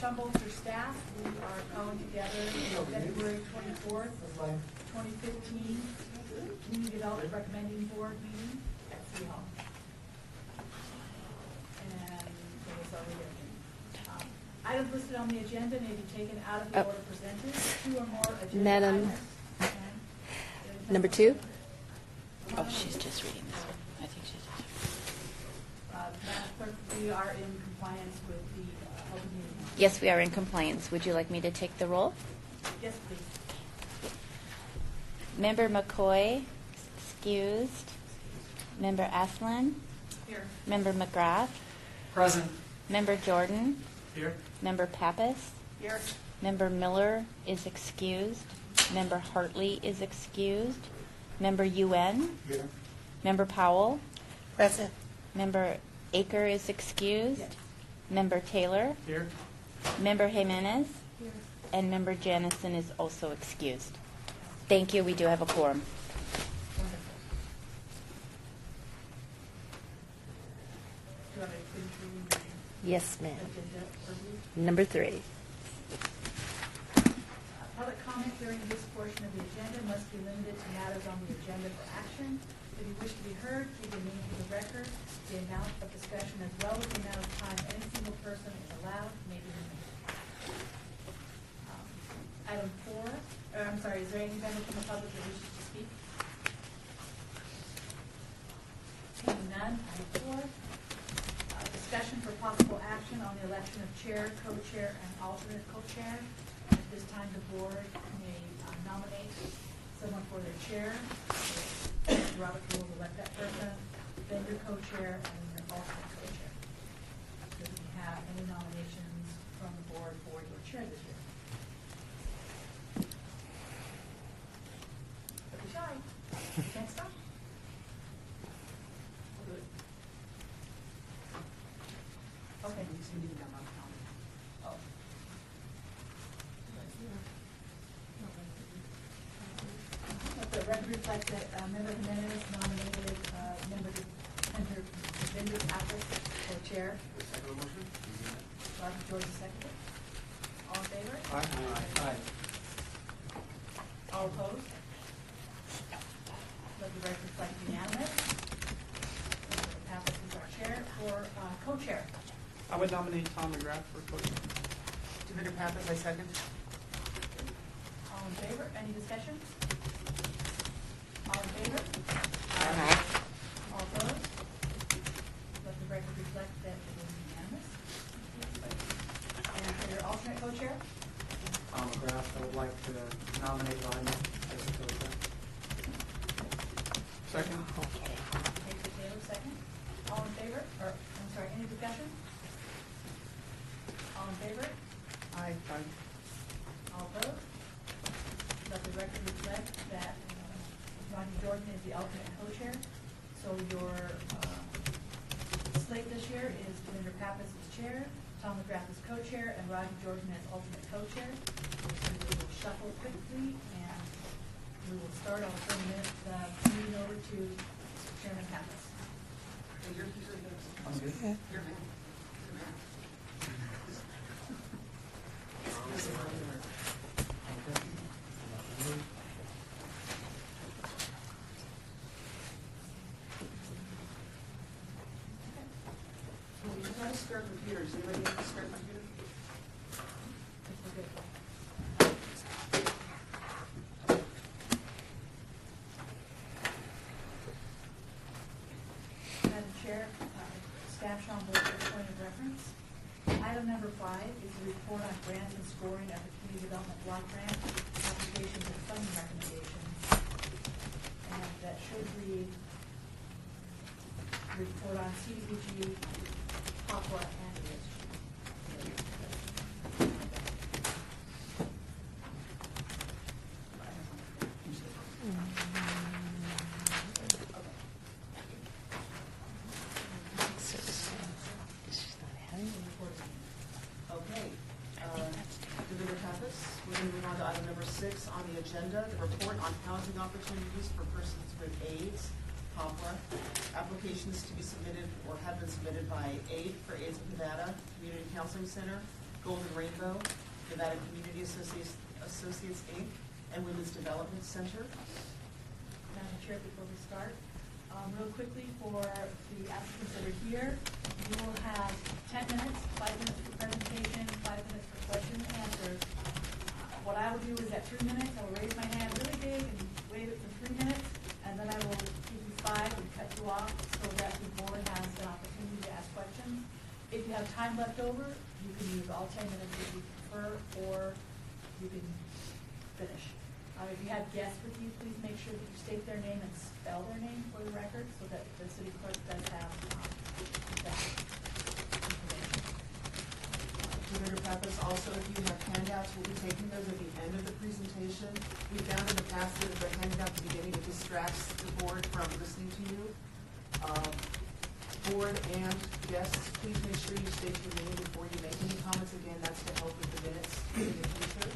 Schumbolster staff, we are calling together February 24th, 2015, Community Development Recommending Board meeting at City Hall. And it was already there. Items listed on the agenda may be taken out of the order presented. Two or more agenda Madam, items. Number 2? Oh, she's just reading this one. I think she's just. Madam Clerk, we are in compliance with the open meeting law. Yes, we are in compliance. Would you like me to take the roll? Yes, please. Member McCoy, excused. Member Aslan. Here. Member McGrath. Present. Member Jordan. Here. Member Pappas. Here. Member Miller is excused. Member Hartley is excused. Member UN. Here. Member Powell. Present. Member Aker is excused. Yes. Member Taylor. Here. Member Jimenez. Here. And Member Jennison is also excused. Thank you. We do have a quorum. Wonderful. Do you want me to finish reading the Yes, ma'am. agenda review? Number 3. Public comment during this portion of the agenda must be limited to matters on the agenda for action. If you wish to be heard, give your name for the record. The amount of discussion as well as the amount of time any single person is allowed may be limited. Item 4, I'm sorry, is there any member from the public that wishes to speak? Seeing none, item 4. Discussion for possible action on the election of chair, co-chair, and alternate co-chair. At this time, the board may nominate someone for their chair. Robert will elect that person, then your co-chair, and then your alternate co-chair. Do we have any nominations from the board for your chair this year? Don't be shy. You can't stop. We'll do it. Okay. Oh. Let the record reflect that Member Jimenez nominated Member Pappas for chair. Second motion. Roger George seconded. All in favor? Aye. All opposed? Let the record reflect unanimous. Member Pappas is our chair. For co-chair, I would nominate Tom McGrath for co-chair. Commander Pappas, I second. all in favor? Any discussion? All in favor? Aye. All opposed? Let the record reflect that it is unanimous. And for your alternate co-chair? Tom McGrath, I would like to nominate Ryan as the co-chair. Second. Okay. Major Taylor, second. All in favor? Or, I'm sorry, any discussion? All in favor? Aye. All opposed? Let the record reflect that Rodney Jordan is the alternate co-chair. So your slate this year is Commander Pappas as chair, Tom McGrath as co-chair, and Rodney Jordan as alternate co-chair. We will shuffle quickly, and we will start. I'll turn the meeting over to Chairman Pappas. I'm good. We've got a spare computer. Does anybody have a spare computer? If we're good. Madam Chair, staff Sean Board for point of reference. Item number 5 is the report on grant and scoring of the community development block grant applications and funding recommendations. And that should read report on CDBG, Papua, and ESG. So she's not having it. Okay. Commander Pappas, we're going to move on to item number 6 on the agenda, the report on housing opportunities for persons with AIDS, Papua. Applications to be submitted or have been submitted by AID for AIDS of Nevada Community Counseling Center, Golden Rainbow, Nevada Community Associates, Inc., and Women's Development Center. Madam Chair, before we start, real quickly for the applicants that are here, you will have 10 minutes, 5 minutes for presentation, 5 minutes for question and answers. What I will do is at 3 minutes, I will raise my hand really big and wave it for 3 minutes, and then I will give you 5 and cut you off so that the board has an opportunity to ask questions. If you have time left over, you can use all 10 minutes if you prefer, or you can finish. If you have guests with you, please make sure that you state their name and spell their name for the record so that the city clerk does have that information. Commissioner Pappas, also, if you have handouts, we'll be taking those at the end of the presentation. We found in the past that if they're handed out at the beginning, it distracts the board from listening to you. Board and guests, please make sure you state your name before you make any comments. Again, that's to help with the minutes in the future.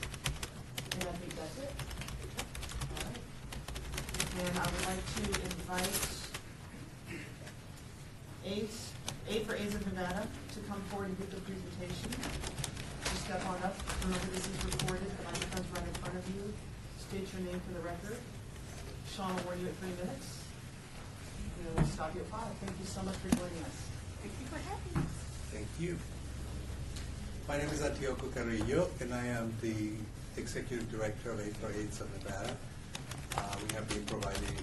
And I think that's it. All right. And I would like to invite eight for Aids of Nevada to come forward and give the presentation. Just step on up. Remember, this is recorded. The microphone's right in front of you. State your name for the record. Sean will warn you at 3 minutes. And we'll stop you at 5. Thank you so much for joining us. Thank you for having us. Thank you. My name is Antioco Carrillo, and I am the Executive Director of Aid for AIDS of Nevada. We have been providing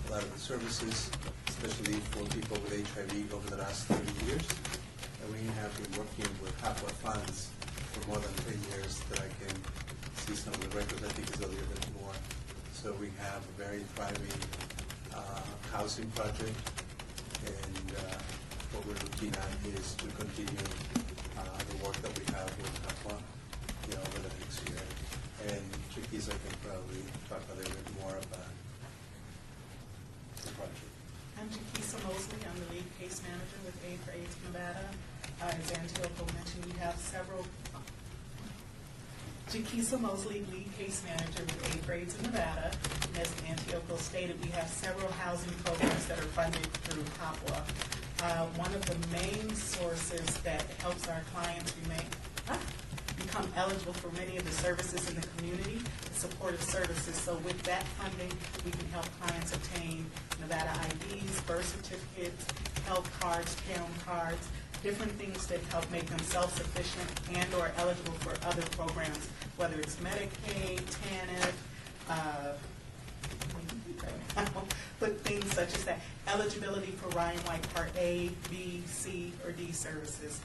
a lot of the services, especially for people with HIV, over the last 30 years. And we have been working with HAPWA funds for more than 10 years that I can see some of the records. I think it's a little bit more. So we have a very thriving housing project, and what we're looking at is to continue the work that we have with HAPWA over the next year. And Chiquisa can probably talk a little bit more about the project. I'm Chiquisa Mosley. I'm the lead case manager with Aid for AIDS Nevada. As Antioco mentioned, we have several. Chiquisa Mosley, lead case manager with Aid for AIDS Nevada. And as Antioco stated, we have several housing programs that are funded through HAPWA. One of the main sources that helps our clients become eligible for many of the services in the community, supportive services. So with that funding, we can help clients obtain Nevada IDs, birth certificates, health cards, parent cards, different things that help make them self-sufficient and or eligible for other programs, whether it's Medicaid, TANF, but things such as that. Eligibility for Ryan White Part A, B, C, or D services.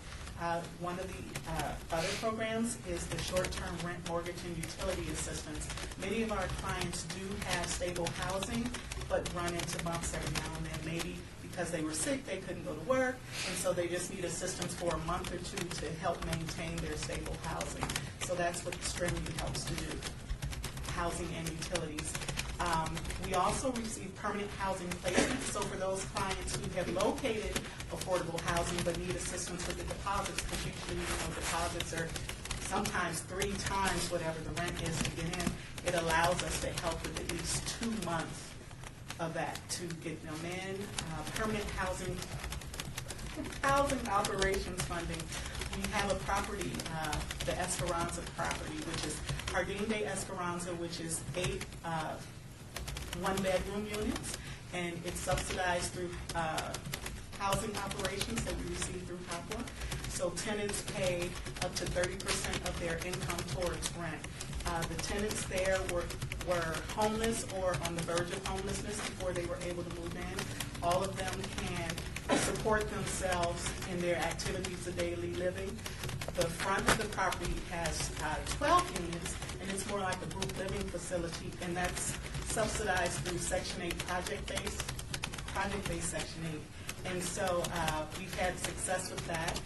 One of the other programs is the short-term rent, mortgage, and utility assistance. Many of our clients do have stable housing, but run into bumps every now and then. Maybe because they were sick, they couldn't go to work, and so they just need assistance for a month or two to help maintain their stable housing. So that's what the Streaming helps to do, housing and utilities. We also receive permanent housing placement. So for those clients who have located affordable housing but need assistance with the deposits, because usually deposits are sometimes 3 times whatever the rent is to get in, it allows us to help with at least 2 months of that to get them in. Permanent housing operations funding. We have a property, the Esperanza property, which is Jardín de Esperanza, which is 8 one-bedroom units, and it's subsidized through housing operations that we receive through HAPWA. So tenants pay up to 30% of their income towards rent. The tenants there were homeless or on the verge of homelessness before they were able to move in. All of them can support themselves in their activities of daily living. The front of the property has 12 units, and it's more like a group living facility, and that's subsidized through Section 8 project-based Section 8. And so we've had success with that.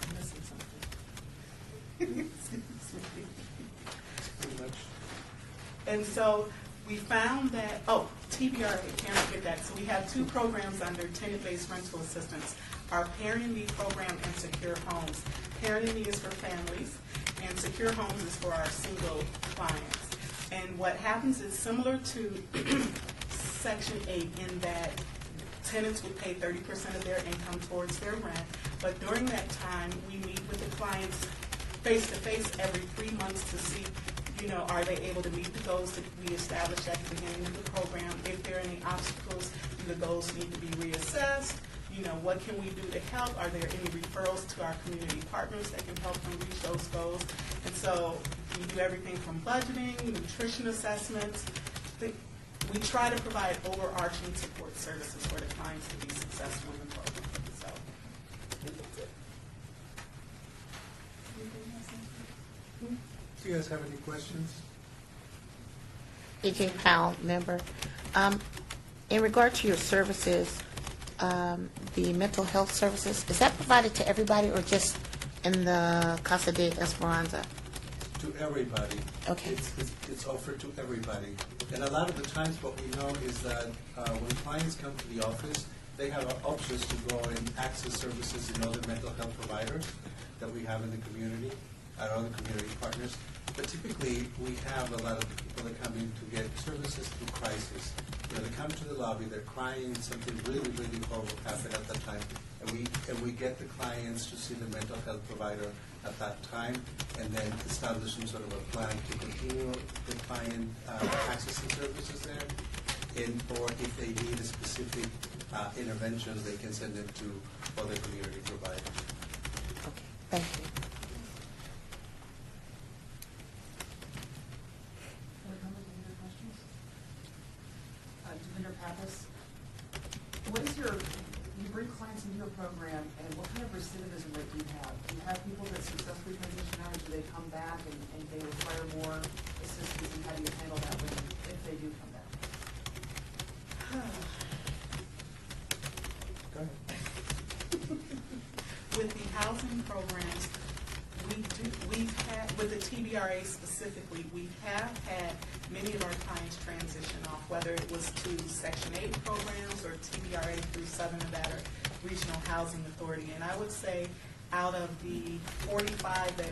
I'm missing something. Pretty much. And so we found that, TBRA, can't forget that. So we have 2 programs under tenant-based rental assistance. Our Parent in Need program and Secure Homes. Parent in Need is for families, and Secure Homes is for our single clients. And what happens is similar to Section 8 in that tenants would pay 30% of their income towards their rent. But during that time, we meet with the clients face-to-face every 3 months to see, are they able to meet the goals that we established at the beginning of the program? If there are any obstacles, do the goals need to be reassessed? What can we do to help? Are there any referrals to our community partners that can help them reach those goals? And so we do everything from budgeting, nutrition assessments. We try to provide overarching support services for the clients to be successful in the program. So. Do you guys have any questions? AJ Powell, member. In regard to your services, the mental health services, is that provided to everybody or just in the Casa de Esperanza? To everybody. Okay. It's offered to everybody. And a lot of the times what we know is that when clients come to the office, they have options to go and access services in other mental health providers that we have in the community, our other community partners. But typically, we have a lot of people that come in to get services through crisis. They come to the lobby, they're crying, something really, really horrible happened at that time, and we get the clients to see the mental health provider at that time, and then establish some sort of a plan to continue the client accessing services there, or if they need a specific interventions, they can send them to other community providers. Okay, thank you. Devinder Pappas, you bring clients into your program, and what kind of recidivism rate do you have? Do you have people that successfully transition out, or do they come back and they require more assistance, and how do you handle that if they do come back? Go ahead. With the housing programs, with the TBRA specifically, we have had many of our clients transition off, whether it was to Section 8 programs or TBRA through Southern Nevada Regional Housing Authority. And I would say out of the 45 that, I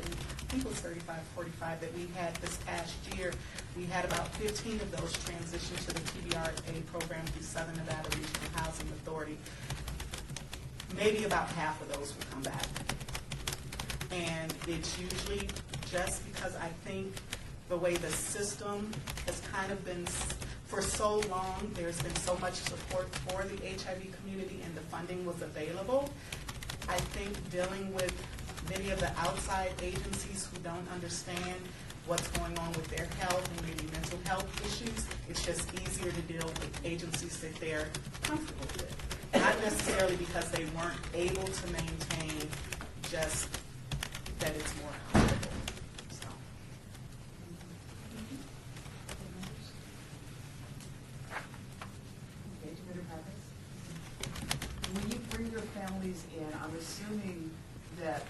think it was 35, 45 that we had this past year, we had about 15 of those transition to the TBRA program through Southern Nevada Regional Housing Authority. Maybe about half of those will come back. And it's usually just because I think the way the system has kind of been, for so long, there's been so much support for the HIV community and the funding was available. I think dealing with many of the outside agencies who don't understand what's going on with their health and maybe mental health issues, it's just easier to deal with agencies that they're comfortable with. Not necessarily because they weren't able to maintain, just that it's more comfortable. So. Okay, Devinder Pappas. When you bring your families in, I'm assuming that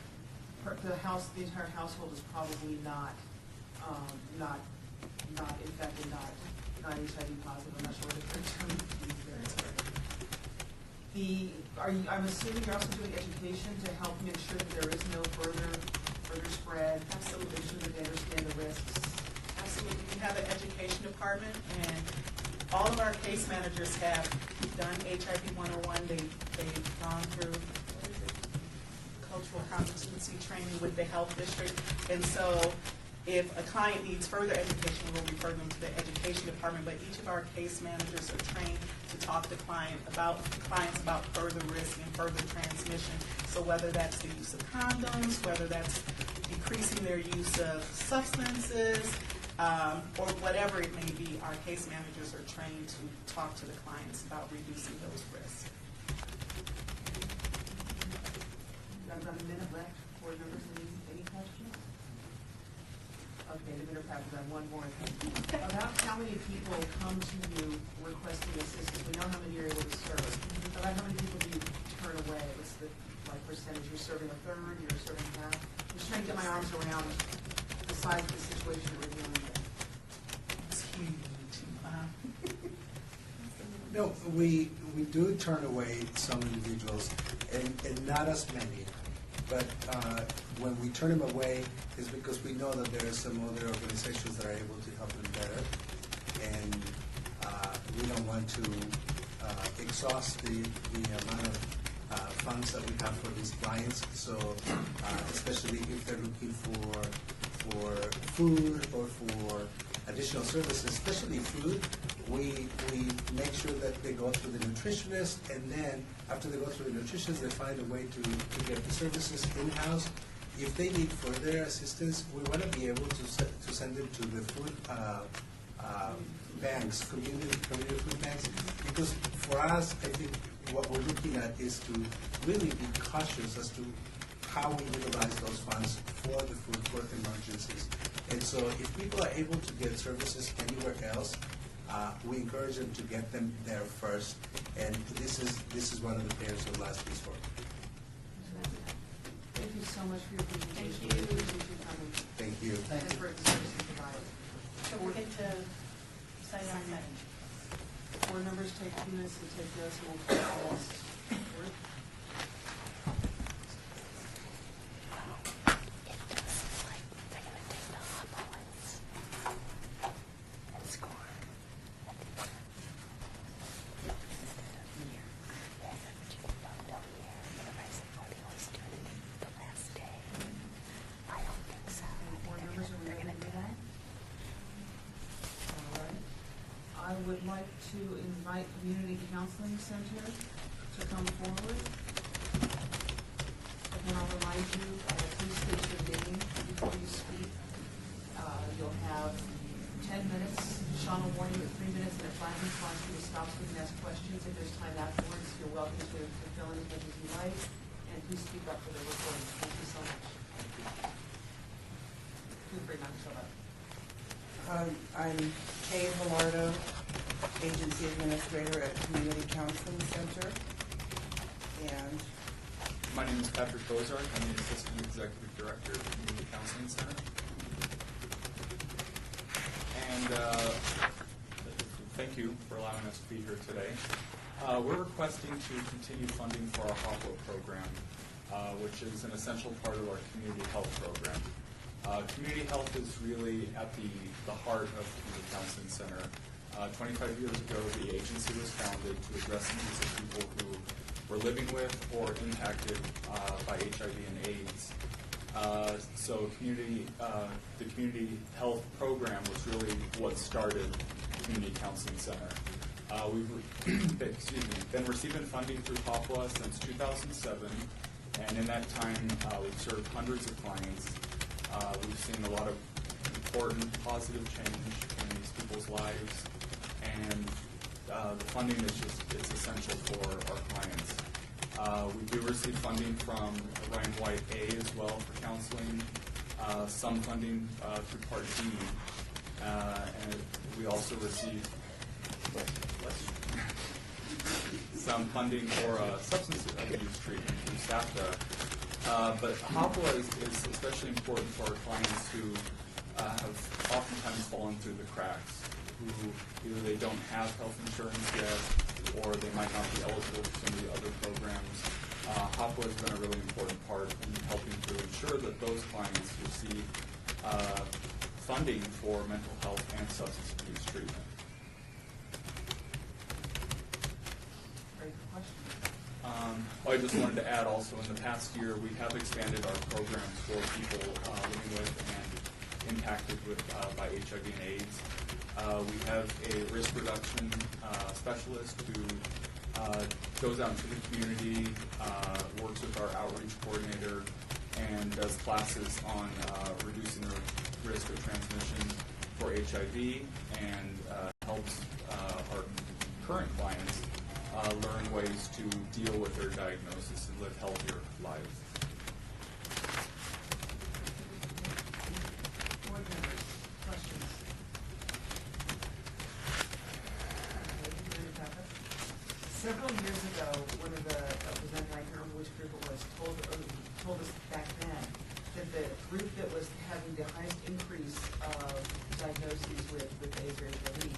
the entire household is probably not infected, not HIV positive. I'm not sure what the correct term is there. I'm assuming you're also doing education to help make sure that there is no further spread. Absolutely. Make sure that they understand the risks. Absolutely. We have an education department, and all of our case managers have done HIV 101. They've gone through cultural competency training with the health district. And so if a client needs further education, we'll refer them to the education department. But each of our case managers are trained to talk to clients about further risk and further transmission. So whether that's the use of condoms, whether that's decreasing their use of substances, or whatever it may be, our case managers are trained to talk to the clients about reducing those risks. I've got a minute left. Board members, any questions? Okay, Devinder Pappas, I have one more thing. About how many people come to you requesting assistance? We know how many you're able to serve. About how many people do you turn away? What's the percentage? You're serving a third, you're serving half? I'm just trying to get my arms around the size of the situation that we're dealing with. It's huge. No, we do turn away some individuals, and not as many. But when we turn them away, it's because we know that there are some other organizations that are able to help them better, and we don't want to exhaust the amount of funds that we have for these clients. So especially if they're looking for food or for additional services, especially food, we make sure that they go through the nutritionist, and then after they go through the nutritionist, they find a way to get the services in-house. If they need further assistance, we want to be able to send them to the food banks, community food banks, because for us, I think what we're looking at is to really be cautious as to how we utilize those funds for the food, for emergencies. And so if people are able to get services anywhere else, we encourage them to get them there first. And this is one of the payers of last resort. Thank you so much for your presentation. Thank you. We appreciate you coming. Thank you. And for the services provided. So we'll get to sign on that. Board members take 2 minutes to take notes, and we'll call this forward. Board members, are we ready to do that? All right. I would like to invite Community Counseling Center to come forward. Again, I'll remind you, please state your name before you speak. You'll have 10 minutes. Sean will warn you at 3 minutes, and at 5 response, you will stop so you can ask questions. If there's time afterwards, you're welcome to fill in as much as you like. And please speak up for the recording. Thank you so much. Feel free not to show up. I'm Kay Velardo, Agency Administrator at Community Counseling Center. And My name is Patrick Bozark. I'm the Assistant Executive Director of the Community Counseling Center. And thank you for allowing us to be here today. We're requesting to continue funding for our HOPWA program, which is an essential part of our community health program. Community health is really at the heart of Community Counseling Center. 25 years ago, the agency was founded to address the needs of people who were living with or impacted by HIV and AIDS. So the community health program was really what started Community Counseling Center. We've been receiving funding through HOPWA since 2007, and in that time, we've served hundreds of clients. We've seen a lot of important positive change in these people's lives, and the funding is it's essential for our clients. We do receive funding from Ryan White A as well for counseling, some funding through Part D, and we also receive some funding for substance abuse treatment through SAFTA. But HOPWA is especially important for our clients who have oftentimes fallen through the cracks, who either they don't have health insurance yet, or they might not be eligible for some of the other programs. HOPWA has been a really important part in helping to ensure that those clients receive funding for mental health and substance abuse treatment. I just wanted to add also, in the past year, we have expanded our programs for people living with and impacted by HIV and AIDS. We have a risk reduction specialist who goes out into the community, works with our outreach coordinator, and does classes on reducing the risk of transmission for HIV, and helps our current clients learn ways to deal with their diagnosis and live healthier lives. Board members, questions? Several years ago, one of the presenters, I can't remember which group it was, told us back then that the group that was having the highest increase of diagnoses with AIDS or HIV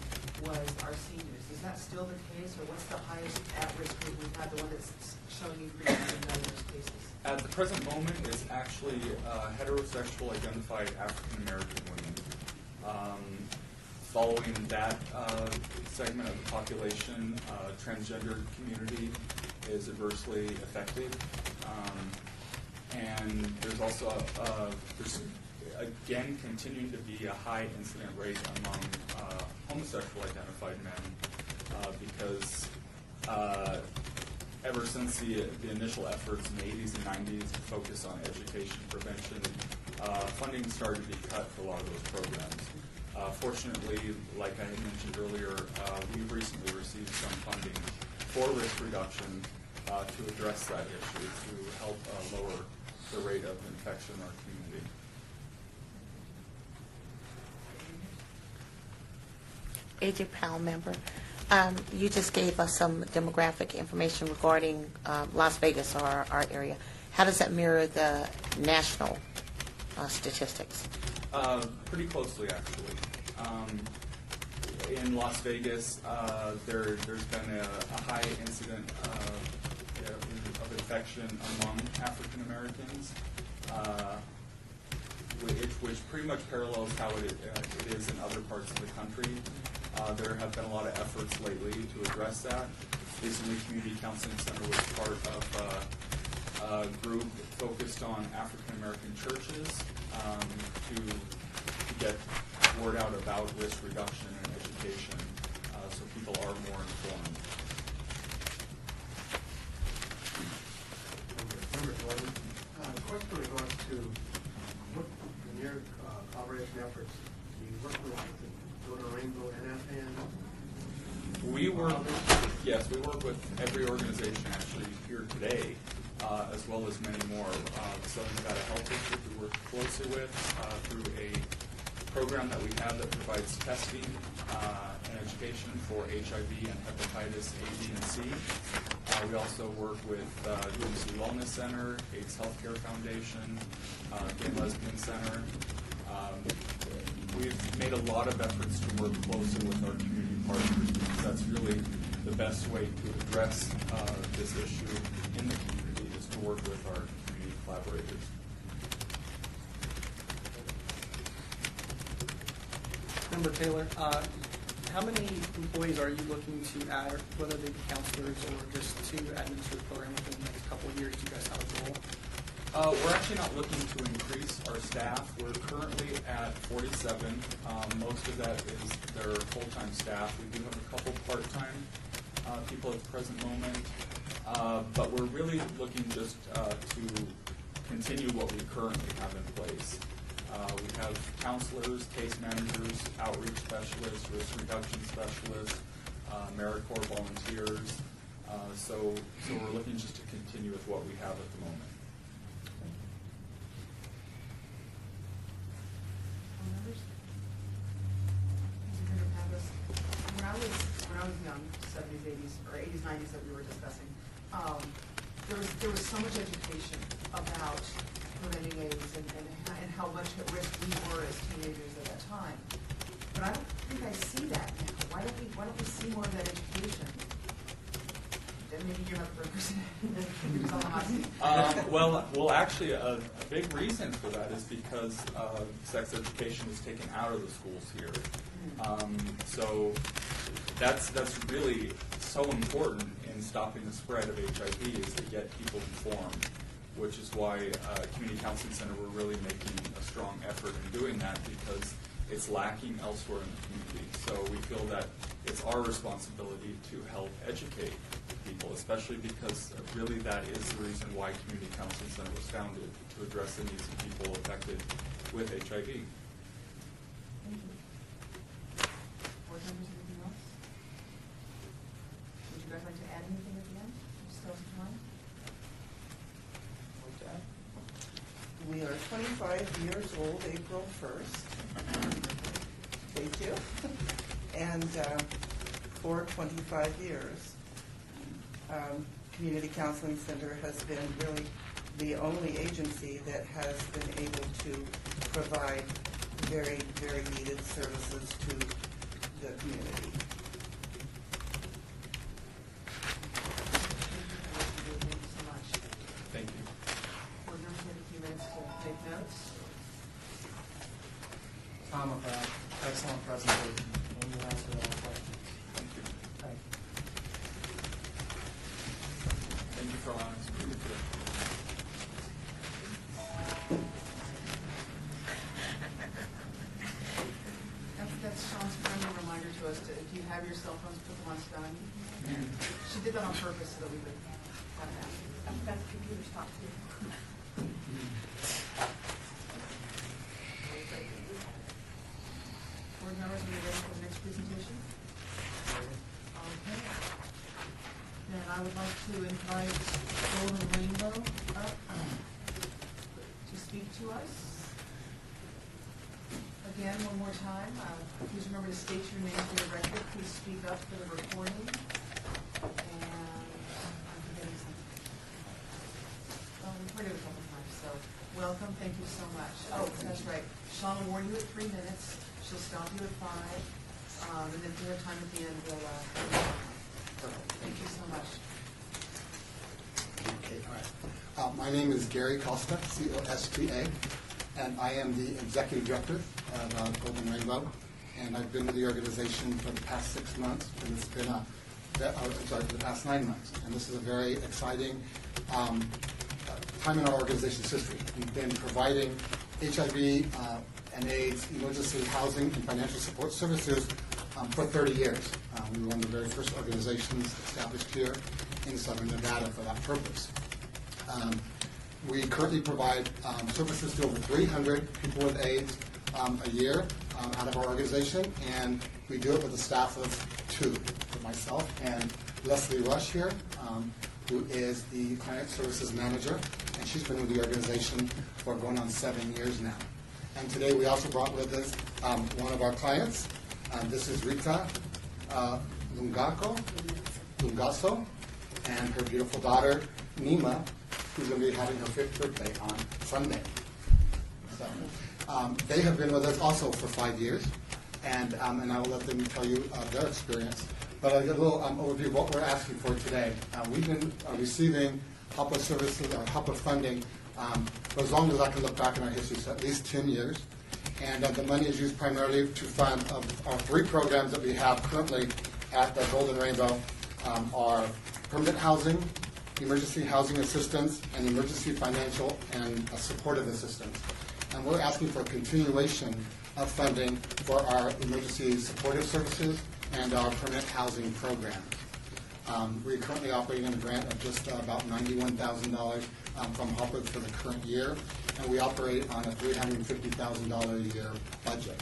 was our seniors. Is that still the case, or what's the highest at-risk group we've had, the one that's showing increases in those cases? At the present moment, it's actually heterosexual identified African American women. Following that segment of the population, transgender community, is adversely affected. And there's also, there's again continuing to be a high incident rate among homosexual identified men because ever since the initial efforts in the 80s and 90s to focus on education prevention, funding started to be cut for a lot of those programs. Fortunately, like I had mentioned earlier, we've recently received some funding for risk reduction to address that issue, to help lower the rate of infection in our community. AJ Powell, member. You just gave us some demographic information regarding Las Vegas, or our area. How does that mirror the national statistics? Pretty closely, actually. In Las Vegas, there's been a high incident of infection among African Americans, which pretty much parallels how it is in other parts of the country. There have been a lot of efforts lately to address that. Recently, Community Counseling Center was part of a group focused on African American churches to get word out about risk reduction and education so people are more informed. Member Gordon, question in regards to what in your collaboration efforts, do you work with Golden Rainbow and We work, yes, we work with every organization actually here today, as well as many more. The Southern Nevada Health District we work closely with through a program that we have that provides testing and education for HIV and hepatitis A, B, and C. We also work with UMC Wellness Center, AIDS Healthcare Foundation, Gay and Lesbian Center. We've made a lot of efforts to work closely with our community partners because that's really the best way to address this issue in the community is to work with our community collaborators. Member Taylor, how many employees are you looking to add, whether they be counselors or just to administer the program within the next couple of years? Do you guys have a goal? We're actually not looking to increase our staff. We're currently at 47. Most of that is their full-time staff. We do have a couple part-time people at the present moment, but we're really looking just to continue what we currently have in place. We have counselors, case managers, outreach specialists, risk reduction specialists, AmeriCorps volunteers. So we're looking just to continue with what we have at the moment. When I was young, 70s, 80s, or 80s, 90s that we were discussing, there was so much education about preventing AIDS and how much at risk we were as teenagers at that time. But I don't think I see that now. Why don't we see more of that education? Then maybe you're not the person. You're on the hot seat. Well, actually, a big reason for that is because sex education is taken out of the schools here. So that's really so important in stopping the spread of HIV is to get people informed, which is why Community Counseling Center, we're really making a strong effort in doing that because it's lacking elsewhere in the community. So we feel that it's our responsibility to help educate people, especially because really that is the reason why Community Counseling Center was founded, to address the needs of people affected with HIV. Board members, anything else? Would you guys like to add anything at the end? Just tell us the time. We are 25 years old, April 1st. Thank you. And for 25 years, Community Counseling Center has been really the only agency that has been able to provide very, very needed services to the community. Thank you so much. Thank you. Board members have a few minutes to take notes. Tom McGrath, excellent presentation, and you answered all questions. Thank you. Thank you. that on purpose so that we would have that. I've got the computer stopped too. Board members, are you ready for the next presentation? Okay. Then I would like to invite Golden Rainbow up to speak to us. Again, one more time, please remember to state your name for the record. Please speak up for the recording. And I'm forgetting something. We've heard it a couple times, so welcome, thank you so much. Oh, that's right. Sean will warn you at 3 minutes. She'll stop you at 5, and then if you have time at the end, we'll, thank you so much. Okay, all right. My name is Gary Costa, C-O-S-T-A, and I am the Executive Director of Golden Rainbow, and I've been with the organization for the past 6 months, and it's been for the past 9 months, and this is a very exciting time in our organization's history. We've been providing HIV and AIDS, emergency housing, and financial support services for 30 years. We were one of the very first organizations established here in Southern Nevada for that purpose. We currently provide services to over 300 people with AIDS a year out of our organization, and we do it with a staff of 2, with myself and Leslie Rush here, who is the Client Services Manager, and she's been with the organization for going on 7 years now. And today we also brought with us one of our clients. This is Rita Lungaso, and her beautiful daughter, Nima, who's going to be having her 5th birthday on Sunday. So, they have been with us also for 5 years, and I will let them tell you their experience. But I'll give a little overview of what we're asking for today. We've been receiving HOPWA services or HOPWA funding for as long as I can look back in our history, so at least 10 years. And the money is used primarily to fund our 3 programs that we have currently at the Golden Rainbow are permanent housing, emergency housing assistance, and emergency financial and supportive assistance. And we're asking for a continuation of funding for our emergency supportive services and our permanent housing program. We're currently operating on a grant of just about $91,000 from HOPWA for the current year, and we operate on a $350,000 a year budget,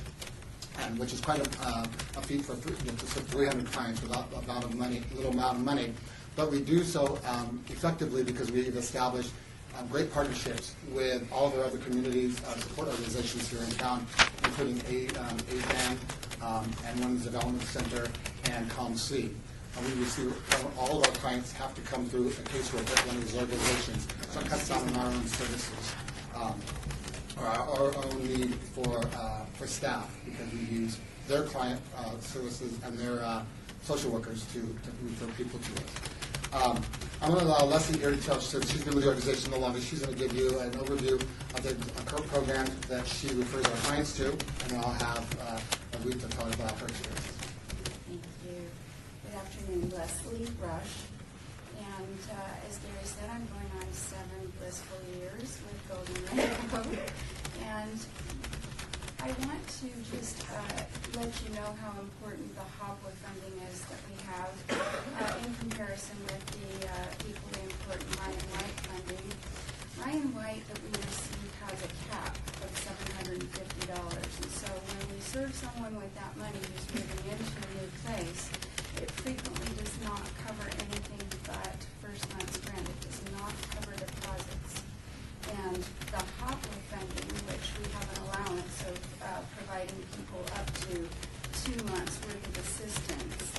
and which is quite a feat for 300 clients without a little amount of money. But we do so effectively because we've established great partnerships with all of our other communities support organizations here in town, including ABAN and Women's Development Center and COMC. We receive all of our clients have to come through a caseworker at one of these organizations, so it cuts down on our own services, or our own need for staff, because we use their client services and their social workers to refer people to us. I'm going to allow Leslie here to tell, since she's been with the organization the longest, she's going to give you an overview of the current program that she refers our clients to, and then I'll have Rita tell us about her experience. Thank you. Good afternoon, Leslie Rush. And as Gary said, I'm going on 7 blissful years with Golden Rainbow. And I want to just let you know how important the HOPWA funding is that we have in comparison with the equally important Ryan White funding. Ryan White that we receive has a cap of $750. And so when we serve someone with that money who's moving into a new place, it frequently does not cover anything but first month's rent. It does not cover deposits. And the HOPWA funding, which we have an allowance of providing people up to 2 months' worth of assistance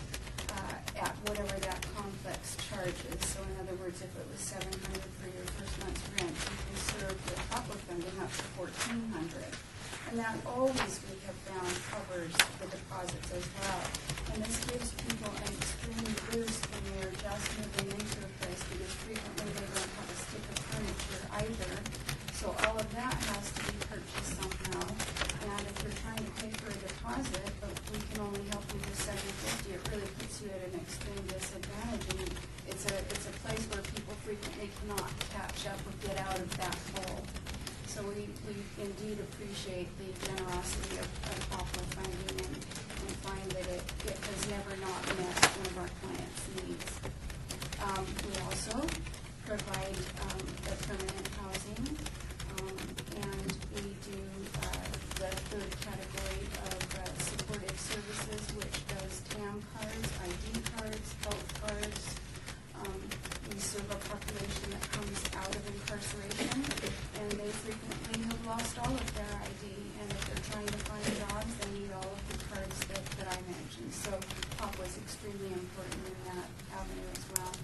at whatever that complex charges. So in other words, if it was $700 for your first month's rent, you can serve with HOPWA funding up to $1,400. And that always, we have found, covers the deposits as well. And this gives people an extreme boost when they're just moving into a place, because frequently they don't have a stick of furniture either. So all of that has to be purchased somehow. And if you're trying to pay for a deposit, but we can only help you with $750, it really puts you at an extreme disadvantage. And it's a place where people frequently cannot catch up or get out of that hole. So we indeed appreciate the generosity of HOPWA funding and find that it has never not met one of our clients' needs. We also provide the permanent housing, and we do the third category of supportive services, which does TAM cards, ID cards, health cards. We serve a population that comes out of incarceration, and they frequently have lost all of their ID, and if they're trying to find jobs, they need all of the cards that I mentioned. So HOP was extremely important in that avenue as well.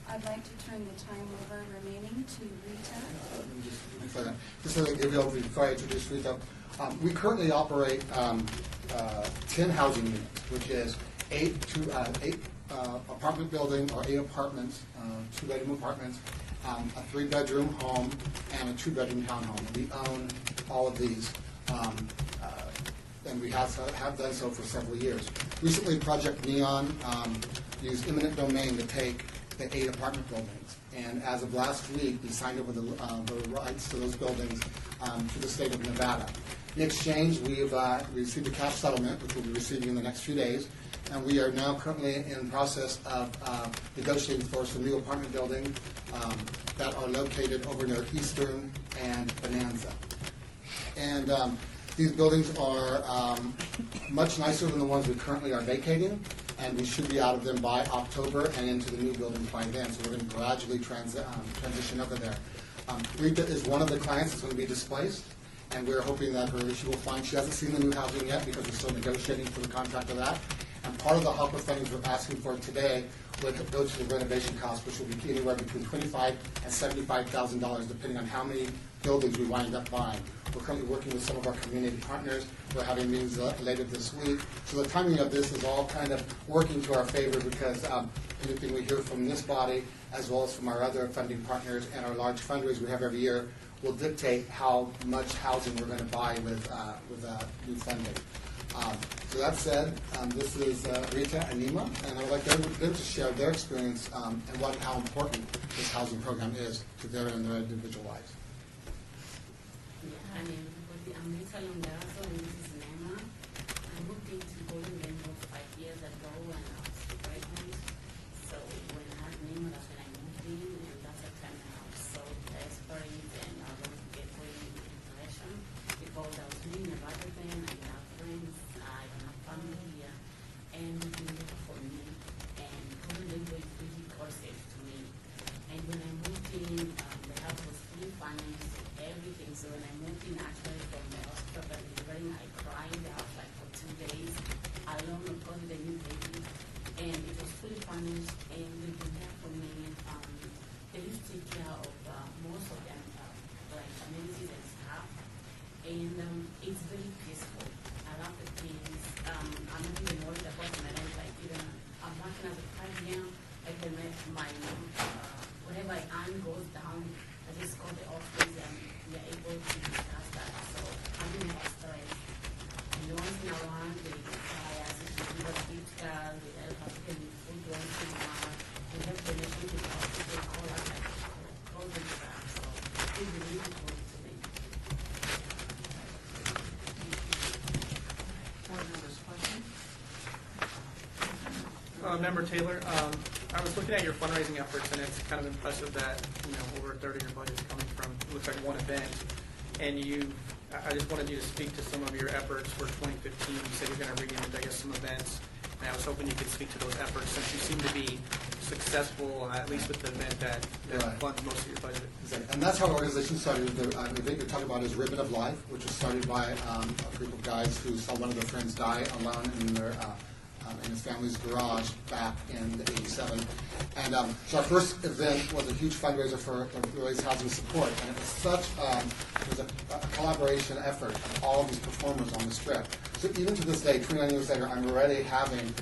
I'd like to turn the time over remaining to Rita. Just so that give you an overview before I introduce Rita. We currently operate 10 housing units, which is eight apartment building or 8 apartments, 2-bedroom apartments, a 3-bedroom home, and a 2-bedroom townhome. We own all of these, and we have done so for several years. Recently, Project Neon used eminent domain to take the 8 apartment buildings, and as of last week, we signed over the rights to those buildings to the state of Nevada. In exchange, we've received a cash settlement, which we'll be receiving in the next few days, and we are now currently in the process of negotiating for some new apartment buildings that are located over near Eastern and Bonanza. And these buildings are much nicer than the ones we currently are vacating, and we should be out of them by October and into the new buildings by then, so we're going to gradually transition over there. Rita is one of the clients that's going to be displaced, and we're hoping that she will find, she hasn't seen the new housing yet because we're still negotiating for the contract of that. And part of the HOPWA funding we're asking for today will go to the renovation cost, which will be anywhere between $25,000 and $75,000, depending on how many buildings we wind up buying. We're currently working with some of our community partners. We're having meetings later this week. So the timing of this is all kind of working to our favor because anything we hear from this body, as well as from our other funding partners and our large fundraisers we have every year, will dictate how much housing we're going to buy with new funding. So that said, this is Rita and Nima, and I would like them to share their experience and how important this housing program is to their individual lives. I'm Rita Longazo, and this is Nima. I moved into Golden Rainbow 5 years ago when I was pregnant. So when I had Nima, that's when I moved in, and that's the time I was so desperate and I wanted to get going in direction because I was living in Rotterdam, I didn't have friends, I don't have family here, and it didn't work for me. And Golden Rainbow is really closest to me. And when I moved in, the house was fully financed, everything. So when I moved in, actually from the hospital delivering, I cried out like for 2 days alone because of the new baby, and it was fully financed, and they've been there for me. They used to take care of most of them, like amenities and stuff, and it's very peaceful. I love the things. I'm not even worried about my life. Like even I'm working as a guardian, I can make my whatever I earn goes down. I just call the office and we are able to discuss that. So I'm in a stress. And once in a while, they try us to give us gift cards, we help us get food once in a while, we have donations to the hospital, all that like all the stuff. So it's really important to me. Board members, questions? Member Taylor, I was looking at your fundraising efforts, and it's kind of impressive that over a third of your budget is coming from, it looks like one event. And I just wanted you to speak to some of your efforts for 2015. You said you're going to reunite, some events, and I was hoping you could speak to those efforts since you seem to be successful, at least with the event that Right. funds most of your budget. Exactly. And that's how our organization started. The event you're talking about is Ribbon of Life, which was started by a group of guys who saw one of their friends die alone in their in his family's garage back in '87. And so our first event was a huge fundraiser for the Raise Housing Support, and it was such it was a collaboration effort of all of these performers on the strip. So even to this day, 29 years later, I'm already having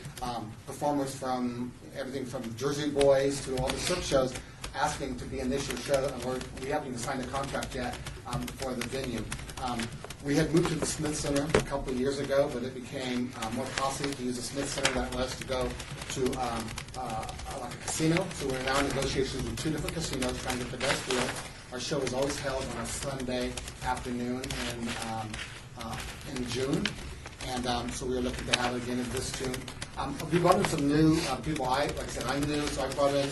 performers from everything from Jersey Boys to all the surf shows asking to be in this year's show, and we haven't even signed a contract yet for the venue. We had moved to the Smith Center a couple of years ago, but it became more costly to use the Smith Center than it was to go to like a casino. So we're now in negotiations with 2 different casinos trying to get the best deal. Our show is always held on a Sunday afternoon in June, and so we are looking to have it again in this June. We brought in some new people. Like I said, I'm new, so I brought in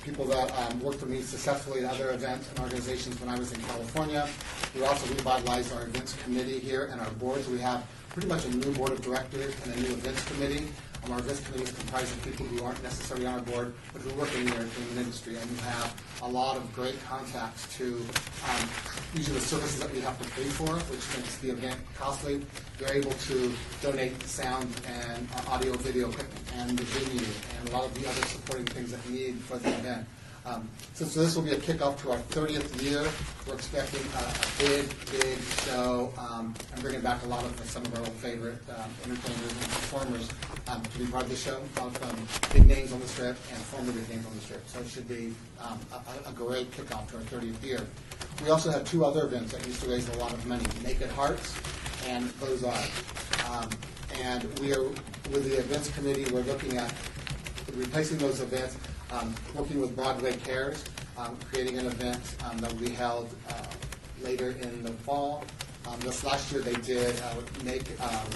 people that worked for me successfully at other events and organizations when I was in California. We also revitalized our events committee here and our boards. We have pretty much a new board of directors and a new events committee. Our events committee is comprised of people who aren't necessarily on our board, but who work in the entertainment industry, and we have a lot of great contacts to usually the services that we have to pay for, which makes the event costly. They're able to donate sound and audio, video equipment, and the venue, and a lot of the other supporting things that we need for the event. So this will be a kickoff to our 30th year. We're expecting a big show and bringing back a lot of some of our old favorite entertainers and performers to be part of the show. A lot of big names on the strip and former big names on the strip. So it should be a great kickoff to our 30th year. We also have two other events that used to raise a lot of money: Naked Hearts and Close Eye. And we are, with the events committee, we're looking at replacing those events. Working with Broadway Cares, creating an event that will be held later in the fall. This last year they did make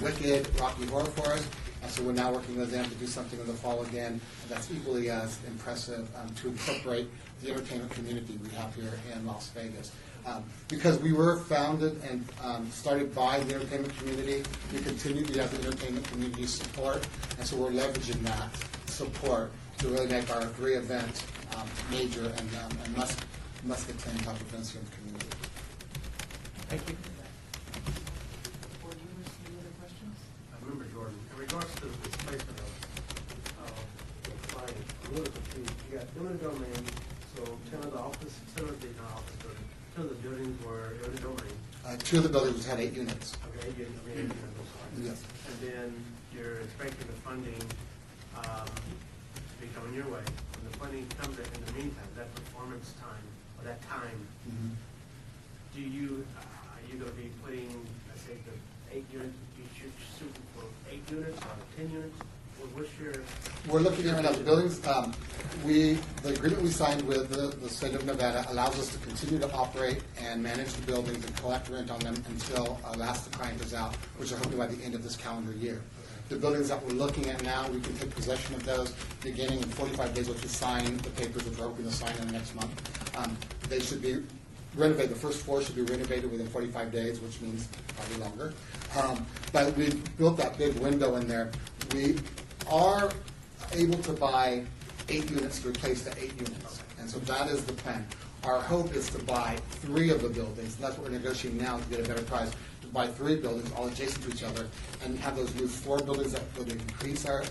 Wicked Rocky Horror for us, and so we're now working with them to do something in the fall again that's equally as impressive to incorporate the entertainment community we have here in Las Vegas. Because we were founded and started by the entertainment community, we continue to have the entertainment community support, and so we're leveraging that support to really make our three events major and must-attend type events here in the community. Thank you. Board members, any other questions? Member Jordan, in regards to the displacement of the client, I'm a little confused. You got eminent domain, so 10 of the office, 10 of the, not office buildings, 10 of the buildings were eminent domain. Two of the buildings had 8 units. Okay, 8 units, I mean, 8 units, sorry. Yes. And then you're expecting the funding to be coming your way. When the funding comes in the meantime, that performance time, or that time, are you going to be putting, let's say, the 8 units, you should shoot for 8 units or 10 units? What's your... We're looking at the buildings. The agreement we signed with the state of Nevada allows us to continue to operate and manage the buildings and collect rent on them until our last client is out, which we're hoping by the end of this calendar year. The buildings that we're looking at now, we can take possession of those beginning in 45 days, which we sign the papers, which we're hoping to sign in the next month. They should be renovated. The first floor should be renovated within 45 days, which means probably longer. But we built that big window in there. We are able to buy 8 units to replace the 8 units. And so that is the plan. Our hope is to buy 3 of the buildings. And that's what we're negotiating now to get a better price. To buy 3 buildings, all adjacent to each other, and have those new 4 buildings that would increase our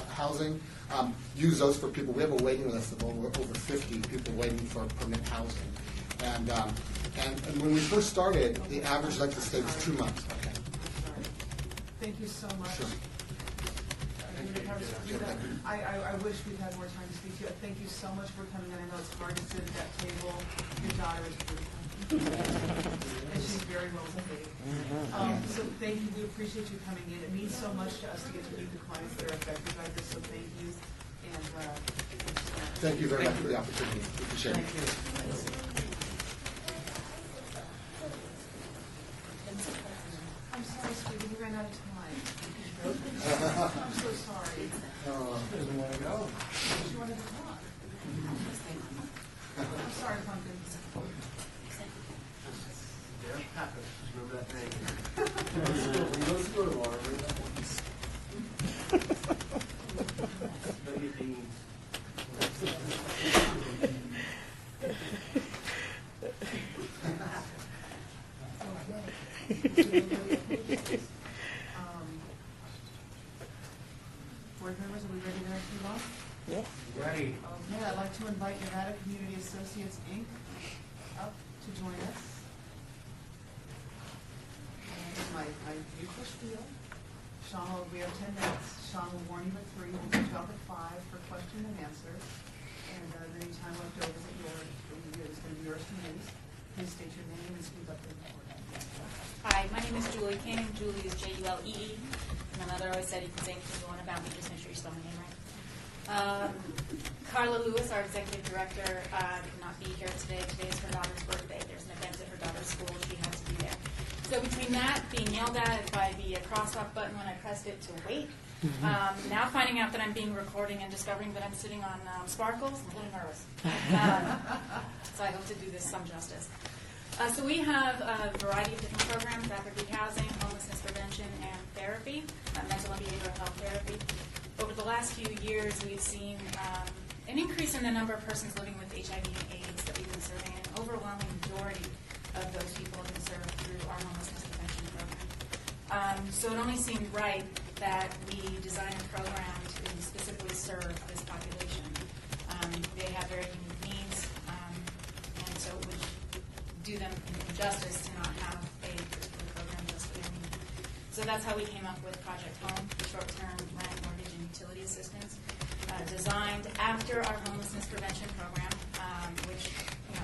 housing. Use those for people. We have a waiting list of over 50 people waiting for permanent housing. And when we first started, the average length of stay was 2 months. Okay. Thank you so much. Sure. I wish we'd had more time to speak to you. Thank you so much for coming in. I know it's hard to sit at that table. Your daughter is beautiful. And she's very well behaved. So thank you. We appreciate you coming in. It means so much to us to get to meet the clients that are affected by this, so thank you. And thank you very much for the opportunity. We appreciate it. thank you. I'm sorry, sweetie. We ran out of time. I'm so sorry. Doesn't want to go. She wanted to talk. I'm sorry, Pumpkin. Derek Pappas, remember that name? Let's go to Laura. Billy Dean. Board members, are we ready to move on? Yeah. Ready. Okay, I'd like to invite Nevada Community Associates, Inc. up to join us. And this is my usual spiel. Sean, we have 10 minutes. Sean will warn you at 3, we'll get you up at 5 for question and answer. And any time left over that is going to be yours to use. Please state your name and speak up to the board. Hi, my name is Julie King. Julie is Julee. My mother always said you can say anything you want about me, just make sure you spell my name right. Carla Lewis, our executive director, could not be here today. Today is her daughter's birthday. There's an event at her daughter's school. She had to be there. So between that, being yelled at by the crosswalk button when I pressed it to wait, Now finding out that I'm being recorded and discovering that I'm sitting on sparkles, I'm a little nervous. So I hope to do this some justice. So we have a variety of different programs: rapid housing, homelessness prevention, and therapy, mental and behavioral health therapy. Over the last few years, we've seen an increase in the number of persons living with HIV and AIDS that we've been serving. An overwhelming majority of those people have been served through our homelessness prevention program. So it only seemed right that we design a program to specifically serve this population. They have very unique needs, and so it would do them injustice to not have a particular program just for their needs. So that's how we came up with Project Home, short-term rent, mortgage, and utility assistance, designed after our homelessness prevention program, which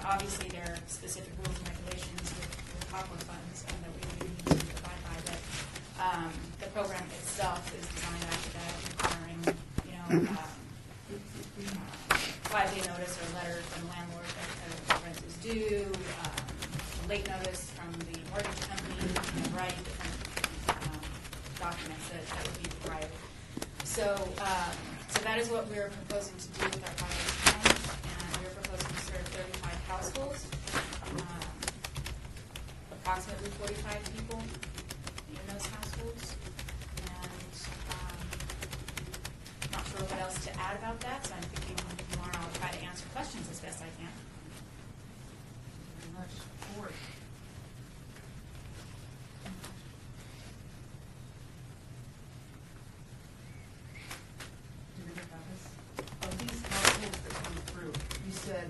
obviously there are specific rules and regulations with HOPWA funds that we need to abide by. But the program itself is designed after that, requiring 5-day notice or letter from the landlord that rent is due, late notice from the mortgage company, a variety of different documents that would be required. So that is what we're proposing to do with our Project Home, and we're proposing to serve 35 households, approximately 45 people in those households, and not sure what else to add about that, so I'm thinking tomorrow I'll try to answer questions as best I can. Very much. Board. Of these households that come through, you said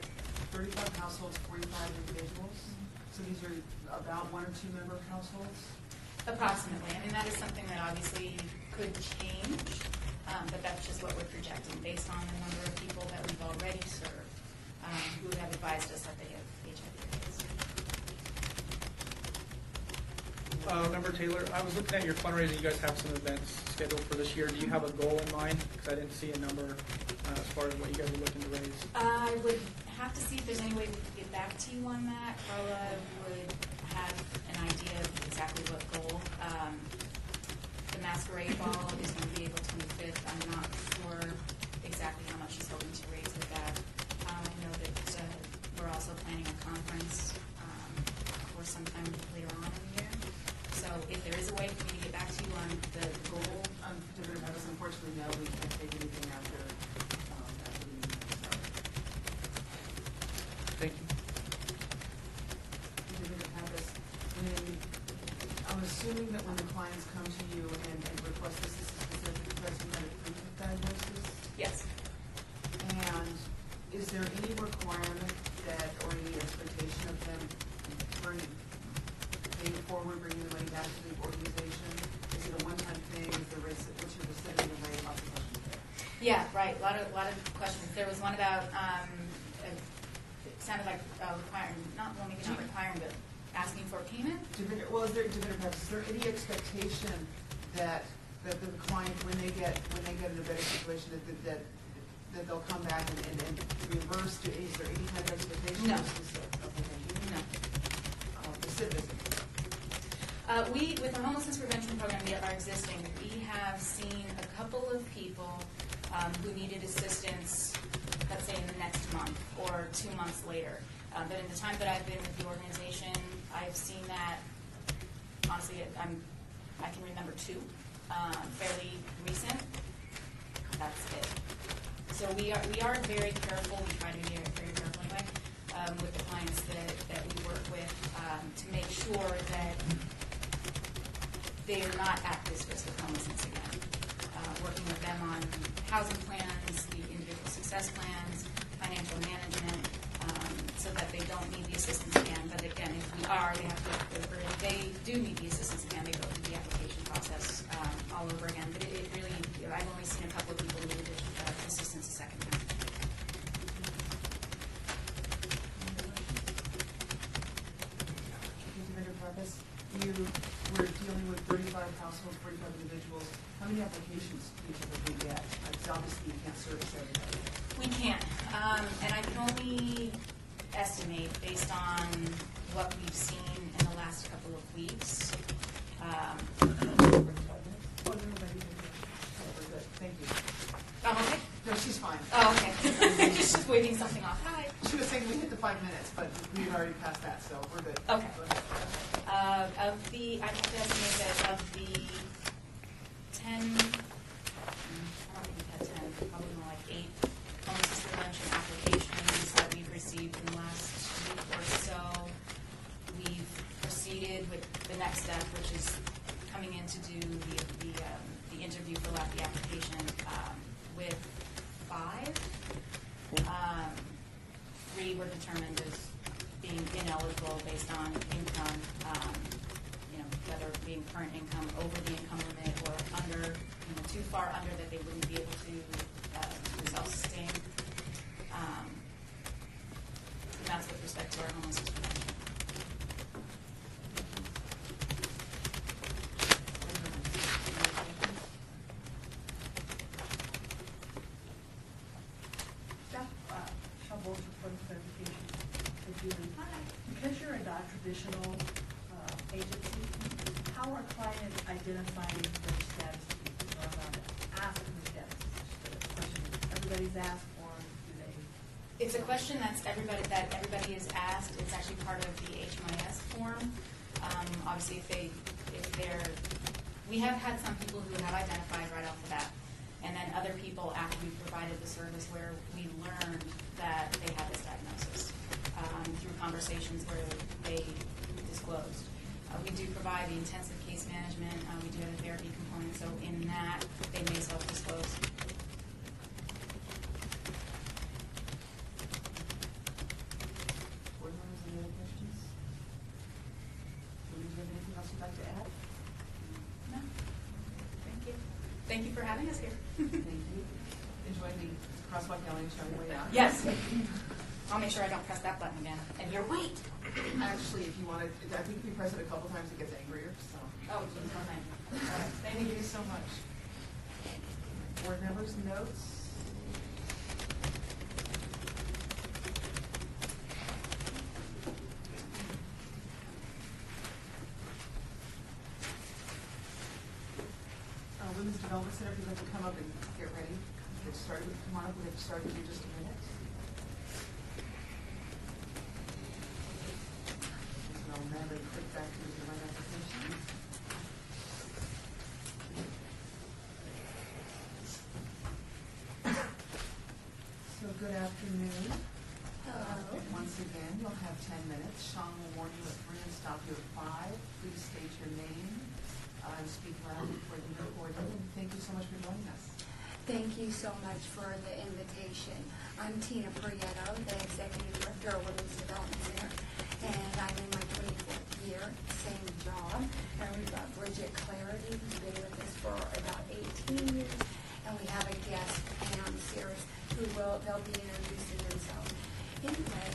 35 households, 45 individuals? So these are about 1 or 2 member households? Approximately. I mean, that is something that obviously could change, but that's just what we're projecting based on the number of people that we've already served who have advised us that they have HIV/AIDS. Member Taylor, I was looking at your fundraising. You guys have some events scheduled for this year. Do you have a goal in mind? Because I didn't see a number as far as what you guys are looking to raise. I would have to see if there's any way we could get back to you on that. Carla would have an idea of exactly what goal. The Masquerade Ball is going to be April 25th. I'm not sure exactly how much she's hoping to raise with that. I know that we're also planning a conference for sometime later on in the year. So if there is a way for me to get back to you on the goal. Unfortunately, no, we can't take anything after the meeting. Thank you. I'm assuming that when the clients come to you and request this is specific because you had a proof of diagnosis? Yes. And is there any requirement that, or any expectation of them paying forward, bringing the money back to the organization? Is it a one-time thing? Is the risk, what's your vicinity of rate? Lots of questions there. Yeah, right. A lot of questions. There was one about it sounded like requiring, maybe not requiring, but asking for payment. Well, is there any expectation that the client, when they get in a better situation, that they'll come back and reverse to? Is there any kind of expectation? No. Okay, thank you. No. The SID visit. With the homelessness prevention program that are existing, we have seen a couple of people who needed assistance, let's say in the next month or 2 months later. But in the time that I've been with the organization, I've seen that, honestly, I can remember 2, fairly recent. That's it. So we are very careful. We try to be very careful anyway with the clients that we work with to make sure that they are not at this risk of homelessness again. Working with them on housing plans, the individual success plans, financial management, so that they don't need the assistance again. But again, if we are, they have to go through. If they do need the assistance again, they go through the application process all over again. But it really, I've only seen a couple of people who needed assistance a second time. You were dealing with 35 households, 45 individuals. How many applications do you typically get? Because obviously you can't service everybody. We can't. And I can only estimate based on what we've seen in the last couple of weeks. she's fine. Oh, okay. Just waving something off. Hi. She was saying we hit the 5 minutes, but we had already passed that, so we're good. Okay. Go ahead. I have to estimate that of the 10, I don't think we've had 10, probably more like 8 homelessness prevention applications that we've received in the last week or so. We've proceeded with the next step, which is coming in to do the interview, fill out the application with 5. 3 were determined as being ineligible based on income, whether being current income over the income limit or under, too far under that they wouldn't be able to self-sustain. And that's with respect to our homelessness prevention. Sean Bolger for the clarification. Because you're a non-traditional agency, how are clients identifying their status? Or about asking the status? The question is, everybody's asked, or do they? It's a question that everybody is asked. It's actually part of the HMIS form. Obviously, we have had some people who have identified right off the bat, and then other people after we've provided the service where we learned that they had this diagnosis through conversations where they disclosed. We do provide the intensive case management. We do have a therapy component, so in that they may self-disclose. Board members, any other questions? Do you have anything else you'd like to add? No. Thank you. Thank you for having us here. Thank you. Enjoy the crosswalk yelling on your way out. Yes. I'll make sure I don't press that button again. And you're wait. Actually, if you want to, I think if you press it a couple times, it gets angrier, so. Oh, geez, okay. All right, thank you so much. Board members, notes? Women's Development Center, if you'd like to come up and get ready, get started, come on up, we'll get started in just a minute. And I'll never click back to the right application. So good afternoon. Once again, you'll have 10 minutes. Sean will warn you at 3 and stop you at 5. Please state your name and speak loudly for the recording. And thank you so much for joining us. Thank you so much for the invitation. I'm Tina Prieto, the Executive Director of Women's Development Center, and I'm in my 24th year, same job. And we've got Bridget Clarity, who's been with us for about 18 years, and we have a guest, Pam Sears, they'll be introducing themselves. Anyway,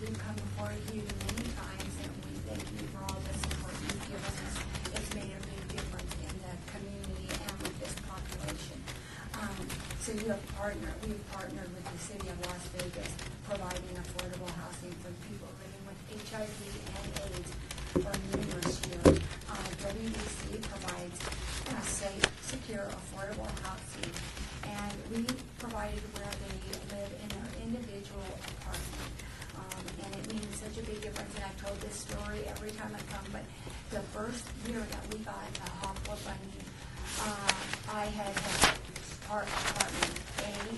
we've come before you many times, and we thank you for all the support you've given us. It's made a big difference in the community and with this population. So we've partnered with the City of Las Vegas, providing affordable housing for people living with HIV and AIDS for numerous years. WDC provides safe, secure, affordable housing, and we provided where they live in their individual apartment. And it means such a big difference, and I've told this story every time I come, but the first year that we got the HOPWA funding, I had apartment A, B,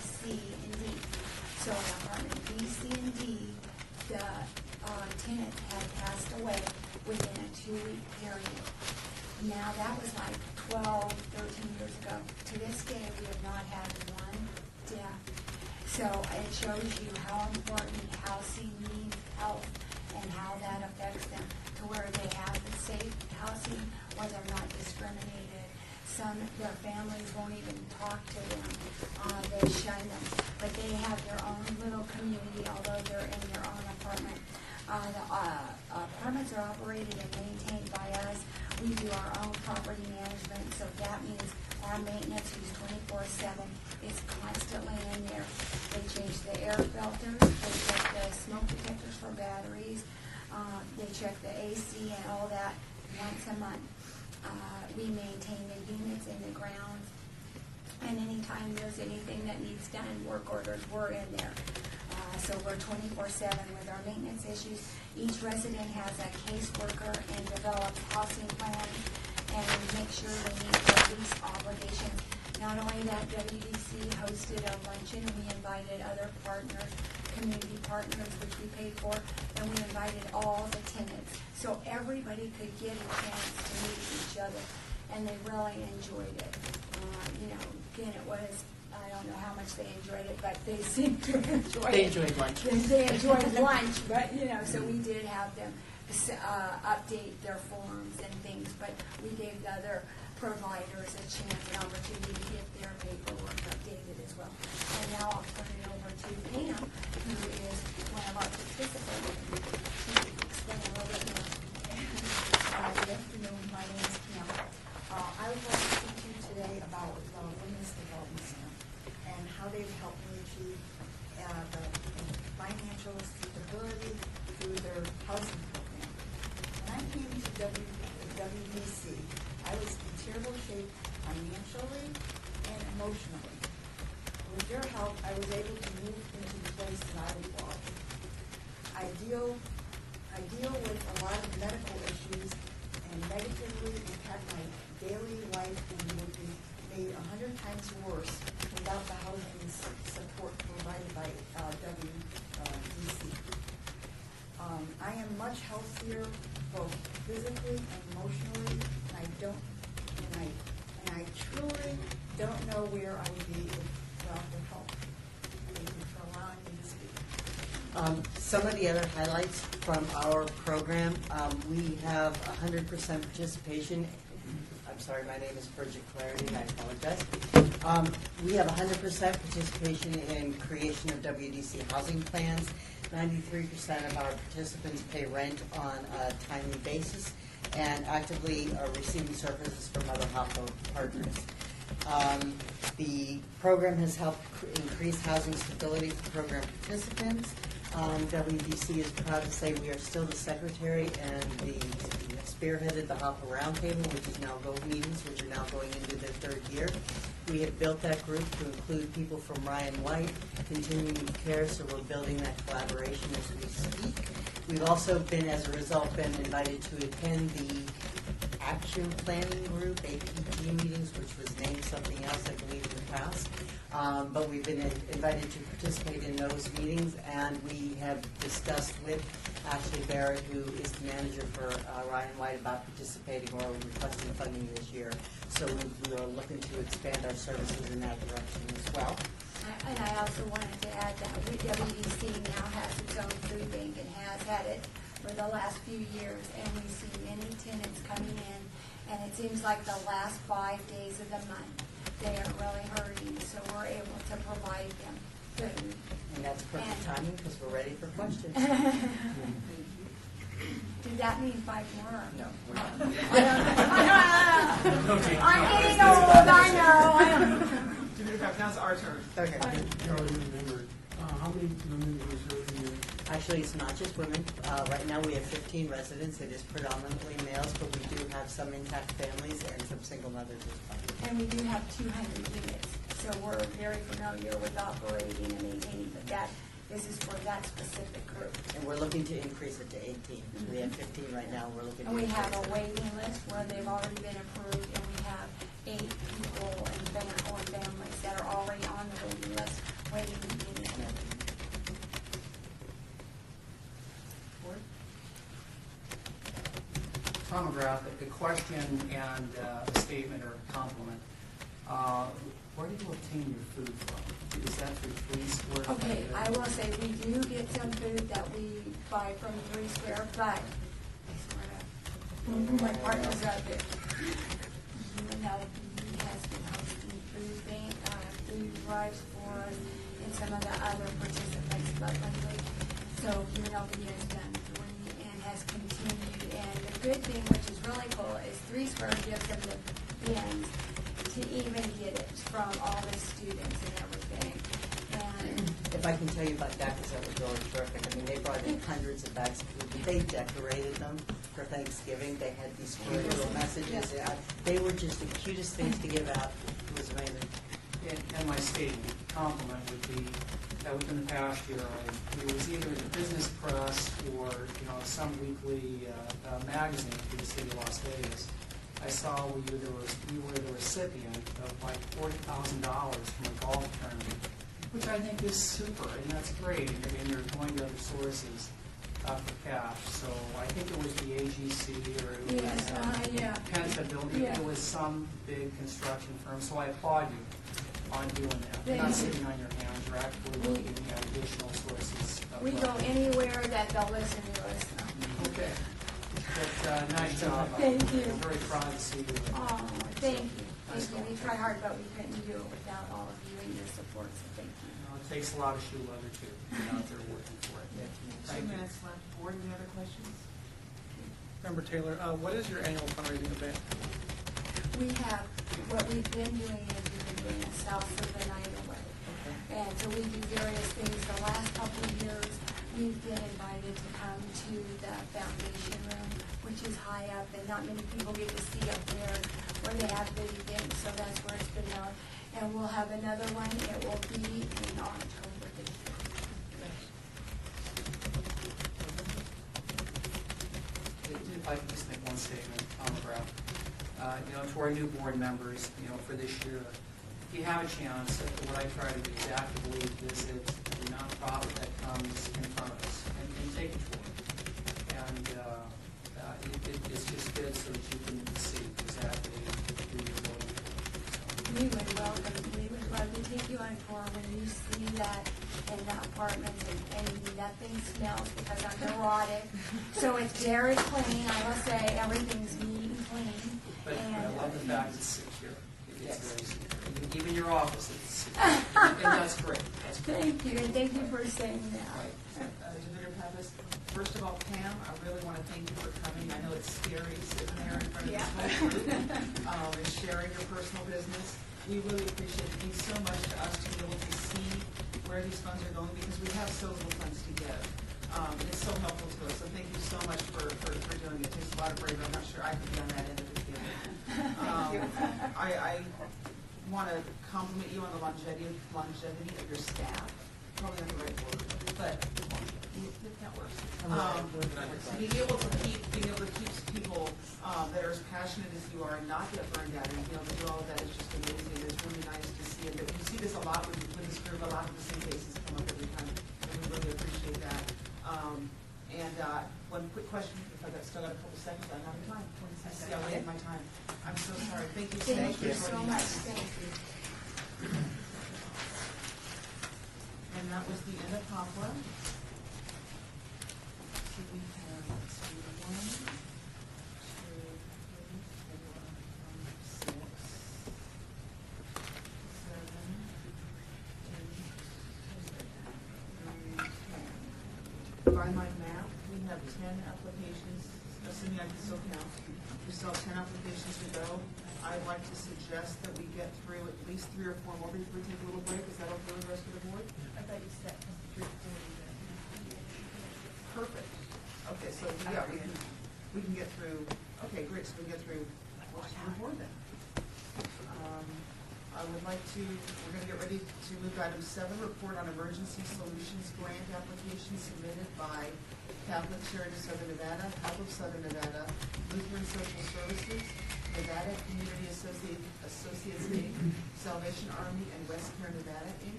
C, and D. So in apartment B, C, and D, the tenant had passed away within a 2-week period. Now that was like 12, 13 years ago. To this day, we have not had one death. So it shows you how important housing means health and how that affects them to where they have the safe housing where they're not discriminated. Some, their families won't even talk to them. They shun them. But they have their own little community, although they're in their own apartment. The apartments are operated and maintained by us. We do our own property management, so that means our maintenance, who's 24/7, is constantly in there. They change the air filters, they check the smoke detectors for batteries, they check the AC and all that once a month. We maintain the units in the grounds, And anytime there's anything that needs done, work orders, we're in there. So we're 24/7 with our maintenance issues. Each resident has a caseworker and develops housing plans and make sure they meet their lease obligations. Not only that, WDC hosted a luncheon. We invited other partners, community partners, which we paid for, and we invited all the tenants. So everybody could get a chance to meet each other, and they really enjoyed it. Again, it was, I don't know how much they enjoyed it, but they seemed to enjoy it. They enjoyed lunch. They enjoyed lunch, but, so we did have them update their forms and things, but we gave the other providers a chance, an opportunity to get their paperwork updated as well. And now I'll turn it over to Pam, who is one of our participants, to explain a little bit more. Good afternoon, my name is Pam. I would like to speak to you today about the Women's Development Center and how they've helped me achieve the financial stability through their housing program. When I came to WDC, I was in terrible shape financially and emotionally. With your help, I was able to move into the place that I would love. I deal with a lot of medical issues and negatively impact my daily life and would be made 100 times worse without the housing support provided by WDC. I am much healthier both physically and emotionally, and I truly don't know where I would be without the help. Thank you for allowing me to speak. Some of the other highlights from our program, we have 100% participation. I'm sorry, my name is Bridget Clarity, I apologize. We have 100% participation in creation of WDC housing plans. 93% of our participants pay rent on a timely basis and actively are receiving services from other HOPO partners. The program has helped increase housing stability for program participants. WDC is proud to say we are still the secretary and spearheaded the HOPO Roundtable, which is now GOLD meetings, which are now going into their third year. We have built that group to include people from Ryan White, Continuing Care, so we're building that collaboration as we speak. We've also been, as a result, been invited to attend the Action Planning Group, APG meetings, which was named something else, I believe, in the past. But we've been invited to participate in those meetings, and we have discussed with Ashley Barrett, who is the manager for Ryan White, about participating or requesting funding this year. So we are looking to expand our services in that direction as well. And I also wanted to add that WDC now has its own food bank and has had it for the last few years, and we see many tenants coming in, and it seems like the last 5 days of the month, they are really hurting, so we're able to provide them food. And that's perfect timing because we're ready for questions. Did that mean 5 more? No, we're not. I'm getting old, I know. Now it's our turn. Okay. How many women are serving you? Actually, it's not just women. Right now, we have 15 residents. It is predominantly males, but we do have some intact families and some single mothers as well. And we do have 200 units, so we're very familiar with operating and maintaining, but this is for that specific group. And we're looking to increase it to 18. We have 15 right now. We're looking to And we increase have a it. waiting list where they've already been approved, and we have 8 people and families that are already on the waiting list, waiting to be in. Tom McGrath, a question and a statement or a compliment. Where do you obtain your food from? Is that through 3 Square? Okay, I will say we do get some food that we buy from 3 Square, but I swear to my partner's out there. UNLV has been hosting food drives for us and some of the other participants, but lately, so UNLV has done 3 and has continued. And the good thing, which is really cool, is 3 Square gives them the bins to even get it from all the students and everything. And If I can tell you about that, because that was really terrific. I mean, they brought in hundreds of bags of food. They decorated them for Thanksgiving. They had these square little messages. They were just the cutest things to give out. It was amazing. and my statement, compliment would be that within the past year, it was either in the business press or, some weekly magazine for the city of Las Vegas. I saw you were the recipient of like $40,000 from a golf tournament, which I think is super, and that's great. And you're going to other sources for cash. So I think it was the AGC or it was Penta Building. Yeah. It was some big construction firm. So I applaud you on doing that. You're Thank not you. sitting on your hands. You're actually looking at additional sources. Of We go anywhere that they'll listen to us. Okay. But, nice job. Thank you. I'm very proud to see you. Oh, thank you. Nice Thank you. We try hard, but we couldn't do it without all of you and your support, so thank you. It takes a lot of shoe leather too. You're out there working for it. 2 Thank you. minutes left. Board, any other questions? Member Taylor, what is your annual fundraising event? We have, what we've been doing is we've been doing a South of the Night Away. And so we do various things. The last couple of years, we've been invited to come to the foundation room, which is high up, and not many people get to see up there where they have the event, so that's where it's been done. And we'll have another one. It will be in October. If I could just make one statement on the graph. To our new board members, for this year, if you have a chance, what I try to do is actively visit the nonprofit that comes in front of us and take a tour. And it's just good so that you can see exactly who you're voting for. We would love to take you on a tour when you see that in the apartment and nothing smells because I'm neurotic. So it's very clean, I will say, everything's neat and clean. But And, I love the fact it's secure. It's very secure. Even your office is secure. And that's great. That's great. Thank you, and thank you for saying that. Director Pappas, first of all, Pam, I really want to thank you for coming. I know it's scary sitting there in front of this whole group and sharing your personal business. We really appreciate it. It means so much to us to be able to see where these funds are going because we have so little funds to give. It's so helpful to us. So thank you so much for doing it. It takes a lot of bravery. I'm not sure I could be on that end of the table. I want to compliment you on the longevity of your staff. Probably not the right word, but that works. Being able to keep people that are as passionate as you are and not get burned out, and to do all of that is just amazing. It's really nice to see it. But you see this a lot with this group. A lot of the same faces come up every time, and we really appreciate that. One quick question, if I've still got a couple seconds, I'm out of time. I see I wasted my time. I'm so sorry. Thank you so much. Thank you so much, thank you. And that was the end of Poplar. So we have, let's see, 1, 2, 3, 4, 5, 6, 7, 8, 9, 10. By my map, we have 10 applications, assuming I can still count. We still have 10 applications to go. I'd like to suggest that we get through at least 3 or 4 more before we take a little break. Is that okay with the rest of the board? I thought you said 3 or 4. Perfect. Okay, so yeah, we can get through, okay, great, so we can get through most of the board then. I would like to, we're gonna get ready to move to item 7, report on emergency solutions grant application submitted by Catholic Charities of Southern Nevada, Help of Southern Nevada, Lutheran Social Services, Nevada Community Associates Inc., Salvation Army, and West Care Nevada Inc.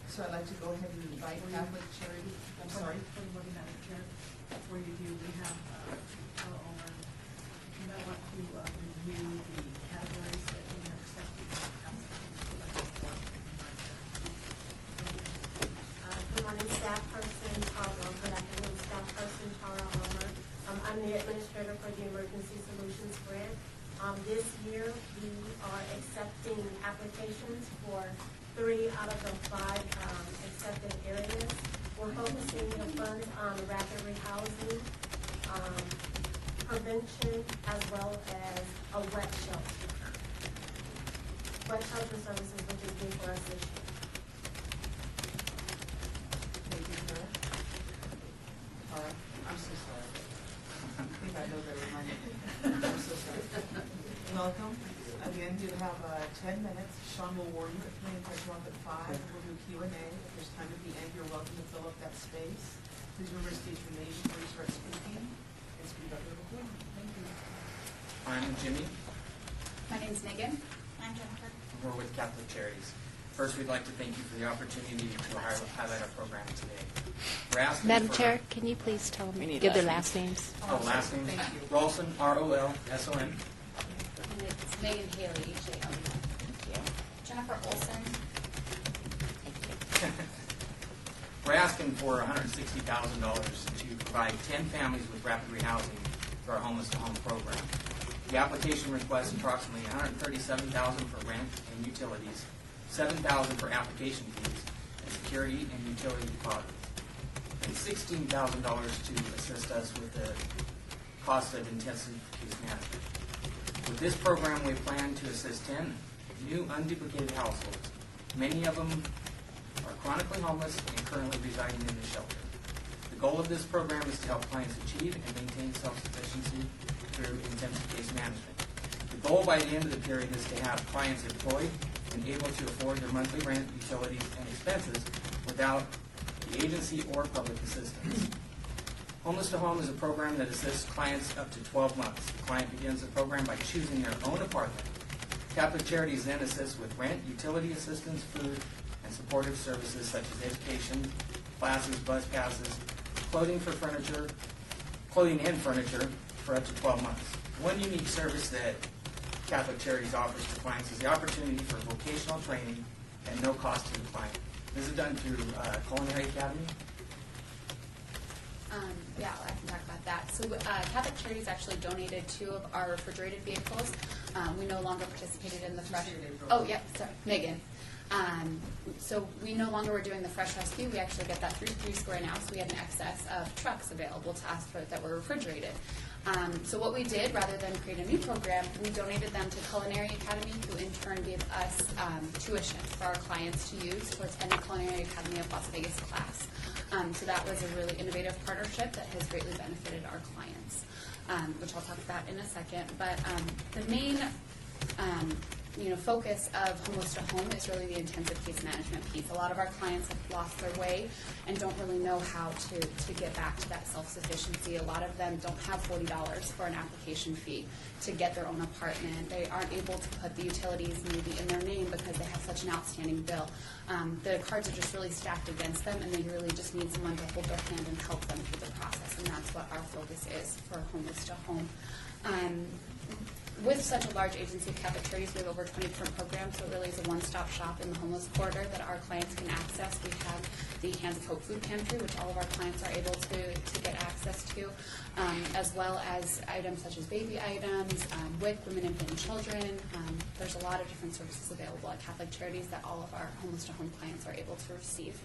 So I'd like to go ahead and invite Catholic Charity, I'm sorry. Before you Madam Chair, before you do, we have our owner, and I want to review the categories that we have accepted. Good morning, staff person Tara. Good afternoon, staff person Tara Homer. I'm the administrator for the Emergency Solutions Grant. This year, we are accepting applications for 3 out of the 5 accepted areas. We're focusing the funds on rapid rehousing, prevention, as well as a wet shelter. Wet shelter services, which is new for us this year. Thank you, Tara. All right, I'm so sorry. I think I know better than I know. I'm so sorry. Welcome. Again, you have 10 minutes. Sean will warn you if you touch up at 5. We'll do Q&A. If there's time at the end, you're welcome to fill up that space. Please remember to state your name before you start speaking and speak up your recording. Thank you. I'm Jimmy. My name's Megan. I'm Jennifer. We're with Catholic Charities. First, we'd like to thank you for the opportunity to highlight our program today. We're asking Madam for Chair, can you please tell We them, need give their last last names? last names. Thank you. Rolson, R-O-L-S-O-N. And it's Megan Haley, H-A-L-E. Jennifer Olson. We're asking for $160,000 to provide 10 families with rapid rehousing through our Homeless to Home program. The application requests approximately $137,000 for rent and utilities, $7,000 for application fees and security and utility deposits, and $16,000 to assist us with the cost of intensive case management. With this program, we plan to assist 10 new unduplicated households. Many of them are chronically homeless and currently residing in the shelter. The goal of this program is to help clients achieve and maintain self-sufficiency through intensive case management. The goal by the end of the period is to have clients employed and able to afford their monthly rent, utilities, and expenses without the agency or public assistance. Homeless to Home is a program that assists clients up to 12 months. The client begins the program by choosing their own apartment. Catholic Charities then assists with rent, utility assistance, food, and supportive services such as education, classes, bus passes, clothing and furniture for up to 12 months. One unique service that Catholic Charities offers to clients is the opportunity for vocational training at no cost to the client. This is done through Culinary Academy. Yeah, I can talk about that. So Catholic Charities actually donated 2 of our refrigerated vehicles. We no longer participated in the fresh. Oh, yep, sorry, Megan. So we no longer were doing the fresh rescue. We actually get that through 3 Square now, so we had an excess of trucks available to us that were refrigerated. So what we did, rather than create a new program, we donated them to Culinary Academy, who in turn gave us tuition for our clients to use towards any Culinary Academy of Las Vegas class. So that was a really innovative partnership that has greatly benefited our clients, which I'll talk about in a second. But the main focus of Homeless to Home is really the intensive case management piece. A lot of our clients have lost their way and don't really know how to get back to that self-sufficiency. A lot of them don't have $40 for an application fee to get their own apartment. They aren't able to put the utilities maybe in their name because they have such an outstanding bill. The cards are just really stacked against them, and they really just need someone to hold their hand and help them through the process, and that's what our focus is for Homeless to Home. With such a large agency of Catholic Charities, we have over 20 different programs, so it really is a one-stop shop in the homeless corridor that our clients can access. We have the Hands of Hope Food Pantry, which all of our clients are able to get access to, as well as items such as baby items, WIC, Women, Infant, and Children. There's a lot of different services available at Catholic Charities that all of our Homeless to Home clients are able to receive.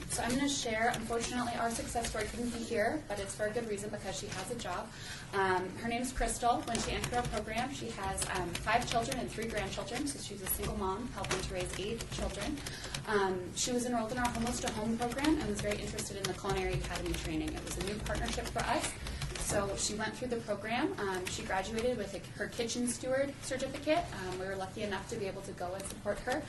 So I'm going to share, unfortunately, our success story couldn't be here, but it's for a good reason because she has a job. Her name is Crystal. When she entered our program, she has 5 children and 3 grandchildren, so she's a single mom helping to raise 8 children. She was enrolled in our Homeless to Home program and was very interested in the Culinary Academy training. It was a new partnership for us. So she went through the program. She graduated with her kitchen steward certificate. We were lucky enough to be able to go and support her.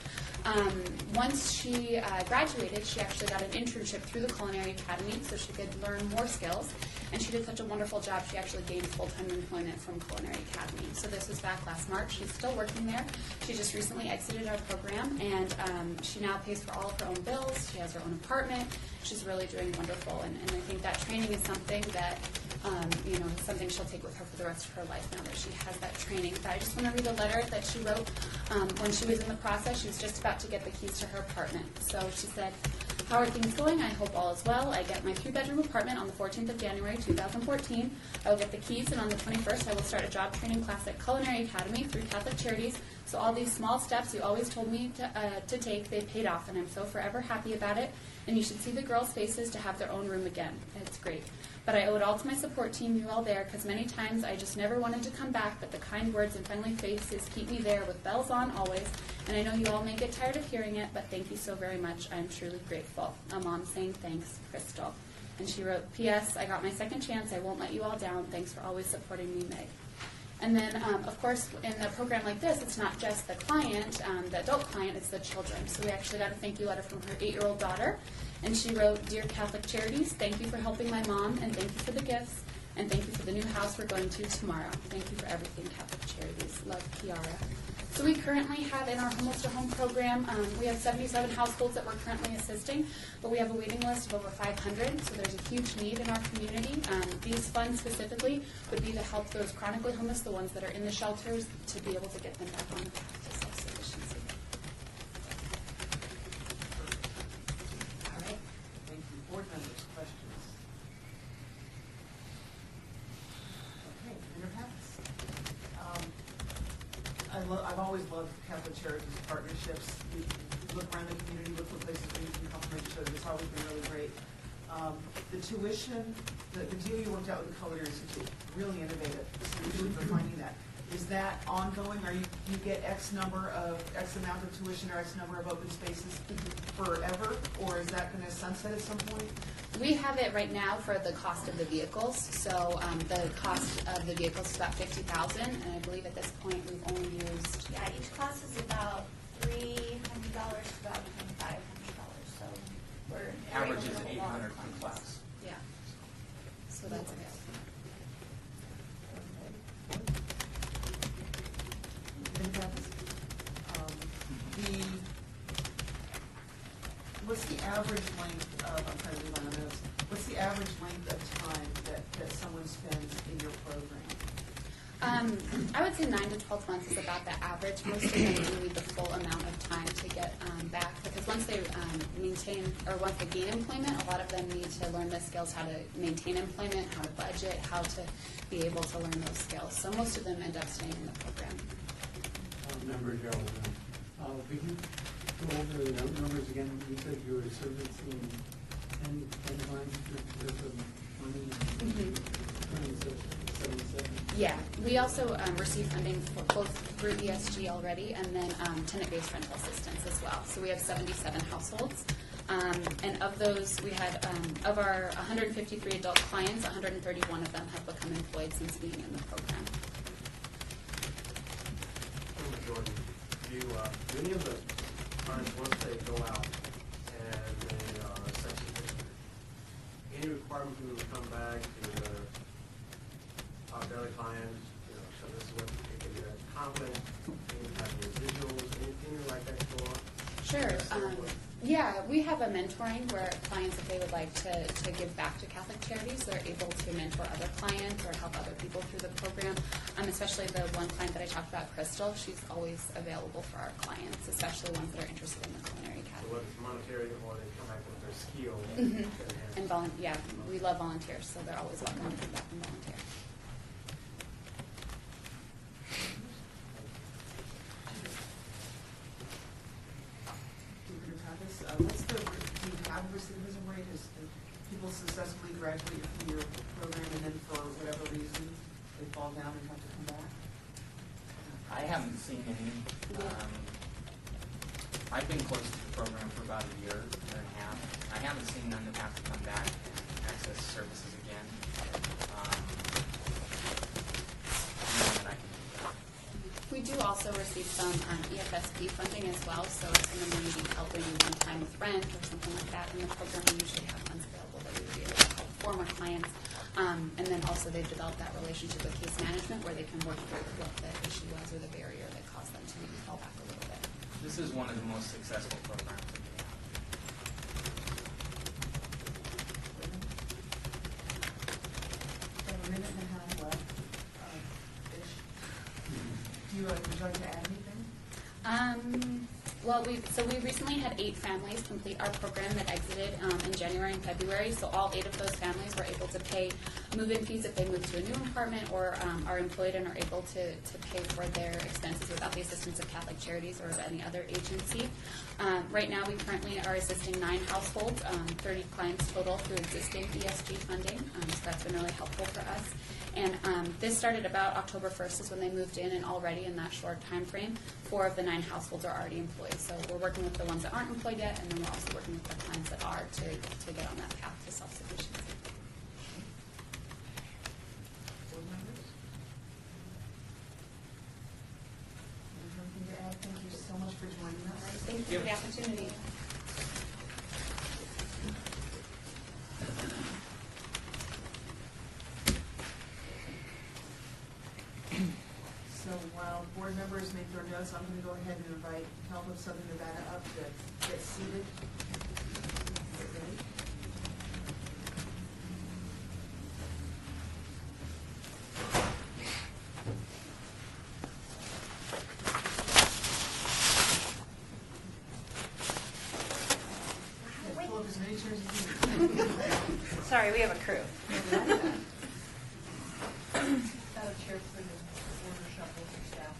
Once she graduated, she actually got an internship through the Culinary Academy so she could learn more skills. And she did such a wonderful job, she actually gained full-time employment from Culinary Academy. So this was back last March. She's still working there. She just recently exited our program, and she now pays for all of her own bills. She has her own apartment. She's really doing wonderful. And I think that training is something that something she'll take with her for the rest of her life now that she has that training. But I just want to read a letter that she wrote when she was in the process. She was just about to get the keys to her apartment. So she said, "How are things going? I hope all is well. I get my 3-bedroom apartment on the 14th of January, 2014. I will get the keys, and on the 21st, I will start a job training class at Culinary Academy through Catholic Charities. So all these small steps you always told me to take, they paid off, and I'm so forever happy about it. And you should see the girls' faces to have their own room again. It's great. But I owe it all to my support team, you all there, because many times I just never wanted to come back, but the kind words and friendly faces keep me there with bells on always. And I know you all may get tired of hearing it, but thank you so very much. I'm truly grateful." A mom saying thanks, Crystal. And she wrote, "P.S. I got my second chance. I won't let you all down. Thanks for always supporting me, Meg." And then, of course, in a program like this, it's not just the client, the adult client, it's the children. So we actually got a thank you letter from her 8-year-old daughter, and she wrote, "Dear Catholic Charities, thank you for helping my mom, and thank you for the gifts, and thank you for the new house we're going to tomorrow. Thank you for everything, Catholic Charities. Love, Kiara." So we currently have in our Homeless to Home program, we have 77 households that we're currently assisting, but we have a waiting list of over 500, so there's a huge need in our community. These funds specifically would be to help those chronically homeless, the ones that are in the shelters, to be able to get them back on the path to self-sufficiency. All right, thank you. Board members, questions? Okay, Mayor Pappas. I've always loved Catholic Charities partnerships. You look around the community, look for places where you can complement each other. It's always been really great. The tuition, the deal you worked out with the Culinary Institute, really innovative. Solution for finding that. Is that ongoing? Are you get X amount of tuition or X number of open spaces forever, or is that going to sunset at some point? We have it right now for the cost of the vehicles. So the cost of the vehicles is about $50,000, and I believe at this point we've only used. Yeah, each class is about $300 to about $500. So we're Average able is to get a 800 lot of per funds. class. Yeah. So that's it. What's the average length of, I'm trying to read my notes, what's the average length of time that someone spends in your program? I would say 9 to 12 months is about the average. Most of them do need the full amount of time to get back, because once they maintain, or once they gain employment, a lot of them need to learn the skills, how to maintain employment, how to budget, how to be able to learn those skills. So most of them end up staying in the program. Member Gerald, could you go over the numbers again? You said you were servicing 10 lines worth of money and 77. Yeah, we also receive funding for both through ESG already, and then tenant-based rental assistance as well. So we have 77 households, and of those, we had of our 153 adult clients, 131 of them have become employed since being in the program. Jordan, do many of the clients, once they go out and they are self-sufficient, any requirement for them to come back to our daily clients, so this is what they can get conflict, any type of residuals, anything like that go on? Sure. Yeah, we have a mentoring where clients, if they would like to give back to Catholic Charities, they're able to mentor other clients or help other people through the program. Especially the one client that I talked about, Crystal, she's always available for our clients, especially ones that are interested in the Culinary So Academy. whether it's monetary or they come back with their skill. And yeah, we love volunteers, so they're always welcome to come back and volunteer. What's the, do you have a recidivism rate? Is people successfully graduate from your program and then for whatever reason they fall down and have to come back? I haven't seen any. I've been close to the program for about a year and a half. I haven't seen none that have to come back and access services again. We do also receive some EFSP funding as well, so if someone may be helping one time with rent or something like that in the program, we usually have funds available that we would be able to help former clients. And then also they've developed that relationship with case management where they can work through what the issue was or the barrier that caused them to maybe fall back a little bit. This is one of the most successful programs that we have. A minute and a half left. Would you like to add anything? Well, we recently had 8 families complete our program that exited in January and February. So all 8 of those families were able to pay move-in fees if they moved to a new apartment or are employed and are able to pay for their expenses without the assistance of Catholic Charities or any other agency. Right now, we currently are assisting 9 households, 30 clients total through existing ESG funding. So that's been really helpful for us. And this started about October 1st is when they moved in, and already in that short time frame, 4 of the 9 households are already employed. So we're working with the ones that aren't employed yet, and then we're also working with the clients that are to get on that path to self-sufficiency. you for the opportunity. So while board members make their notes, I'm going to go ahead and invite Health of Southern Nevada up to get seated. Get ready. Pull up as many chairs as you need. Sorry, we have a crew. Madam Chair, for the order shuffle for staff,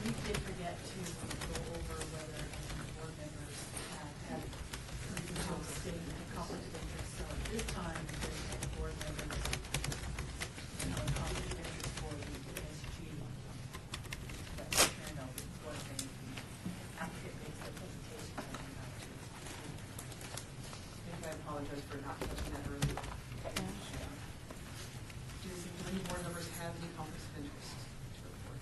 we did forget to go over whether any board members had stated a conflict of interest. So at this time, if there's any board members, conflict of interest for the SG, that we turn out was any applicant makes their presentation, and we have to. I apologize for not catching that earlier. Do any board members have any conflicts of interest to report?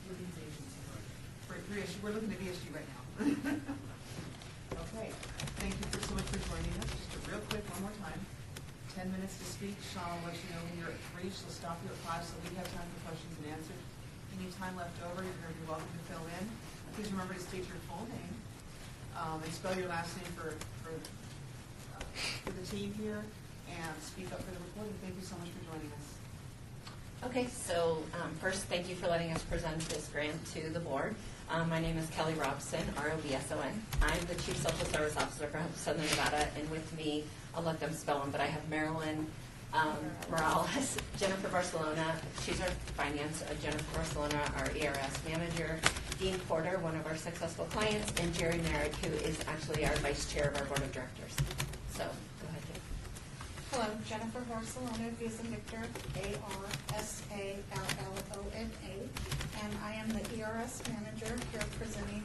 With these agencies. We're looking at ESG right now. Okay, thank you so much for joining us. Just a real quick, one more time. 10 minutes to speak. Sean will let you know when you're at 3. She'll stop you at 5 so we have time for questions and answers. Any time left over, you're going to be welcome to fill in. Please remember to state your full name and spell your last name for the team here, and speak up for the recording. Thank you so much for joining us. Okay, so first, thank you for letting us present this grant to the board. My name is Kelly Robson, R-O-B-S-O-N. I'm the Chief Social Service Officer for Southern Nevada, and with me, I'll let them spell them, but I have Marilyn Morales, Jennifer Barcelona, she's our finance, Jennifer Barcelona, our ERS manager, Dean Porter, one of our successful clients, and Jerry Merrick, who is actually our vice chair of our board of directors. So, go ahead, Jen. Hello, Jennifer Barcelona, V as in Victor, A-R-S-A-L-L-O-N-A, and I am the ERS manager here presenting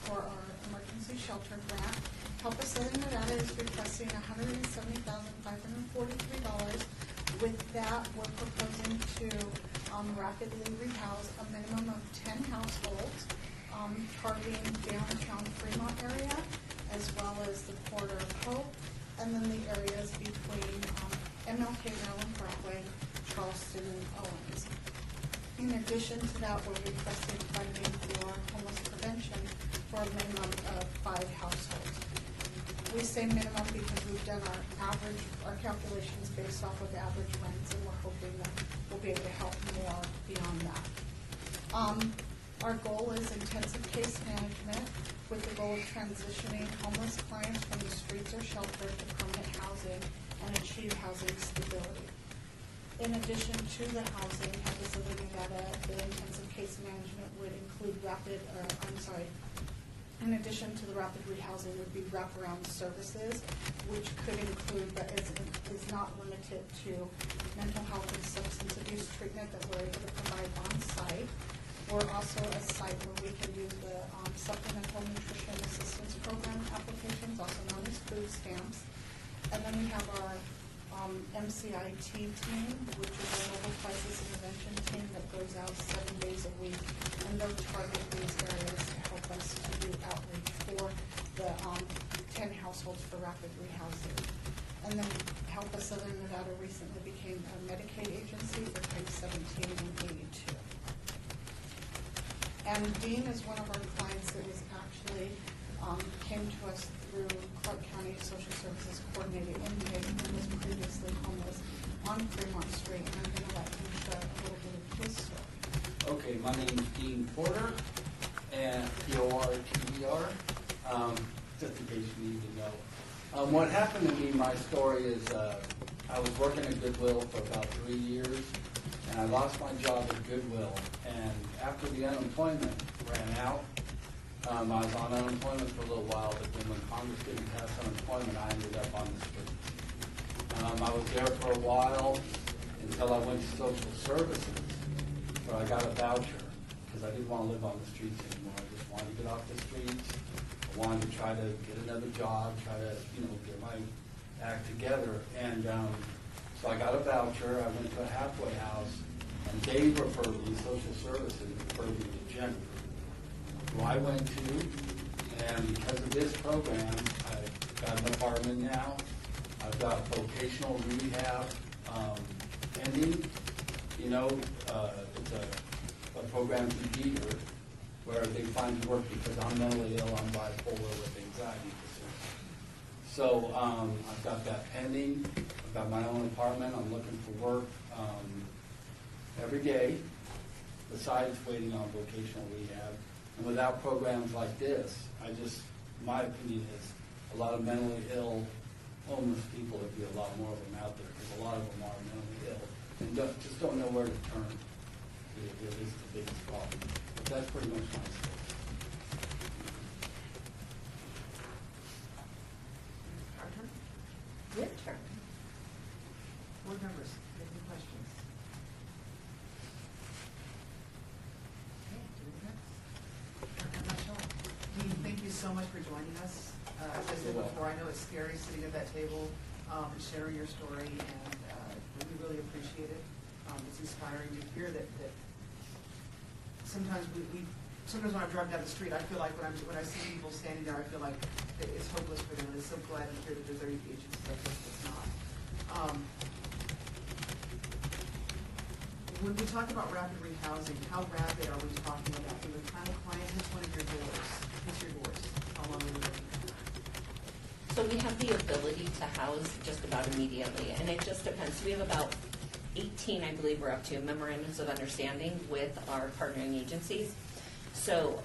for our emergency shelter grant. Help Us Southern Nevada is requesting $170,543. With that, we're proposing to rapidly rehouse a minimum of 10 households, targeting downtown Fremont area, as well as the corridor of Hope, and then the areas between MLK, Maryland Parkway, Charleston, and Owens. In addition to that, we're requesting funding for homeless prevention for a minimum of 5 households. We say minimum because we've done our calculations based off of average rents, and we're hoping that we'll be able to help more beyond that. Our goal is intensive case management with the goal of transitioning homeless clients from the streets or shelter to permanent housing and achieve housing stability. In addition to the housing, Help Us Southern Nevada, the intensive case management would include in addition to the rapid rehousing would be wraparound services, which could include, but is not limited to, mental health and substance abuse treatment that we're able to provide on site. We're also a site where we can use the Supplemental Nutrition Assistance Program applications, also known as food stamps. And then we have our MCIT team, which is a mobile crisis intervention team that goes out 7 days a week, and they'll target these areas to help us to do outreach for the 10 households for rapid rehousing. And then Help Us Southern Nevada recently became a Medicaid agency for Type 17 and 82. And Dean is one of our clients that was actually came to us through Clark County Social Services Coordinated Intake and was previously homeless on Fremont Street. And I'm going to let him share a little bit of his story. Okay, my name is Dean Porter, and P-O-R-T-E-R, just in case you need to know. What happened to me, my story is I was working at Goodwill for about 3 years, and I lost my job at Goodwill. And after the unemployment ran out, I was on unemployment for a little while, but then when Congress didn't pass unemployment, I ended up on the street. I was there for a while until I went to social services, where I got a voucher because I didn't want to live on the streets anymore. I just wanted to get off the streets. I wanted to try to get another job, try to get my act together. And so I got a voucher. I went to a halfway house, and Dave referred me, social services referred me to Jennifer. who I went to, and because of this program, I've got an apartment now. I've got vocational rehab pending. You know, it's a program through Peter where they find work because I'm mentally ill, I'm bipolar with anxiety disorder. So I've got that pending. I've got my own apartment. I'm looking for work every day, besides waiting on vocational rehab. And without programs like this, my opinion is a lot of mentally ill homeless people, there'd be a lot more of them out there, because a lot of them are mentally ill and just don't know where to turn. It is the biggest problem. But that's pretty much my story. Our turn? Your turn. Board members, any questions? Dean, thank you so much for joining us. As I said before, I know it's scary sitting at that table and sharing your story, and we really appreciate it. It's inspiring to hear that sometimes sometimes when I'm driving down the street, I feel like when I see people standing there, I feel like it's hopeless for them. And I'm so glad to hear that there's any agencies like this that's not. When we talk about rapid rehousing, how rapid are we talking about? The kind of client, who's one of your doors? Who's your doors? How long are you looking for? So we have the ability to house just about immediately, and it just depends. We have about 18, I believe we're up to, memorandums of understanding with our partnering agencies. So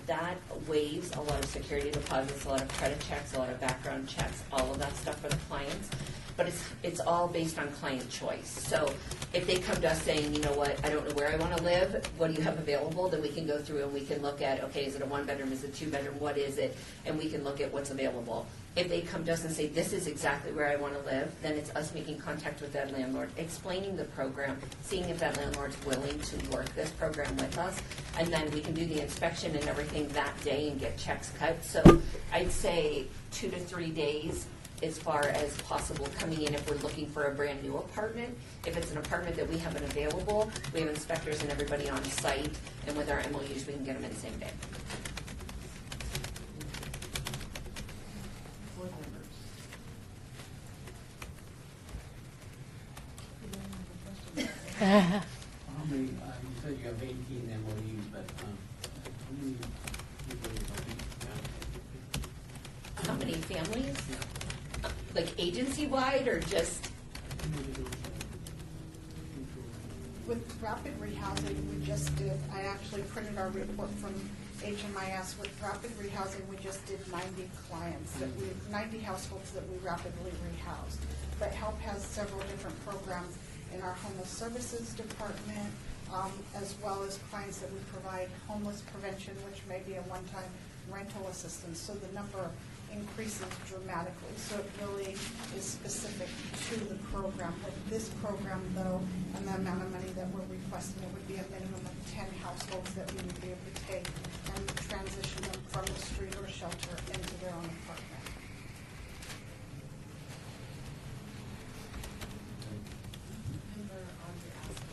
that waives a lot of security deposits, a lot of credit checks, a lot of background checks, all of that stuff for the clients. But it's all based on client choice. So if they come to us saying, you know what, I don't know where I want to live, what do you have available, then we can go through and we can look at, okay, is it a 1-bedroom, is it 2-bedroom, what is it, and we can look at what's available. If they come to us and say, this is exactly where I want to live, then it's us making contact with that landlord, explaining the program, seeing if that landlord's willing to work this program with us, and then we can do the inspection and everything that day and get checks cut. So I'd say 2 to 3 days as far as possible coming in if we're looking for a brand new apartment. If it's an apartment that we haven't available, we have inspectors and everybody on site, and with our MOUs, we can get them in the same day. Board members. How many, you said you have 18 MOUs, but how many people are How many families? Like agency-wide or just? With rapid rehousing, we just did, I actually printed our report from HMIS. With rapid rehousing, we just did 90 clients, 90 households that we rapidly rehoused. But HELP has several different programs in our homeless services department, as well as clients that we provide homeless prevention, which may be a one-time rental assistance. So the number increases dramatically. So it really is specific to the program. With this program, though, and the amount of money that we're requesting, it would be a minimum of 10 households that we would be able to take and transition them from the street or shelter into their own apartment. Member Audrey Aspen.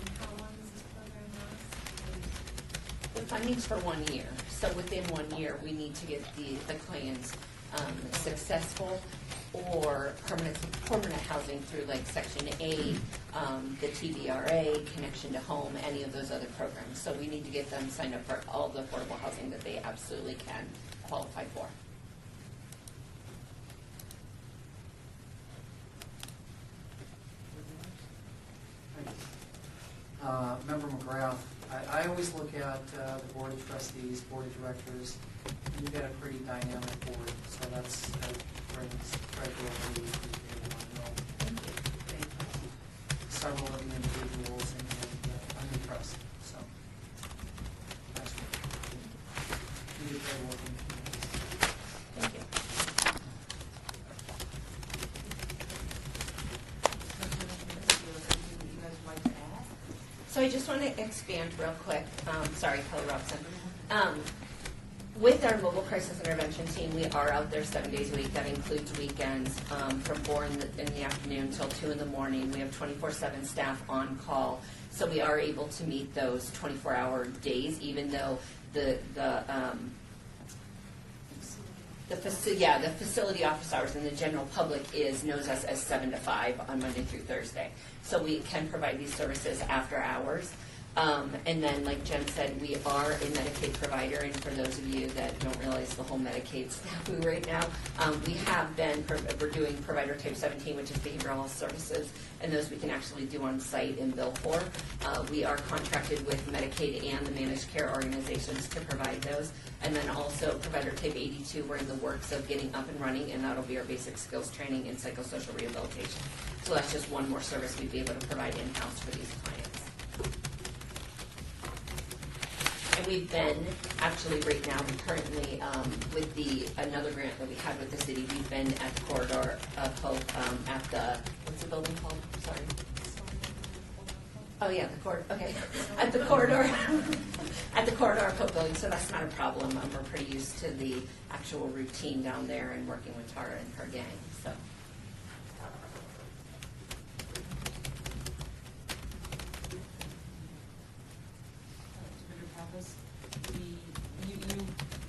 And how long does this program last? The funding's for 1 year. So within 1 year, we need to get the clients successful or permanent housing through like Section 8, the TVRA, Connection to Home, any of those other programs. So we need to get them signed up for all the affordable housing that they absolutely can qualify for. Member McGrath, I always look at the Board of Trustees, Board of Directors. You've got a pretty dynamic board, so that brings credibility to the table. Thank you. Several of the individuals, and I'm impressed. So, nice work. You did great work. Thank you. So I just want to expand real quick. Sorry, Kelly Robson. With our mobile crisis intervention team, we are out there 7 days a week. That includes weekends from 4 in the afternoon till 2 in the morning. We have 24/7 staff on call, so we are able to meet those 24-hour days, even though the facility office hours and the general public knows us as 7 to 5 on Monday through Thursday. So we can provide these services after hours. And then, like Jen said, we are a Medicaid provider, and for those of you that don't realize the whole Medicaid snafu right now, we're doing provider type 17, which is behavioral health services, and those we can actually do on site and bill for. We are contracted with Medicaid and the managed care organizations to provide those. And then also provider type 82, we're in the works of getting up and running, and that'll be our basic skills training and psychosocial rehabilitation. So that's just one more service we'd be able to provide in-house for these clients. And we've been, actually right now, currently, with another grant that we had with the city, we've been at the Corridor of Hope, at the, what's the building called? Sorry. Oh, yeah, the corridor, okay. At the Corridor of Hope building, so that's not a problem. We're pretty used to the actual routine down there and working with Tara and her gang, so.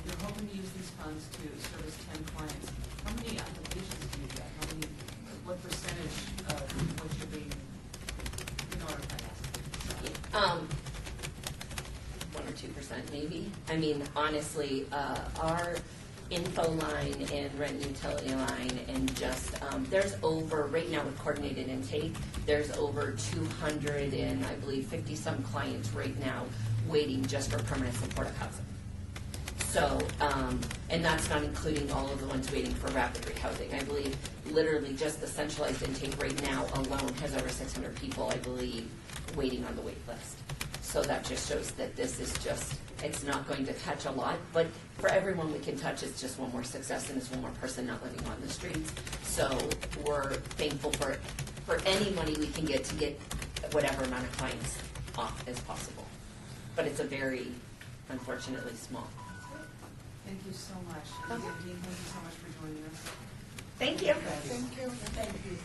You're hoping to use these funds to service 10 clients. How many applications do you get? What percentage of what you're being, in order to ask? 1 or 2% maybe. I mean, honestly, our info line and rent utility line and just, there's over, right now with coordinated intake, there's over 200 and I believe 50-some clients right now waiting just for permanent supportive housing. So, and that's not including all of the ones waiting for rapid rehousing. I believe literally just the centralized intake right now alone has over 600 people, I believe, waiting on the wait list. So that just shows that this is just, it's not going to touch a lot, but for everyone we can touch, it's just one more success and it's one more person not living on the streets. So we're thankful for any money we can get to get whatever amount of clients off as possible. But it's a very, unfortunately, small. Thank you so much. And again, Dean, thank you so much for joining us. Thank you. Thank you. Thank you.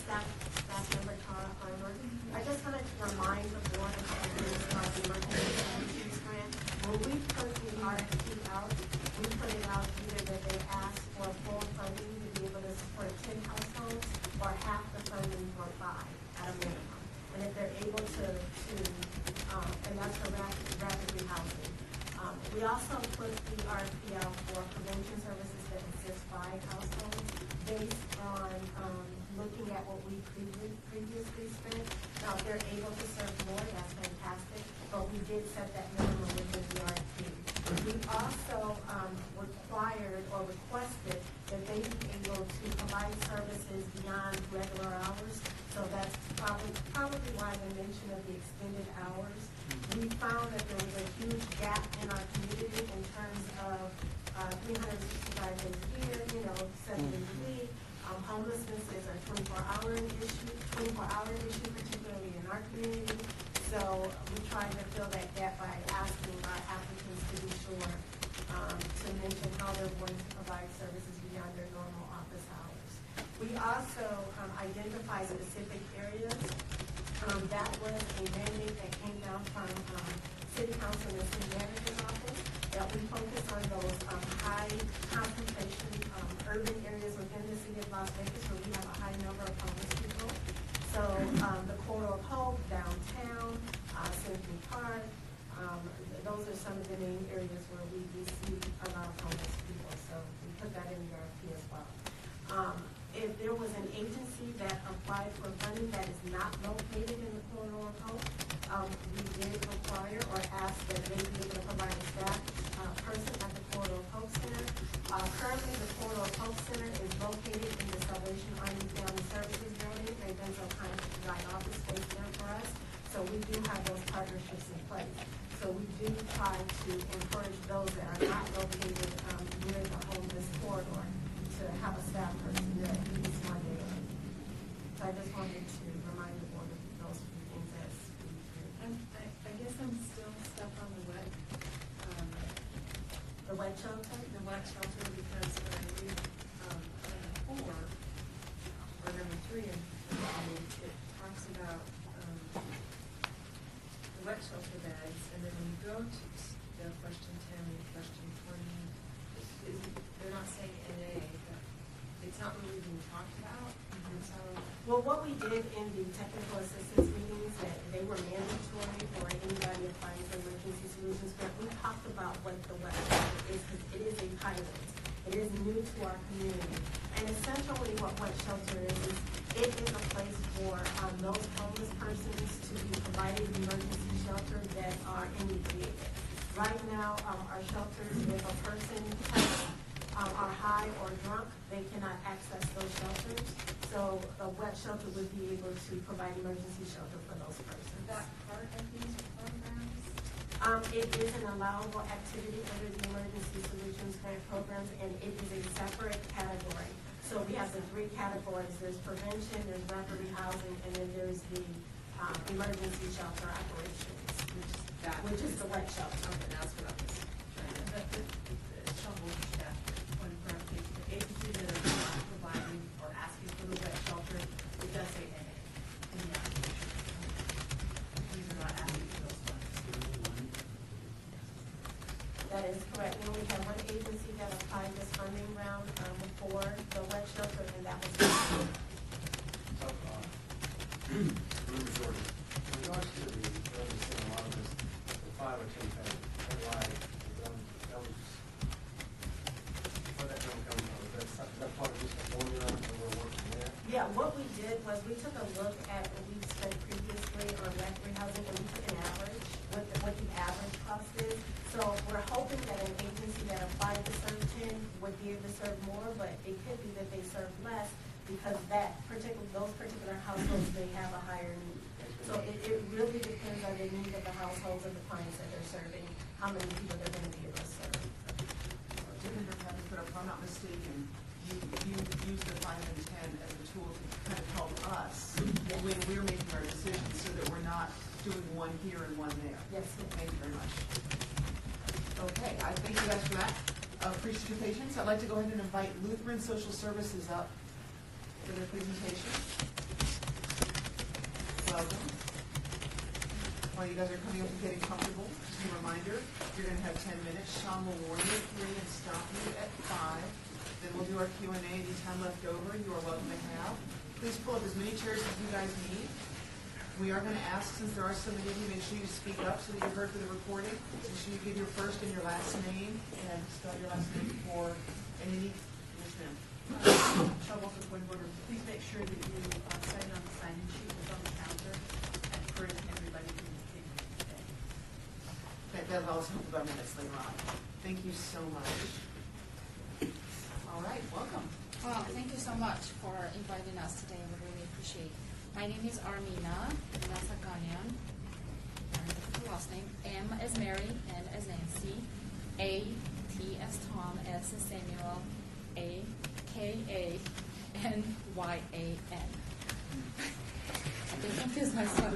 Staff member Tara Harmer. I just wanted to remind the board of the emergency solutions grant. When we put the RFP out, we put it out either that they ask for full funding to be able to support 10 households or half the funding for 5 at a minimum. And if they're able to and that's for rapid rehousing. We also put the RFP out for prevention services that assist 5 households based on looking at what we previously spent. Now, if they're able to serve more, that's fantastic, but we did set that minimum within the RFP. We also required or requested that they be able to provide services beyond regular hours, so that's probably why the mention of the extended hours. We found that there was a huge gap in our community in terms of 365 days a year, 7 days a week. Homelessness is a 24-hour issue, particularly in our community. So we tried to fill that gap by asking our applicants to be sure to mention how they're going to provide services beyond their normal office hours. We also identify specific areas. That was a mandate that came down from City Council and the City Manager's Office, that we focus on those high concentration urban areas within the city of Las Vegas where we have a high number of homeless people. So the Corridor of Hope, downtown, Symphony Park, those are some of the main areas where we see a lot of homeless people. So we put that in the RFP as well. If there was an agency that applied for funding that is not located in the Corridor of Hope, we did require or ask that they be able to provide a staff person at the Corridor of Hope Center. Currently, the Corridor of Hope Center is located in the Salvation Army Family Services Building. They've done some kind of design office space there for us. So we do have those partnerships in place. So we do try to encourage those that are not located near the homeless corridor to have a staff person that meets Monday. So I just wanted to remind the board of those few things as we do. I guess I'm still stuck on the wet shelter? The wet shelter, because when I read number 4, or number 3, it talks about the wet shelter bags, and then when you go to the question 10 and question 20, they're not saying NA, but it's not really being talked about. And so, Well, what we did in the technical assistance meetings, that they were mandatory for anybody applying for emergency solutions grant. We talked about what the wet shelter is, because it is a pilot. It is new to our community. And essentially what wet shelter is it is a place for those homeless persons to be provided emergency shelter that are inebriated. Right now, our shelters, if a person are high or drunk, they cannot access those shelters. So a wet shelter would be able to provide emergency shelter for those persons. is that part of these programs? It is an allowable activity under the Emergency Solutions Grant programs, and it is a separate category. So we have the 3 categories. There's prevention, there's rapid rehousing, and then there's the emergency shelter operations, which is the wet shelter. Okay, that's what I was trying to, the shovel staff, when clarification, the agency that is not providing or asking for the wet shelter, it does say NA in the application. These are not asking for those funds. That is correct. And we have one agency that applied this funding round for the wet shelter, and that was. Member Jordan, in regards to the, I understand a lot of this, the 5 or 10 why, that was, where that number comes from, is that part of just the formula that we're working there? Yeah, what we did was we took a look at what we've spent previously on rapid housing, and we took an average, what the average cost is. So we're hoping that an agency that applied to serve 10 would be able to serve more, but it could be that they serve less because those particular households, they have a higher need. So it really depends on the need of the households and the clients that they're serving, how many people they're going to be able to serve. But if I'm not mistaken, you use the 5 and 10 as a tool to kind of help us when we're making our decisions, so that we're not doing one here and one there. Yes, ma'am. Thank you very much. Okay, I thank you guys for that. Appreciate your patience. I'd like to go ahead and invite Lutheran Social Services up for their presentation. Welcome. While you guys are coming up and getting comfortable, just a reminder, you're going to have 10 minutes. Sean will warn you at 3 and stop you at 5. Then we'll do our Q&A. Any time left over, you are welcome to have. Please pull up as many chairs as you guys need. We are going to ask, since there are so many of you, make sure you speak up so that you're heard for the recording. Make sure you give your first and your last name, and spell your last name for any. Yes, ma'am. Trouble with point of order. Please make sure that you sign on the sign-in sheet that's on the counter and encourage everybody to continue today. That'll also help with our minutes later on. Thank you so much. All right, welcome. Thank you so much for inviting us today. We really appreciate it. My name is Armina Nasakanyan. And the last name, M as Mary, N as Nancy, A, T as Tom, S as Samuel, A, K, A, N, Y, A, N. I think confused myself.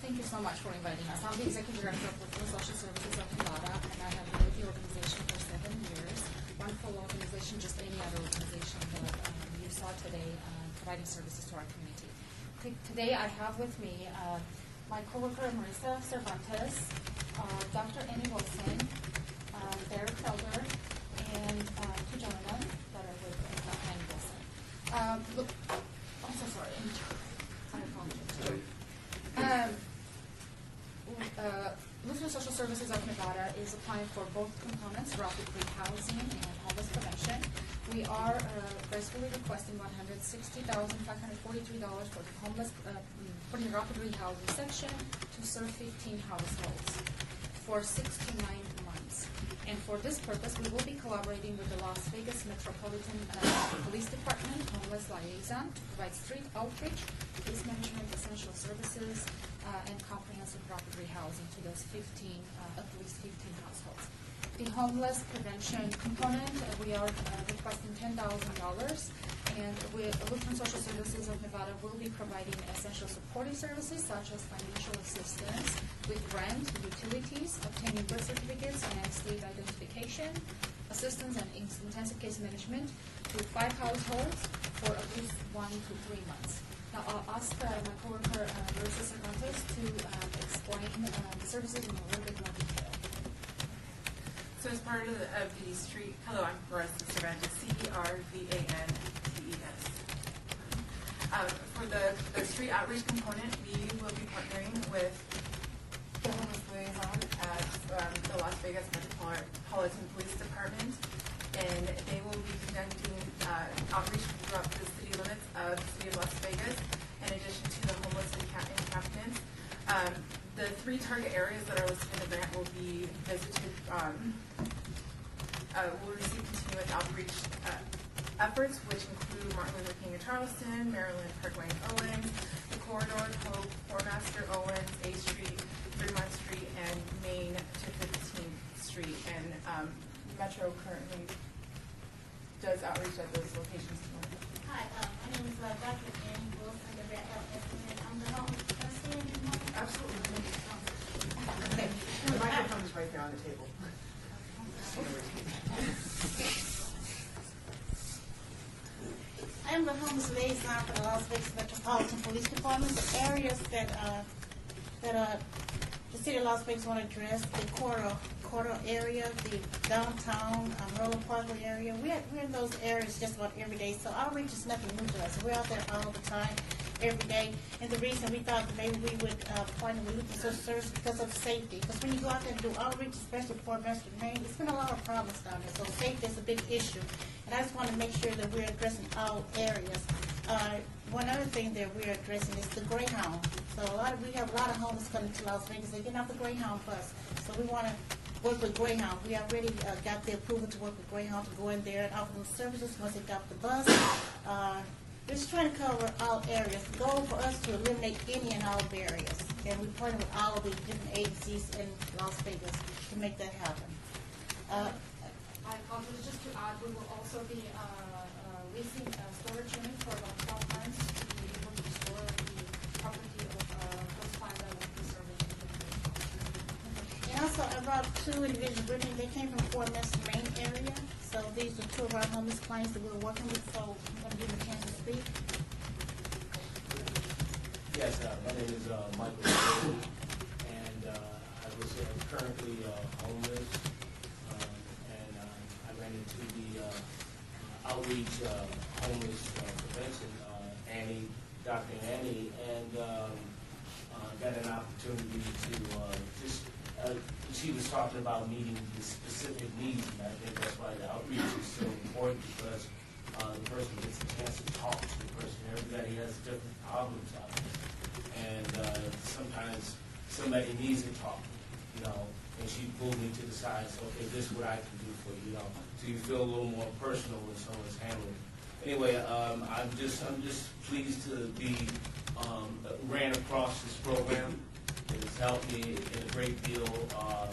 Thank you so much for inviting us. I'm the Executive Director of Lutheran Social Services of Nevada, and I have been with the organization for 7 years. Wonderful organization, just any other organization that you saw today providing services to our community. Today I have with me my coworker Marisa Cervantes, Dr. Annie Wilson, Derek Felder, and 2 gentlemen that are with Dr. Annie Wilson. Look, I'm so sorry. I apologize. Lutheran Social Services of Nevada is applying for both components, rapid rehousing and homeless prevention. We are gracefully requesting $160,543 for the homeless, for the rapid rehousing section to serve 15 households for 6 to 9 months. And for this purpose, we will be collaborating with the Las Vegas Metropolitan Police Department Homeless Liaison to provide street outreach, case management, essential services, and comprehensive rapid rehousing to those 15, at least 15 households. The homeless prevention component, we are requesting $10,000. And Lutheran Social Services of Nevada will be providing essential supporting services such as financial assistance with rent, utilities, obtaining birth certificates and state identification, assistance and intensive case management to 5 households for at least 1 to 3 months. Now I'll ask my coworker, Marissa Cervantes, to explain the services in a little bit more detail. So as part of the street, hello, I'm Marissa Cervantes, Cervantes. For the street outreach component, we will be partnering with the homeless liaison at the Las Vegas Metropolitan Police Department, and they will be conducting outreach throughout the city limits of the city of Las Vegas, in addition to the homeless encampments. The 3 target areas that are listed in the grant will be visited, will receive continuous outreach efforts, which include Martin Luther King in Charleston, Maryland, Parkway and Owens, the Corridor, Hope, Formaster, Owens, A Street, Fremont Street, and Main to 15th Street. And Metro currently does outreach at those locations. Hi, my name is Dr. Annie Wilson, the Red Health Estimate. I'm the homeless trustee. Absolutely. Okay. The microphone is right there on the table. I am the homeless liaison for the Las Vegas Metropolitan Police Department. The areas that the city of Las Vegas want to address, the corridor area, the downtown, Roland Parkway area. We're in those areas just about every day, so outreach is nothing new to us. We're out there all the time, every day. And the reason we thought that maybe we would partner with Lutheran Social Services because of safety. Because when you go out there and do outreach, especially for Western Maine, there's been a lot of problems down there. So safety is a big issue. And I just want to make sure that we're addressing all areas. One other thing that we're addressing is the Greyhound. So we have a lot of homeless coming to Las Vegas. They're getting off the Greyhound bus. So we want to work with Greyhound. We already got the approval to work with Greyhound to go in there and offer them services once they get off the bus. We're just trying to cover all areas. The goal for us to eliminate any and all barriers. And we partner with all of the different agencies in Las Vegas to make that happen. I apologize, just to add, we will also be leasing a storage unit for about 12 months to be able to store the property of those clients that will be serving. And also, I brought 2 individuals with me. They came from Fort Messer, Maine area. So these are 2 of our homeless clients that we're working with. So I'm going to give them a chance to speak. Yes, my name is Michael Bailey, and I was currently homeless, and I ran into the outreach homeless prevention, Dr. Annie, and got an opportunity to she was talking about meeting the specific needs, and I think that's why the outreach is so important, because the person gets a chance to talk to the person. Everybody has different problems out there. And sometimes somebody needs to talk, and she pulled me to the side and said, okay, this is what I can do for you, so you feel a little more personal when someone's handling it. Anyway, I'm just pleased to be ran across this program. It has helped me in a great deal. I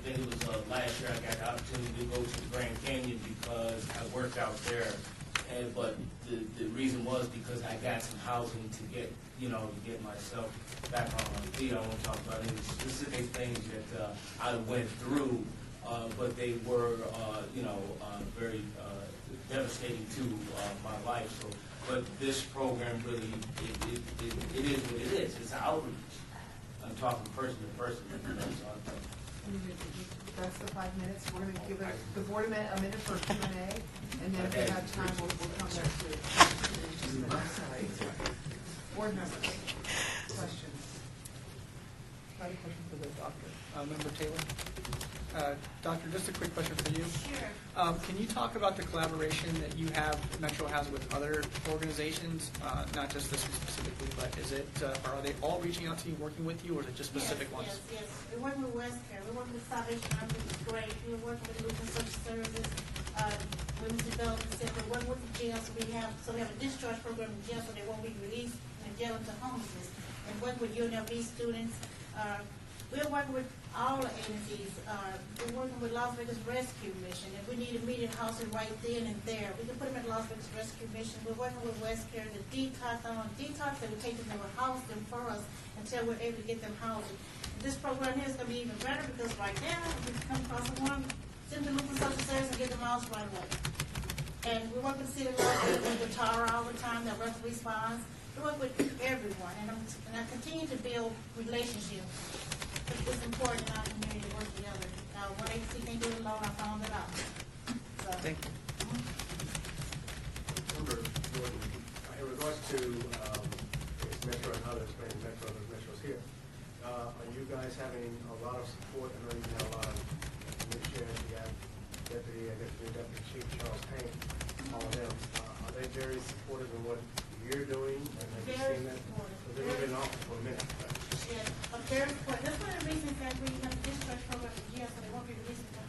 think it was last year I got the opportunity to go to the Grand Canyon because I worked out there. But the reason was because I got some housing to get myself back on my feet. I won't talk about any specific things that I went through, but they were, very devastating to my life. So, but this program really, it is what it is. It's outreach. I'm talking person to person. That's the 5 minutes. We're going to give the board a minute for Q&A, and then if we have time, we'll come back to the next slide. Board members, questions? I have a question for the doctor. Member Taylor? Doctor, just a quick question for you. Sure. Can you talk about the collaboration that you have, Metro has, with other organizations, not just this one specifically, but are they all reaching out to you, working with you, or is it just specific ones? Yes. We're working with Westcare. We're working with Salvation Army, which is great. We're working with Lutheran Social Services, Women's Development Center. We're working with the jail, so we have a discharge program in jail, so they won't be released in jail into homelessness. And working with UNLV students, we're working with all the agencies. We're working with Las Vegas Rescue Mission. If we need immediate housing right then and there, we can put them at Las Vegas Rescue Mission. We're working with West Care, the detox, they would take them, they would house them for us until we're able to get them housing. This program here is going to be even better because right now, we can come across one, send them to social service and get them housed right away. And we work with the city of Las Vegas, with Tara all the time, that rapid response. We work with everyone, and I continue to build relationships. It's important in our community to work together. One agency can't do it alone, I found that out. So. Thank you. Member Jordan, in regards to Metro and others, Metro's here, are you guys having a lot of support? I know you have a lot of commissioners, you have Deputy Chief Charles Payne, all of them. Are they very supportive of what you're doing? And have you seen that? Because they've been in office for a minute. Yeah, very important. That's one of the reasons that we have a discharge program for jail, so they won't be released to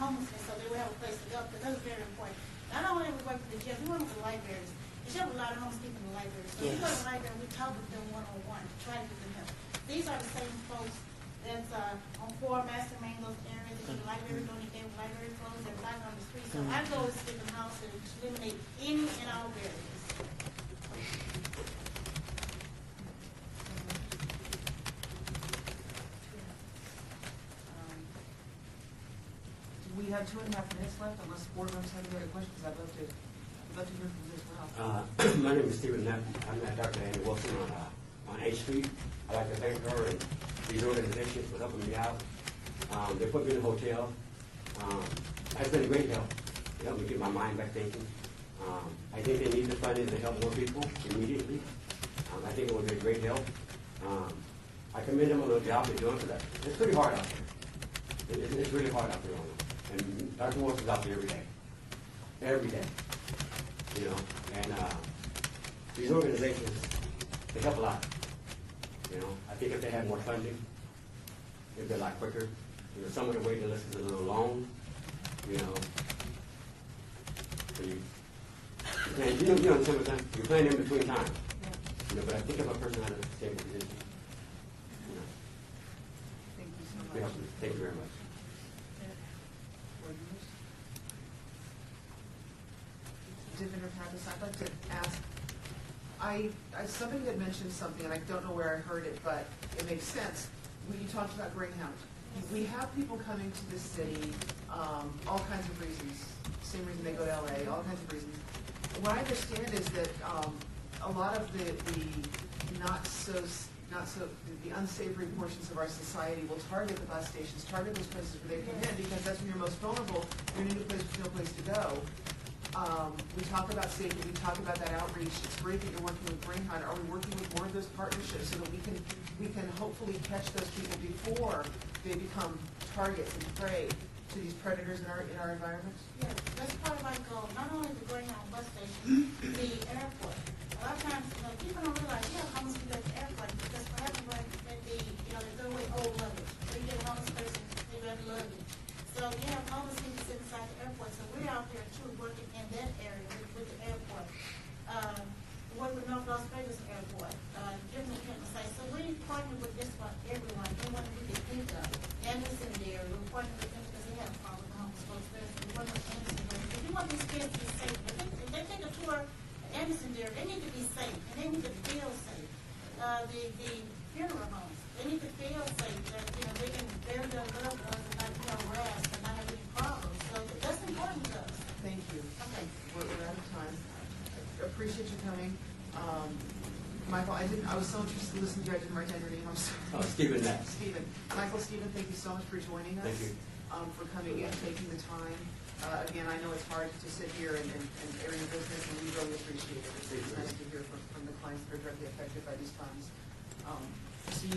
homelessness, so they will have a place to go. Because that's very important. Not only do we work with the jail, we work with the libraries. There's a lot of homeless people in the libraries. So we go to the library, we talk with them one-on-one to try to get them help. These are the same folks that's on 4 Master Main, those areas, that the library don't need their library closed, they're back on the street. So our goal is to get them housed and to eliminate any and all barriers. We have 2.5 minutes left, unless board members have any other questions. I'd love to hear from you as well. My name is Stephen Knapp. I'm at Dr. Andy Wilson on 8th Street. I'd like to thank her and these organizations for helping me out. They put me in a hotel. That's been a great help. It helped me get my mind back thinking. I think they need the funding to help more people immediately. I think it would be a great help. I commend them on the job they're doing for that. It's pretty hard out there. It's really hard out there. And Dr. Wilson's out there every day. Every day. You know, and these organizations, they help a lot. You know, I think if they had more funding, it'd be a lot quicker. You know, some of the waiting list is a little long. You know, so you know understand what I'm saying? You're playing in between time. You know, but I think if a person had a stable position, you know. Thank you so much. Thank you very much. Divinor Pappas, I'd like to ask, somebody had mentioned something, and I don't know where I heard it, but it makes sense. When you talked about Greyhound, we have people coming to this city, all kinds of reasons, same reason they go to LA, all kinds of reasons. What I understand is that a lot of the unsavory portions of our society will target the bus stations, target those places where they come in, because that's when you're most vulnerable. You're in a new place with no place to go. We talk about safety, we talk about that outreach. It's great that you're working with Greyhound. Are we working with more of those partnerships so that we can hopefully catch those people before they become targets and prey to these predators in our environments? Yeah, that's part of our goal. Not only the Greyhound bus station, the airport. A lot of times, people don't realize, how much people at the airport, because what happens when they throw away old luggage. So you get a homeless person, they got luggage. So you have homeless people sitting inside the airport. So we're out there too, working in that area with the airport. Work with North Las Vegas Airport, different sites. So we partner with just about everyone that we can think of. Anderson there, we're partnering with them because they have a problem with homeless folks there. So we work with Anderson there. If you want these kids to be safe, if they take a tour at Anderson there, they need to be safe and they need to feel safe. The funeral homes, they need to feel safe that they can bury their loved ones and not harassed and not have any problems. So that's important to us. Thank you. Okay. We're out of time. I appreciate you coming. Michael, I was so interested to listen to you. I didn't write down your name. I'm sorry. Stephen Knapp. Stephen. Michael, Stephen, thank you so much for joining us. Thank you. For coming in, taking the time. Again, I know it's hard to sit here and air your business, and we really appreciate it. It's nice to hear from the clients that are directly affected by these funds. So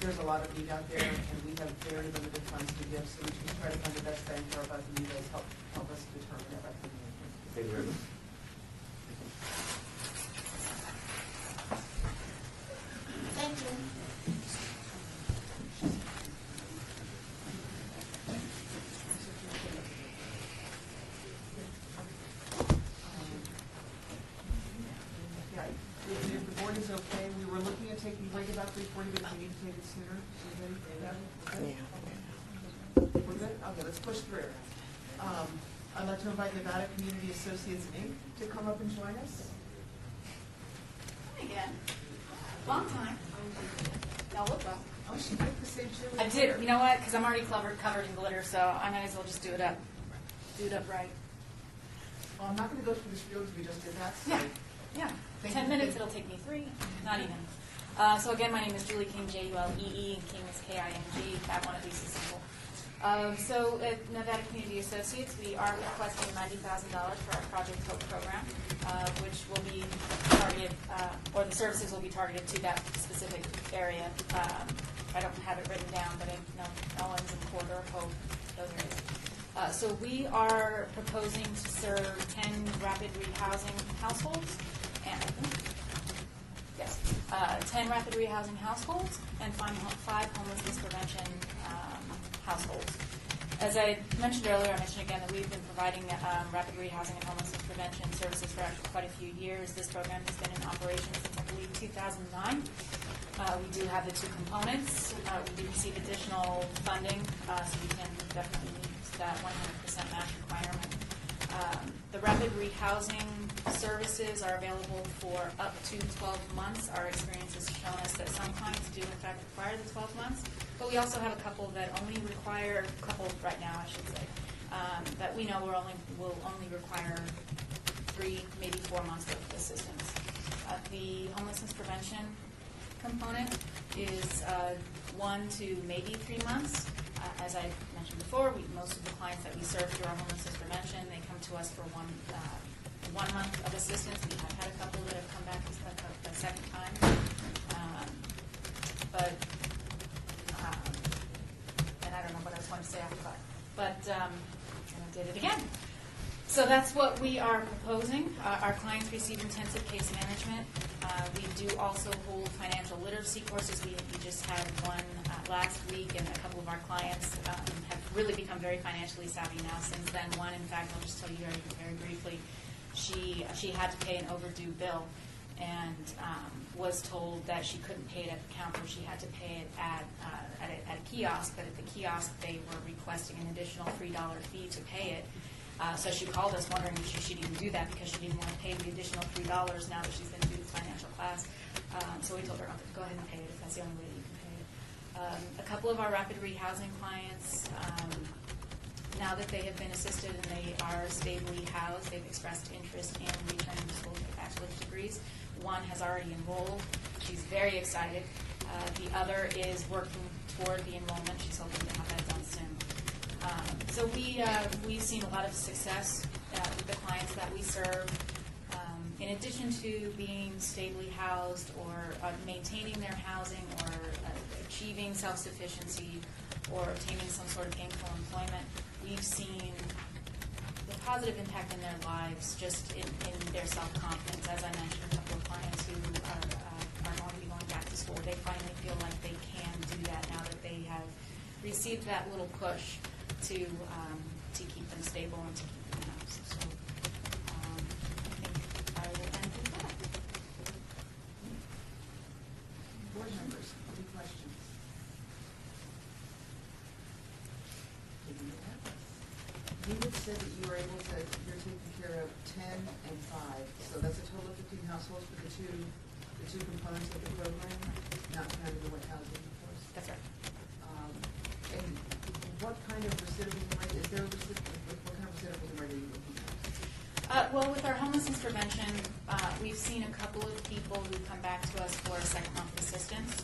there's a lot of need out there, and we have very limited funds to give, so we just try to find the best bang for our buck, and you guys help us determine if that's the need. Thank you very much. Thank you. Yeah, if the board is okay, we were looking at taking break about 3:40, but if we need to take it sooner, anybody? Okay, let's push through. I'd like to invite Nevada Community Associates, Inc. to come up and join us. Hi again. Long time. Y'all look well. Oh, she picked the same shoe. I did. You know what? Because I'm already covered in glitter, so I might as well just do it up. Do it up right. Well, I'm not going to go through the spiel because we just did that. So Yeah. Yeah. Thank 10 you. minutes. It'll take me 3. Not even. So again, my name is Julie King, Julee, and King is King. That one at least is simple. So at Nevada Community Associates, we are requesting $90,000 for our Project Hope program, which will be targeted, or the services will be targeted to that specific area. I don't have it written down, but I know Owens and Porter, Hope, those areas. So we are proposing to serve 10 rapid rehousing households, and 10 rapid rehousing households, and 5 homelessness prevention households. As I mentioned earlier, I mentioned again that we've been providing rapid rehousing and homelessness prevention services for actually quite a few years. This program has been in operation since, I believe, 2009. We do have the 2 components. We do receive additional funding, so we can definitely meet that 100% match requirement. The rapid rehousing services are available for up to 12 months. Our experience has shown us that some clients do, in fact, require the 12 months, but we also have a couple that only require, a couple right now, I should say, that we know will only require 3, maybe 4 months of assistance. The homelessness prevention component is 1 to maybe 3 months. As I mentioned before, most of the clients that we serve through our homelessness prevention, they come to us for 1 month of assistance. We have had a couple that have come back the second time. And I don't know what I was going to say after that. But I did it again. So that's what we are proposing. Our clients receive intensive case management. We do also hold financial literacy courses. We just had one last week, and a couple of our clients have really become very financially savvy now since then. One, in fact, I'll just tell you very briefly, she had to pay an overdue bill and was told that she couldn't pay it at the counter. She had to pay it at a kiosk, but at the kiosk they were requesting an additional $3 fee to pay it. So she called us wondering if she should even do that because she didn't want to pay the additional $3 now that she's going to do this financial class. So we told her, go ahead and pay it if that's the only way that you can pay it. A couple of our rapid rehousing clients, now that they have been assisted and they are stably housed, they've expressed interest in returning to school to get bachelor's degrees. One has already enrolled. She's very excited. The other is working toward the enrollment. She's hoping to have that done soon. So we've seen a lot of success with the clients that we serve. In addition to being stably housed or maintaining their housing or achieving self-sufficiency or obtaining some sort of gainful employment, we've seen the positive impact in their lives just in their self-confidence. As I mentioned, a couple of clients who are going to be going back to school, they finally feel like they can do that now that they have received that little push to keep them stable and to keep them housed. So I think I will end with that. Board members, any questions? You had said that you were able to, you're taking care of 10 and 5, so that's a total of 15 households for the two components of the program, not counting the wet housing, of course. That's right. And what kind of recidivism rate, is there a what kind of recidivism rate are you looking at? Well, with our homelessness prevention, we've seen a couple of people who come back to us for a second month assistance.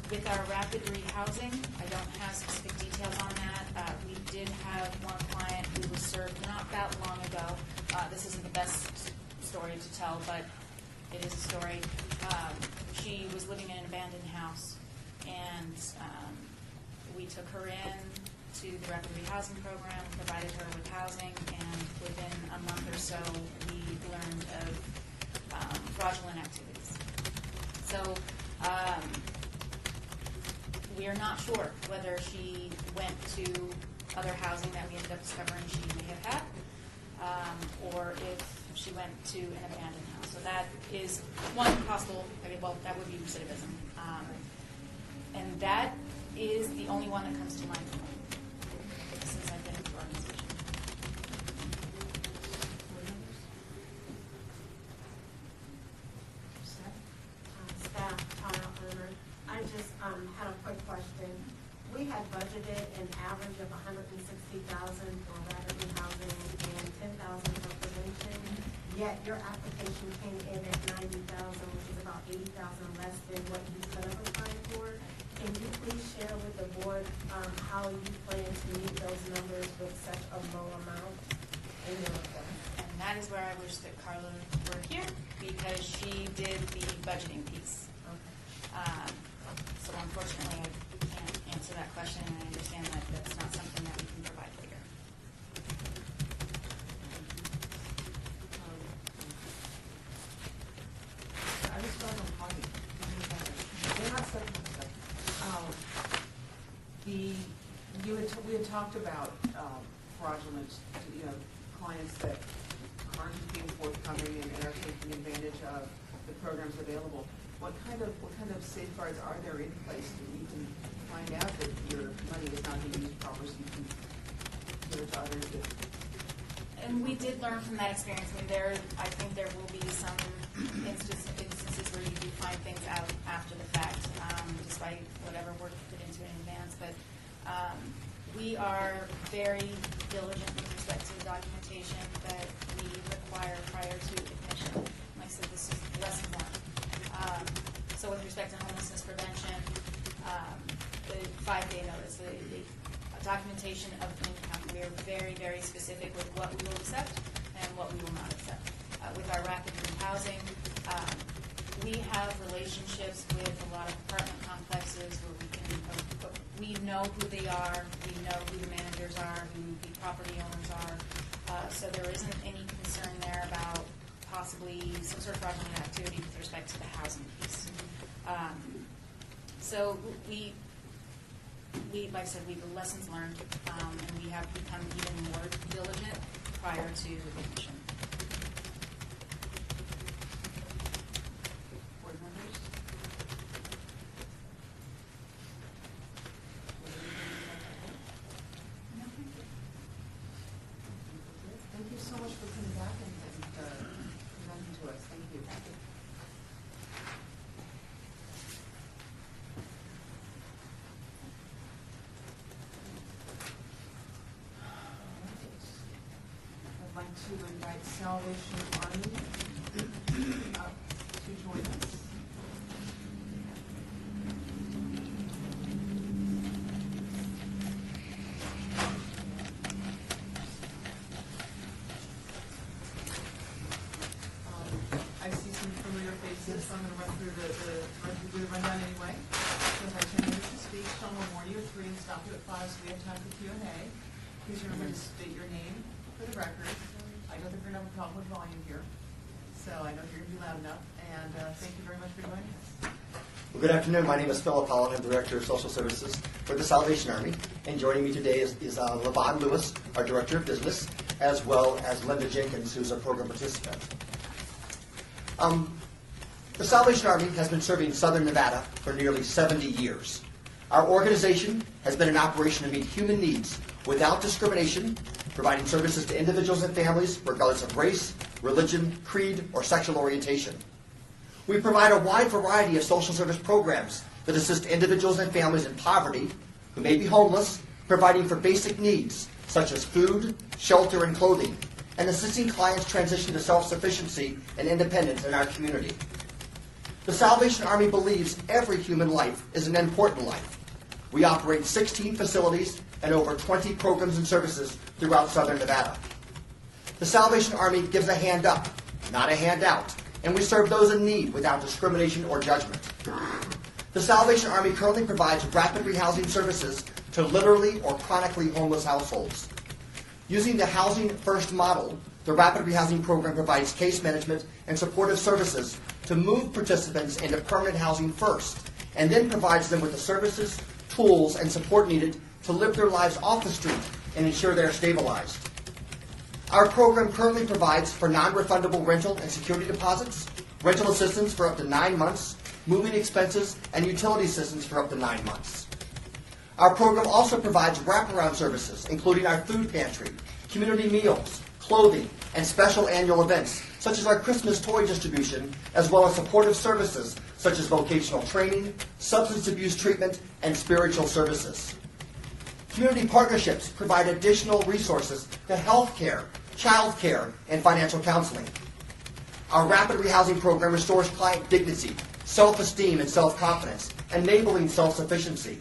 With our rapid rehousing, I don't have specific details on that. We did have one client who was served not that long ago. This isn't the best story to tell, but it is a story. She was living in an abandoned house, and we took her in to the rapid rehousing program, provided her with housing, and within a month or so, we learned of fraudulent activities. So we are not sure whether she went to other housing that we ended up discovering she may have had, or if she went to an abandoned house. So that is one possible, well, that would be recidivism. And that is the only one that comes to mind since I've been we had budgeted an average of $160,000 for rapid housing and $10,000 for prevention. Yet your application came in at $90,000, which is about $80,000 less than what you could have applied for. Can you please share with the board how you plan to meet those numbers with such a low amount in your report? And that is where I wish that Carla were here, because she did the budgeting piece. So unfortunately, I can't answer that question, and I understand that that's not something that we can provide later. I just started on party. They're not stepping on stuff. We had talked about fraudulent, clients that aren't being forthcoming and are taking advantage of the programs available. What kind of safeguards are there in place that you can find out that your money is not being used properly, so you can give it to others that? And we did learn from that experience. I mean, I think there will be some instances where you do find things out after the fact, despite whatever work you put into it in advance. But we are very diligent with respect to the documentation that we require prior to admission. Like I said, this is lesson one. So with respect to homelessness prevention, the 5-day notice, the documentation of income, we are very, very specific with what we will accept and what we will not accept. With our rapid housing, we have relationships with a lot of apartment complexes where we know who they are, we know who the managers are, who the property owners are. So there isn't any concern there about possibly some sort of fraudulent activity with respect to the housing piece. So we, like I said, we've lessons learned, and we have become even more diligent prior to admission. Board members? Thank you so much for coming back and presenting to us. Thank you. I'd like to invite Salvation Army up to join us. I see some familiar faces, so I'm going to run through the rundown anyway. So if I turn you to speak, Sean will warn you at 3 and stop you at 5, so we have time for Q&A. Please remember to state your name for the record. I know that we're going to have a problem with volume here, so I know you're going to be loud enough, and thank you very much for joining us. Well, good afternoon. My name is Philip Holland. I'm Director of Social Services for the Salvation Army. And joining me today is Levon Lewis, our Director of Business, as well as Linda Jenkins, who's a program participant. The Salvation Army has been serving Southern Nevada for nearly 70 years. Our organization has been in operation to meet human needs without discrimination, providing services to individuals and families regardless of race, religion, creed, or sexual orientation. We provide a wide variety of social service programs that assist individuals and families in poverty who may be homeless, providing for basic needs such as food, shelter, and clothing, and assisting clients transition to self-sufficiency and independence in our community. The Salvation Army believes every human life is an important life. We operate 16 facilities and over 20 programs and services throughout Southern Nevada. The Salvation Army gives a hand up, not a handout, and we serve those in need without discrimination or judgment. The Salvation Army currently provides rapid rehousing services to literally or chronically homeless households. Using the Housing First model, the Rapid Rehousing Program provides case management and supportive services to move participants into permanent housing first, and then provides them with the services, tools, and support needed to live their lives off the street and ensure they are stabilized. Our program currently provides for non-refundable rental and security deposits, rental assistance for up to 9 months, moving expenses, and utility assistance for up to 9 months. Our program also provides wraparound services, including our food pantry, community meals, clothing, and special annual events, such as our Christmas toy distribution, as well as supportive services such as vocational training, substance abuse treatment, and spiritual services. Community partnerships provide additional resources to health care, child care, and financial counseling. Our rapid rehousing program restores client dignity, self-esteem, and self-confidence, enabling self-sufficiency.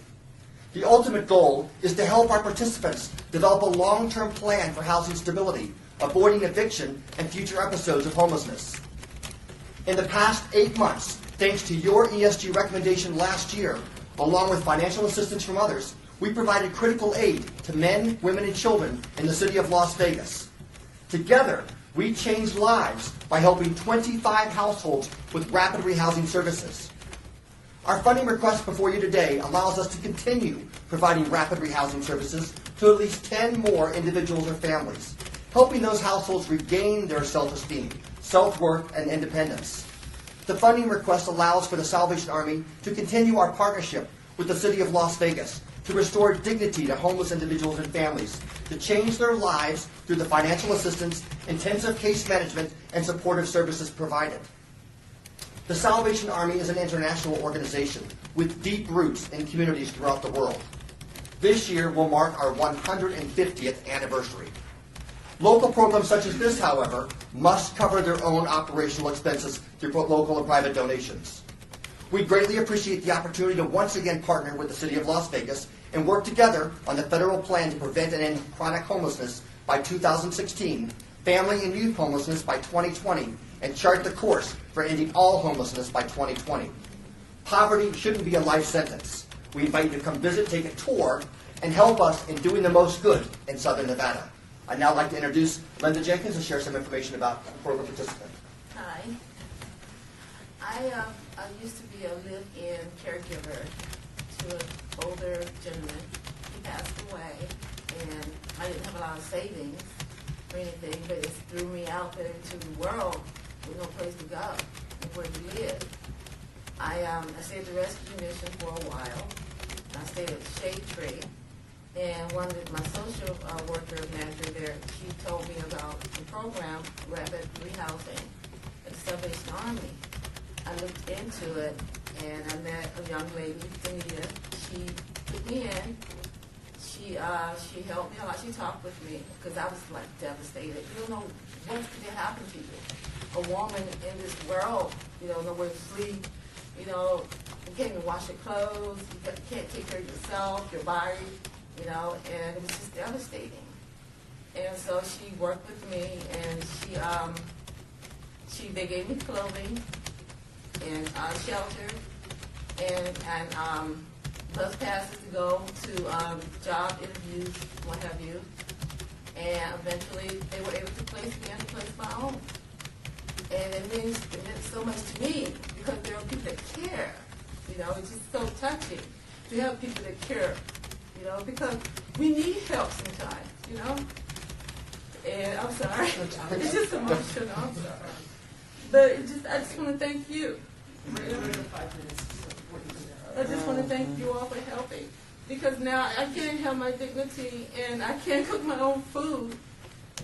The ultimate goal is to help our participants develop a long-term plan for housing stability, avoiding eviction and future episodes of homelessness. In the past 8 months, thanks to your ESG recommendation last year, along with financial assistance from others, we provided critical aid to men, women, and children in the city of Las Vegas. Together, we changed lives by helping 25 households with rapid rehousing services. Our funding request before you today allows us to continue providing rapid rehousing services to at least 10 more individuals or families, helping those households regain their self-esteem, self-worth, and independence. The funding request allows for the Salvation Army to continue our partnership with the City of Las Vegas to restore dignity to homeless individuals and families, to change their lives through the financial assistance, intensive case management, and supportive services provided. The Salvation Army is an international organization with deep roots in communities throughout the world. This year will mark our 150th anniversary. Local programs such as this, however, must cover their own operational expenses through local and private donations. We greatly appreciate the opportunity to once again partner with the City of Las Vegas and work together on the federal plan to prevent and end chronic homelessness by 2016, family and youth homelessness by 2020, and chart the course for ending all homelessness by 2020. Poverty shouldn't be a life sentence. We invite you to come visit, take a tour, and help us in doing the most good in Southern Nevada. I'd now like to introduce Linda Jenkins to share some information about the program participant. Hi. I used to be a live-in caregiver to an older gentleman. He passed away, and I didn't have a lot of savings or anything, but it threw me out there into the world with no place to go and where to live. I stayed at the rescue mission for a while. I stayed at the Shade Tree. And my social worker manager there, she told me about the program, Rapid Rehousing at the Salvation Army. I looked into it, and I met a young lady, Danita. She put me in. She helped me a lot. She talked with me because I was like devastated. You don't know what could happen to you. A woman in this world, you don't know where to sleep. You know, you can't even wash your clothes. You can't take care of yourself, your body. You know, and it was just devastating. And so she worked with me, and they gave me clothing and shelter and bus passes to go to job interviews, what have you. And eventually they were able to place me in a place of my own. And it meant so much to me because there are people that care. You know, it's just so touching to have people that care. You know, because we need help sometimes, you know. And I'm sorry, it's just emotional. I'm sorry, but I just want to thank you. I just want to thank you all for helping, because now I can't have my dignity, and I can't cook my own food,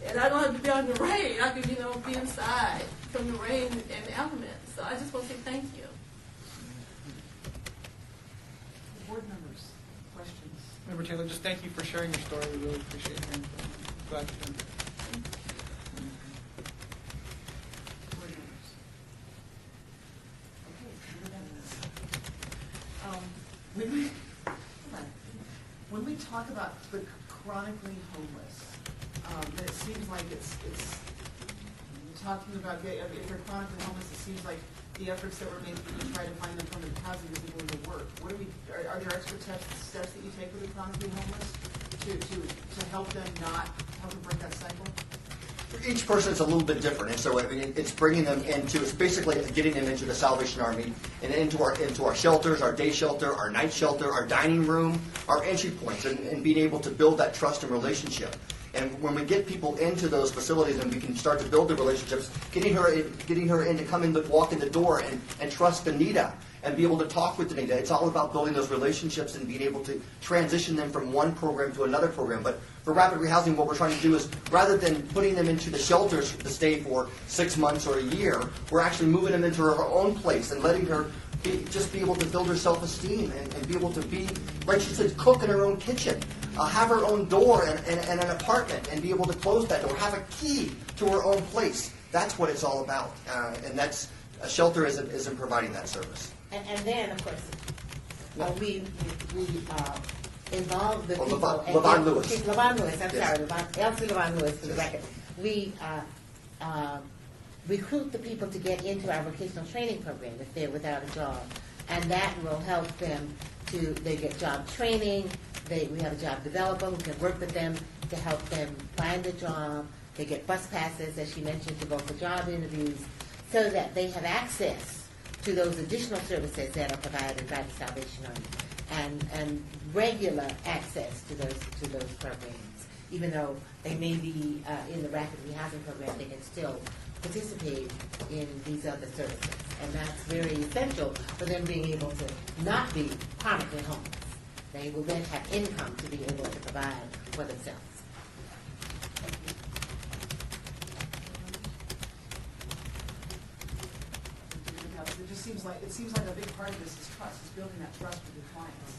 and I don't have to be on the rain. I can, you know, be inside from the rain and the elements. So I just want to say thank you. Board members, questions? Member Taylor, just thank you for sharing your story. We really appreciate hearing from you. Glad you're doing it. Board members. Okay, when we talk about the chronically homeless, then it seems like it's talking about if they're chronically homeless, it seems like the efforts that were made to try to find them permanent housing isn't going to work. What are there extra steps that you take with the chronically homeless to help them break that cycle? For each person, it's a little bit different, and so it's bringing them into, it's basically getting them into the Salvation Army and into our shelters, our day shelter, our night shelter, our dining room, our entry points, and being able to build that trust and relationship. And when we get people into those facilities and we can start to build the relationships, getting her in to come in, walk in the door and trust Anita and be able to talk with Anita. It's all about building those relationships and being able to transition them from one program to another program. But for rapid rehousing, what we're trying to do is, rather than putting them into the shelters to stay for 6 months or a year, we're actually moving them into her own place and letting her just be able to build her self-esteem and be able to be, like she said, cook in her own kitchen. have her own door and an apartment and be able to close that door, have a key to her own place. That's what it's all about, and that's a shelter isn't providing that service. And then, of course, we involve the people. Levon Lewis. Levon Lewis, I'm Yes. sorry, Elsie Levon Lewis, for the record. We recruit the people to get into our vocational training program if they're without a job. And that will help them they get job training, we have a job developer who can work with them to help them find a job. They get bus passes, as she mentioned, to go for job interviews, so that they have access to those additional services that are provided by the Salvation Army, and regular access to those programs. Even though they may be in the rapid rehousing program, they can still participate in these other services. And that's very essential for them being able to not be permanently homeless. They will then have income to be able to provide for themselves. It seems like a big part of this is trust, is building that trust with your clients.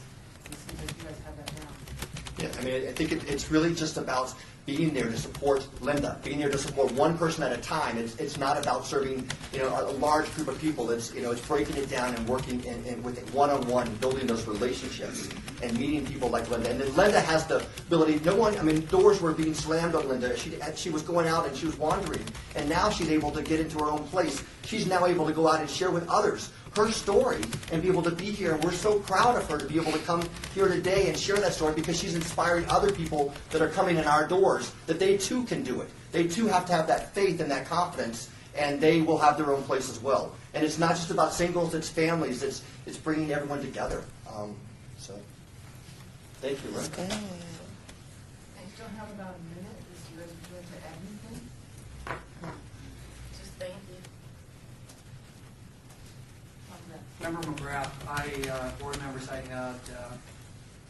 It seems like you guys have that down. Yeah, I mean, I think it's really just about being there to support Linda, being there to support one person at a time. It's not about serving, a large group of people. It's breaking it down and working with it one-on-one, building those relationships and meeting people like Linda. And then Linda has the ability. Doors were being slammed on Linda. She was going out and she was wandering, and now she's able to get into her own place. She's now able to go out and share with others her story and be able to be here. And we're so proud of her to be able to come here today and share that story, because she's inspiring other people that are coming in our doors that they too can do it. They too have to have that faith and that confidence, and they will have their own place as well. And it's not just about singles, it's families, it's bringing everyone together. So, thank you, Rick. I still have about a minute. Is you guys going to add anything? Just thank you. Member McGrath, board members, I had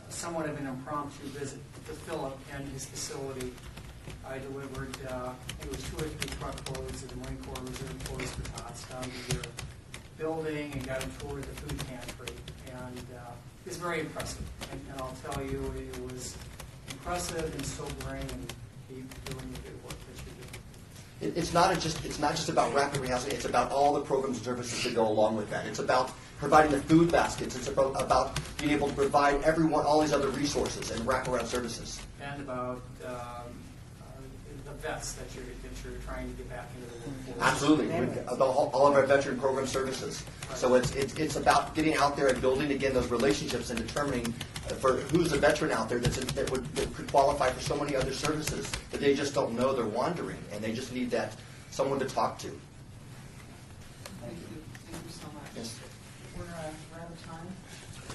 somewhat of an impromptu visit to Philip and his facility. I delivered, I think it was 2 or 3 truckloads of the Marine Corps Reserve Force for tots down to your building and got a tour of the food pantry. And it was very impressive. And I'll tell you, it was impressive and sobering, and keep doing the good work that you're doing. It's not just about rapid rehousing. It's about all the programs and services that go along with that. It's about providing the food baskets. It's about being able to provide everyone all these other resources and wraparound services. And about the vets that you're trying to get back into the workforce. Absolutely, all of our veteran program services. So it's about getting out there and building again those relationships and determining for who's a veteran out there that could qualify for so many other services that they just don't know, they're wandering, and they just need someone to talk to. Thank you so much. Yes. We're out of time.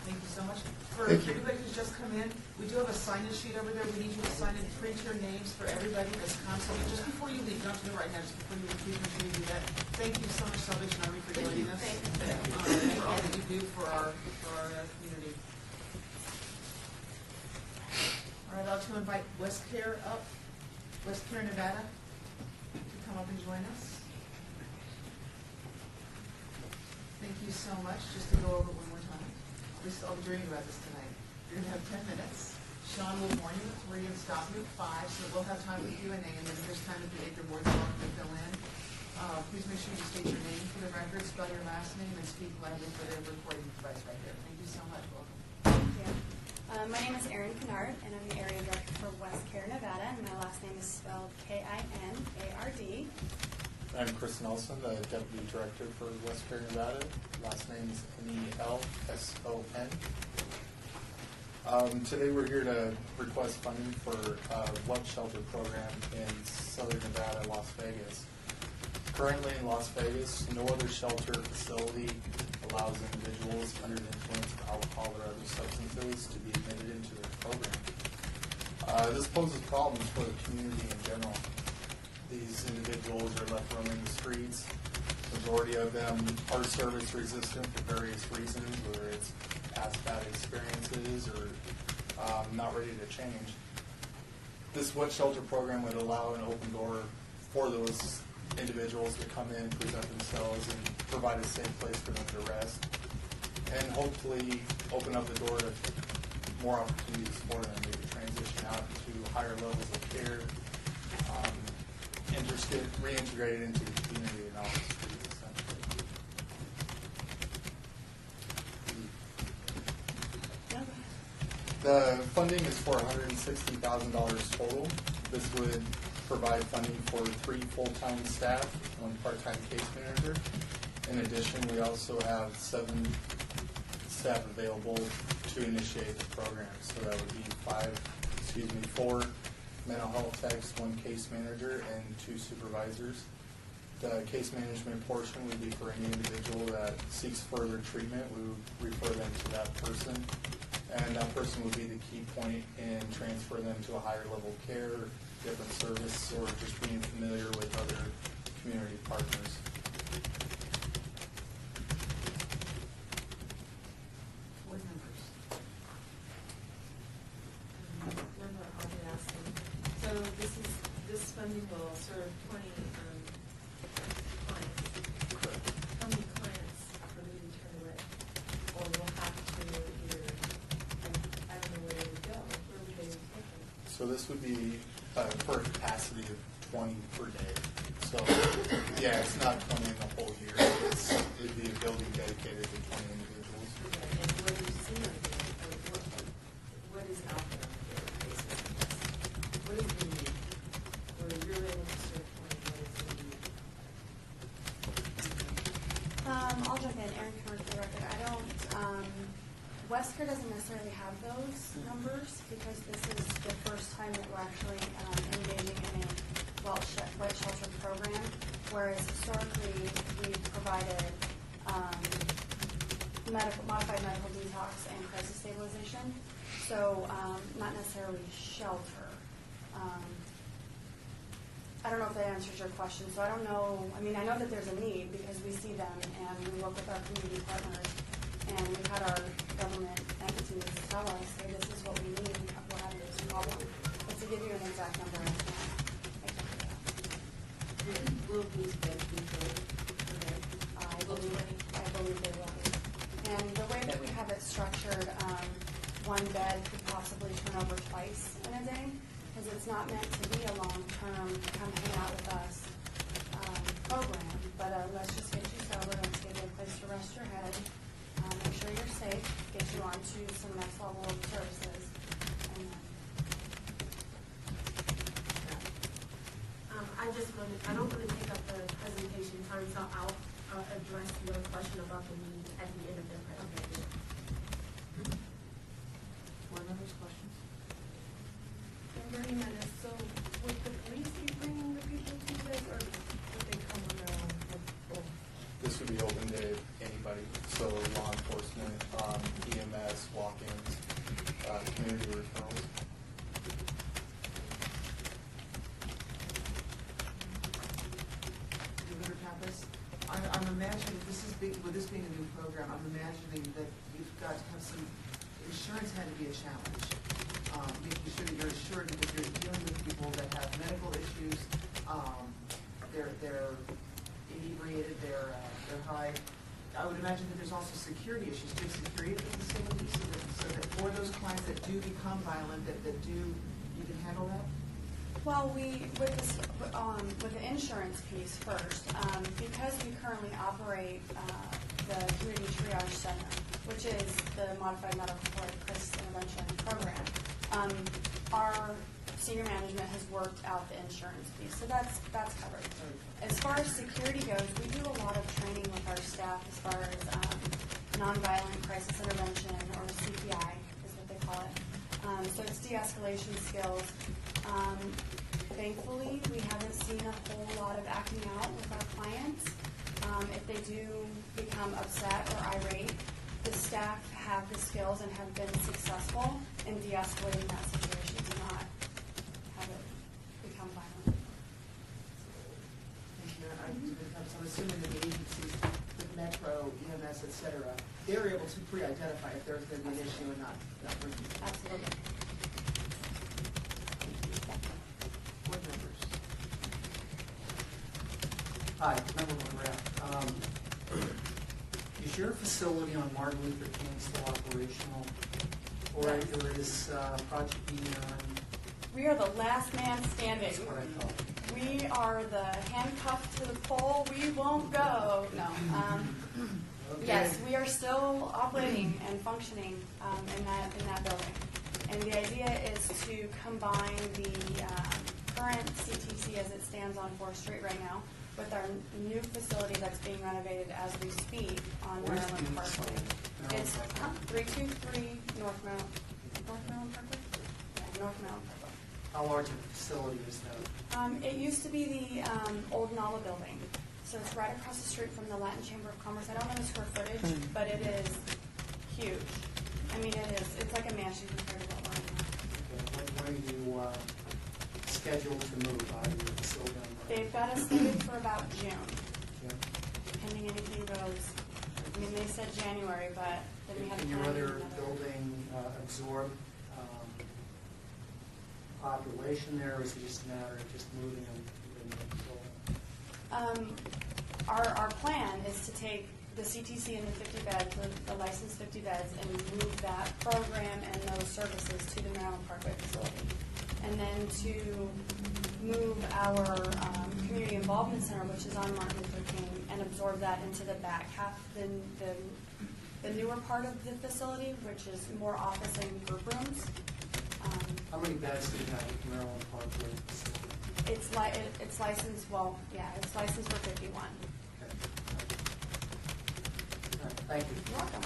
Thank you so much. For Thank you. everybody who's just come in, we do have a sign-in sheet over there. We need you to sign and print your names for everybody that's constantly, just before you leave, don't do it right now, just before you leave, please make sure you do that. Thank you so much, Salvation Army, for joining us. For all that you do for our community. All right, I'd like to invite Westcare up, Westcare, Nevada, to come up and join us. Thank you so much. Just to go over one more time. We're still dreaming about this tonight. You're going to have 10 minutes. Sean will warn you. We're going to stop you at 5, so we'll have time for Q&A, and then if there's time at the end, your board's welcome to fill in. Please make sure you state your name for the record, spell your last name, and speak loudly for the recording device right there. Thank you so much. Welcome. Thank you. My name is Erin Kennard, and I'm the area director for Westcare, Nevada, and my last name is spelled Kinard. I'm Chris Nelson, the Deputy Director for Westcare, Nevada. Last name is Nelson. Today we're here to request funding for a wet shelter program in Southern Nevada, Las Vegas. Currently in Las Vegas, no other shelter facility allows individuals under the influence of alcohol or other substances to be admitted into their program. This poses problems for the community in general. These individuals are left roaming the streets. Majority of them are service resistant for various reasons, whether it's past bad experiences or not ready to change. This wet shelter program would allow an open door for those individuals to come in, present themselves, and provide a safe place for them to rest, and hopefully open up the door to more opportunities for them, maybe transition to higher levels of care, and just get reintegrated into the community and off the streets, essentially. The funding is for $160,000 total. This would provide funding for 3 full-time staff, 1 part-time case manager. In addition, we also have 7 staff available to initiate the program. So that would be 4 mental health techs, 1 case manager, and 2 supervisors. The case management portion would be for any individual that seeks further treatment. We would refer them to that person, and that person would be the key point in transfer them to a higher level of care, different service, or just being familiar with other community partners. Board members. Member Audrey. So this funding will serve 20 clients. How many clients are we going to turn away? Or we'll have to either, I don't know where they would go. Where would they take them? So this would be for a capacity of 20 per day. So, yeah, it's not 20 in the whole year. It'd be a building dedicated to 20 individuals. Okay, and what do you see on there? What is out there on a daily basis? What is the need? Where you're able to serve 20, what is the need? I'll jump in. Erin Kennard for the record. I don't, Wesker doesn't necessarily have those numbers because this is the first time that we're actually engaging in a white shelter program, whereas historically we've provided modified medical detox and crisis stabilization, so not necessarily shelter. I don't know if that answers your question, so I don't know. I mean, I know that there's a need because we see them and we work with our community partners, and we've had our government entities tell us, hey, this is what we need, we're having this problem. But to give you an exact number, I can't do that. Will these beds be filled? I believe they will be. And the way that we have it structured, 1 bed could possibly turn over twice in a day, because it's not meant to be a long-term, come hang out with us program. But let's just get you sober, let's give you a place to rest your head, make sure you're safe, get you onto some next level of services. And, I don't want to take up the presentation time, so I'll address your question about the need at the end of the presentation. Board members, questions? Member Jimenez, so would the police be bringing the people to this, or would they come on their own? This would be open to anybody, so law enforcement, EMS, walk-ins, community referrals. Member Pappas, I'm imagining, with this being a new program, I'm imagining that you've got to have some, insurance had to be a challenge. Making sure that you're assured that if you're dealing with people that have medical issues, they're inebriated, they're high. I would imagine that there's also security issues, do security at the facility, so that for those clients that do become violent, you can handle that? well, with the insurance piece first, because we currently operate the Community Triage Center, which is the Modified Medical Crisis Intervention Program, our senior management has worked out the insurance piece, so that's covered. As far as security goes, we do a lot of training with our staff as far as nonviolent crisis intervention, or CPI is what they call it. So it's de-escalation skills. Thankfully, we haven't seen a whole lot of acting out with our clients. If they do become upset or irate, the staff have the skills and have been successful in de-escalating that situation to not have it become violent. Thank you. I'm assuming that the agencies, with Metro, EMS, et cetera, they're able to pre-identify if there's going to be an issue and not bring it. Absolutely. Board members. Hi, Member McGrath. Is your facility on Martin Luther King still operational? Or is Project Neon We are the last man standing. That's what I thought. We are the handcuffed to the pole. We won't go. No. Yes, we are still operating and functioning in that building. And the idea is to combine the current CTC as it stands on 4th Street right now with our new facility that's being renovated as we speak on Where's Maryland the new Parkway. facility? It's 323 North Maryland Parkway? Yeah, North Maryland Parkway. How large a facility is that? It used to be the old NALA building. So it's right across the street from the Latin Chamber of Commerce. I don't know the square footage, but it is huge. I mean, it is. It's like a mansion compared to what we're in now. Okay, when are you scheduled to move out of your facility? They've got us slated for about June, Yeah. pending anything goes. I mean, they said January, but then we had to Can your plan other another. building absorb population there, or is it just a matter of just moving them to the building? Our plan is to take the CTC and the 50 beds, the licensed 50 beds, and move that program and those services to the Maryland Parkway facility. And then to move our community involvement center, which is on Martin Luther King, and absorb that into the back half, the newer part of the facility, which is more office and group rooms. How many beds do you have at Maryland Parkway facility? It's licensed, well, yeah, it's licensed for 51. Thank you. You're welcome.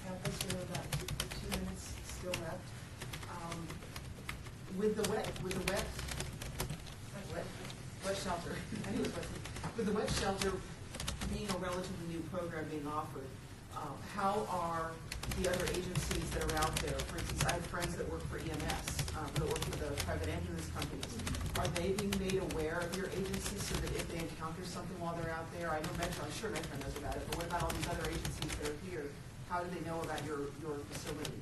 Campus, we have about 2 minutes still left. With the wet shelter, I knew it was wet. With the wet shelter being a relatively new program being offered, how are the other agencies that are out there? For instance, I have friends that work for EMS, that work for the private ambulance companies. Are they being made aware of your agency so that if they encounter something while they're out there, I know Metro, I'm sure Metro knows about it, but what about all these other agencies that are here? How do they know about your facility?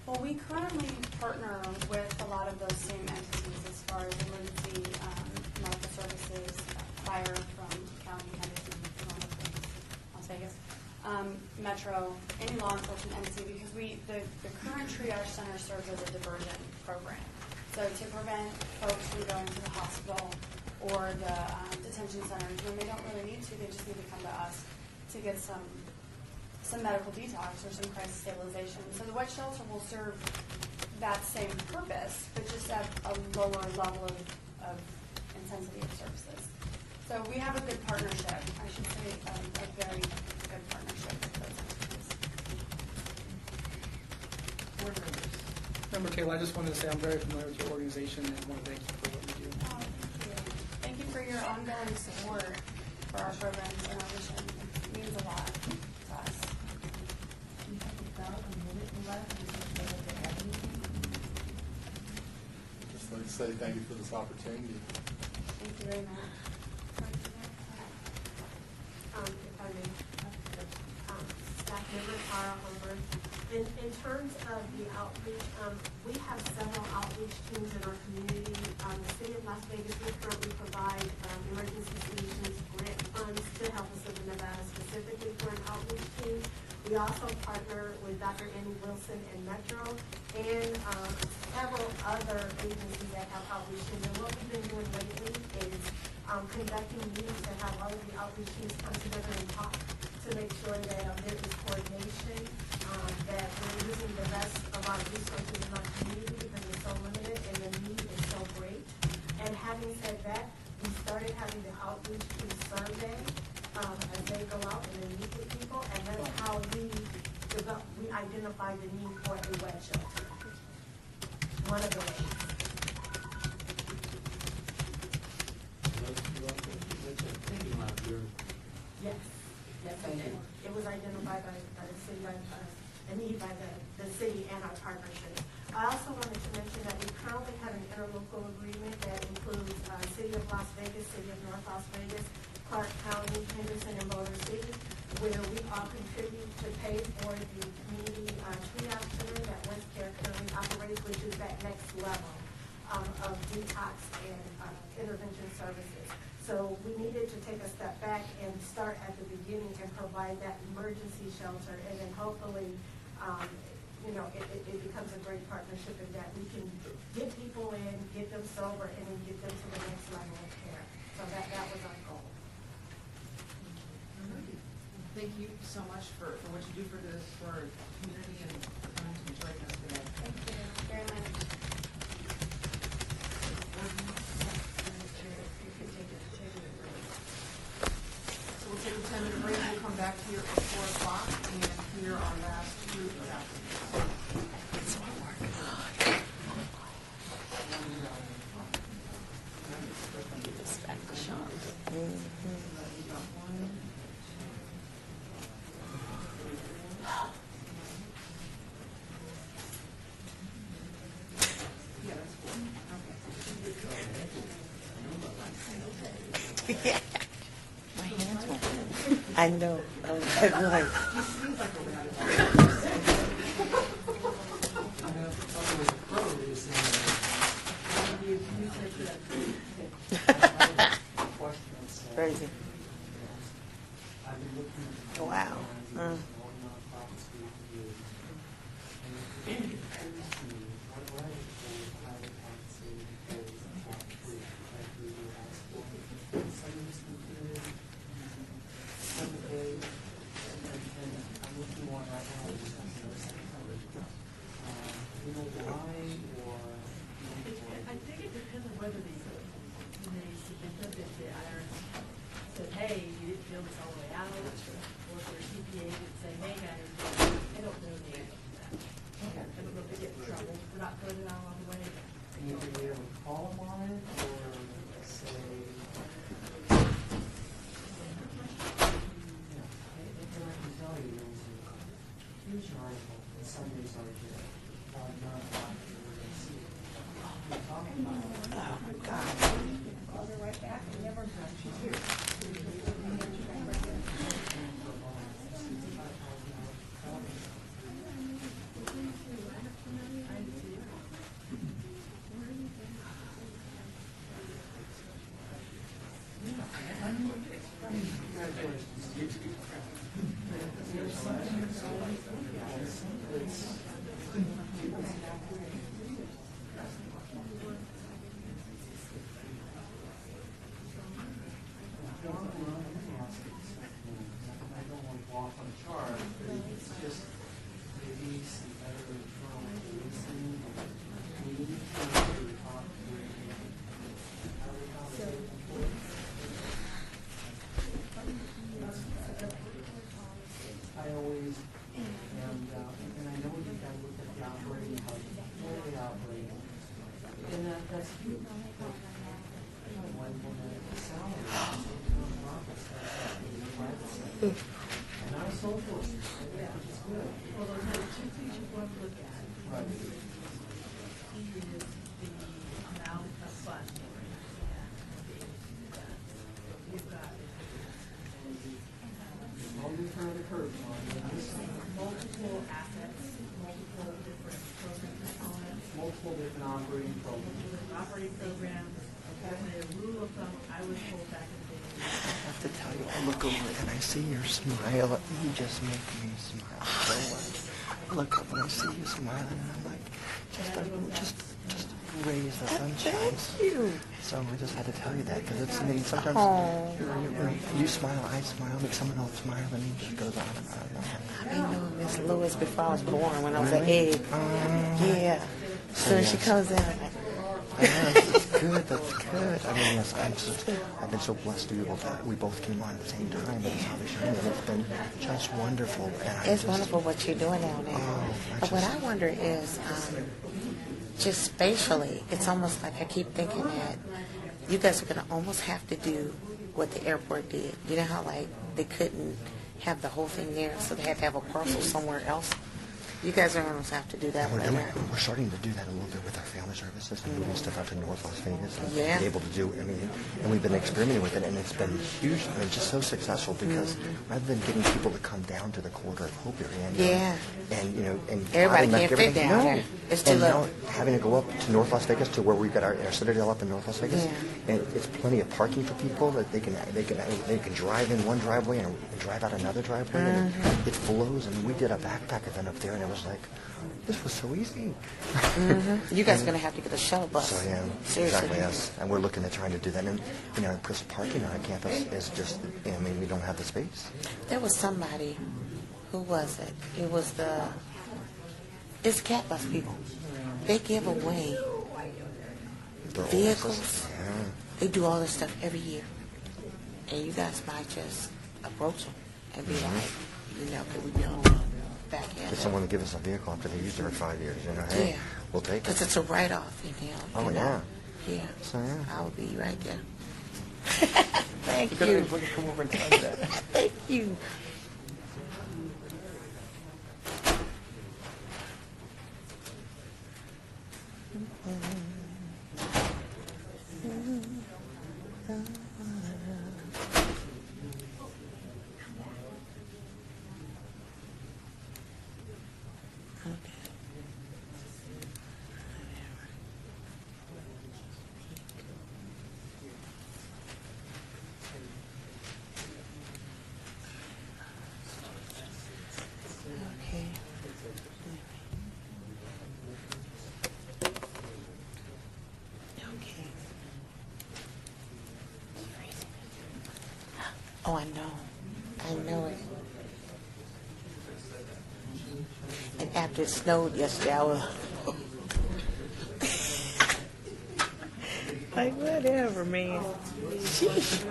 Well, we currently partner with a lot of those same entities as far as emergency medical services, fire from County, Henderson, Las Vegas, Metro, any law enforcement entity, because the current triage center serves as a diversion program. So to prevent folks from going to the hospital or the detention centers when they don't really need to, they just need to come to us to get some medical detox or some crisis stabilization. So the wet shelter will serve that same purpose, but just at a lower level of intensity of services. So we have a good partnership, I should say, a very good partnership with those entities. Board members. Member Kayla, I just wanted to say I'm very familiar with your organization and want to thank you for what you do. Oh, thank you. Thank you for your ongoing support for our programs and our mission. It means a lot to us. We have about a minute left. Does anyone want to add anything? Just like to say thank you for this opportunity. Thank you very much. If I may, staff member Tara Holmberg. In terms of the outreach, we have several outreach teams in our community. The city of Las Vegas, we currently provide emergency solutions grant funds to help us in Nevada specifically for an outreach team. We also partner with Dr. Annie Wilson and Metro and several other agencies that have outreach teams. And what we've been doing lately is conducting meetings to have all of the outreach teams come together and talk to make sure that there is coordination, that we're using the best of our resources in our community because it's so limited and the need is so great. And having said that, we started having the outreach team survey as they go out and they meet with people, and that's how we identify the need for a wet shelter. One of the ways. Yes, yes, Thank you. it was identified by the city, a need by the city and our partnerships. I also wanted to mention that we currently have an interlocal agreement that includes City of Las Vegas, City of North Las Vegas, Clark County, Henderson, and Boulder City, where we all contribute to pay for the community triage center that WestCare currently operates, which is that next level of detox and intervention services. So we needed to take a step back and start at the beginning and provide that emergency shelter, and then hopefully, it becomes a great great partnership in that we can get people in, get them sober, and then get them to the next level of care. So that was our goal. Thank you so much for what you do for our community and for coming to join us today. Thank you very much. So we'll take a 10-minute break. We'll come back here at 4 o'clock and hear our last group of applicants. Yeah. My hands went. I know. I'm like. Crazy. Wow. I think it depends on whether they submit them, if the IRS said, hey, you didn't fill this all the way out, or if their CPA would say, hey, guys, I don't know the answer to that. I don't know if they get in trouble for not filling it out all the way. Either we ever call them on it, or say, they can actually tell you, there was a huge article in Sunday's article about nonprofit agency. We're talking about it. Oh my God. Call her right back and never come. She's here. I don't want to walk on charge, but it's just maybe some better internal policing, we need to talk to how we compensate employees. I always, and I know you got to look at the operating budget, where they operate, and that's huge. When the salary, and I'm socialist, which is good. Well, those are the two things you want to look at. Right. Is the amount of funds. You've got All you turn the curve on. multiple assets, multiple different program components, Multiple different operating programs. operating programs. And a rule of thumb, I was told back in the day. I have to tell you, I look over and I see your smile. You just make me smile so much. I look up and I see you smiling, and I'm like, just raise the sunshine. Thank you. So I just had to tell you that because it's, I mean, sometimes you smile, I smile, but someone else smile, and it just goes on and on and on. I knew Miss Lewis before I was born, when I was an egg. Yeah. So she comes in, I'm like, That's good. That's good. I mean, yes, I've been so blessed to be able to. We both came on at the same time at the Salvation Army, and it's been just wonderful. And it's wonderful what you're doing down there. But what I wonder is, just spatially, it's almost like I keep thinking that you guys are going to almost have to do what the airport did. You know how, like, they couldn't have the whole thing there, so they had to have a parcel somewhere else? You guys are going to have to do that. We're starting to do that a little bit with our family services and moving stuff out to North Las Vegas and Yeah. be able to do. I mean, and we've been experimenting with it, and it's been huge. I mean, just so successful because rather than getting people to come down to the Corridor of Hope area, Yeah. and you know, and Everybody bottleneck can't fit everything, down no, there. It's too And now low. having to go up to North Las Vegas to where we've got our Citadel up in North Las Vegas, Yeah. and it's plenty of parking for people that they can drive in one driveway and drive out another driveway, and it flows. And we did a backpack event up there, and it was like, this was so easy. You guys are going to have to get a shuttle bus. So yeah, Seriously. exactly. Yes, and we're looking at trying to do that. And because parking on our campus is just, I mean, we don't have the space. There was somebody, who was it? It was it's Cat Bus people. They give away They're all vehicles. just- yeah. They do all this stuff every year. And you guys might just approach them and be like, could we be on the back end? Get someone to give us a vehicle after they used it for 5 years. Hey, Yeah. we'll take Because it. it's a write-off, Oh, yeah. Yeah. So, yeah. I would be right there. Thank We're you. gonna come over and tell you that. Thank you. Oh, I know. I know it. And after it snowed yesterday, I was like, whatever, man. Sheesh.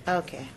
Okay.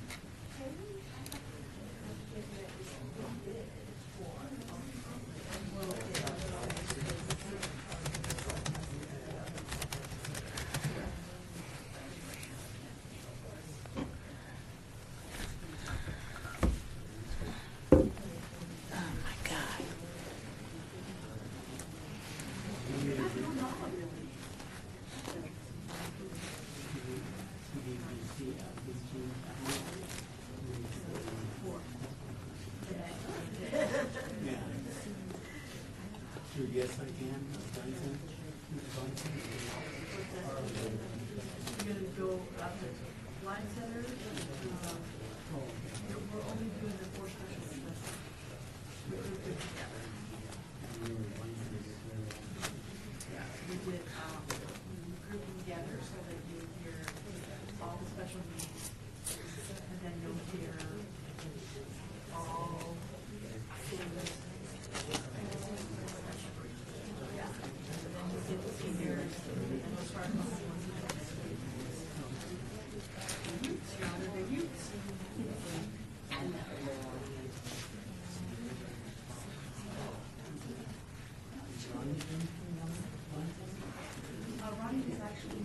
Yes, I can. You're gonna go up to line center, we're only doing the 4 special sessions. We grouped it together. Yeah, we did, we grouped them together so that you hear all the special needs, and then you'll hear all students. Yeah, and then you get the seniors, and those start on the ones Ronnie is actually.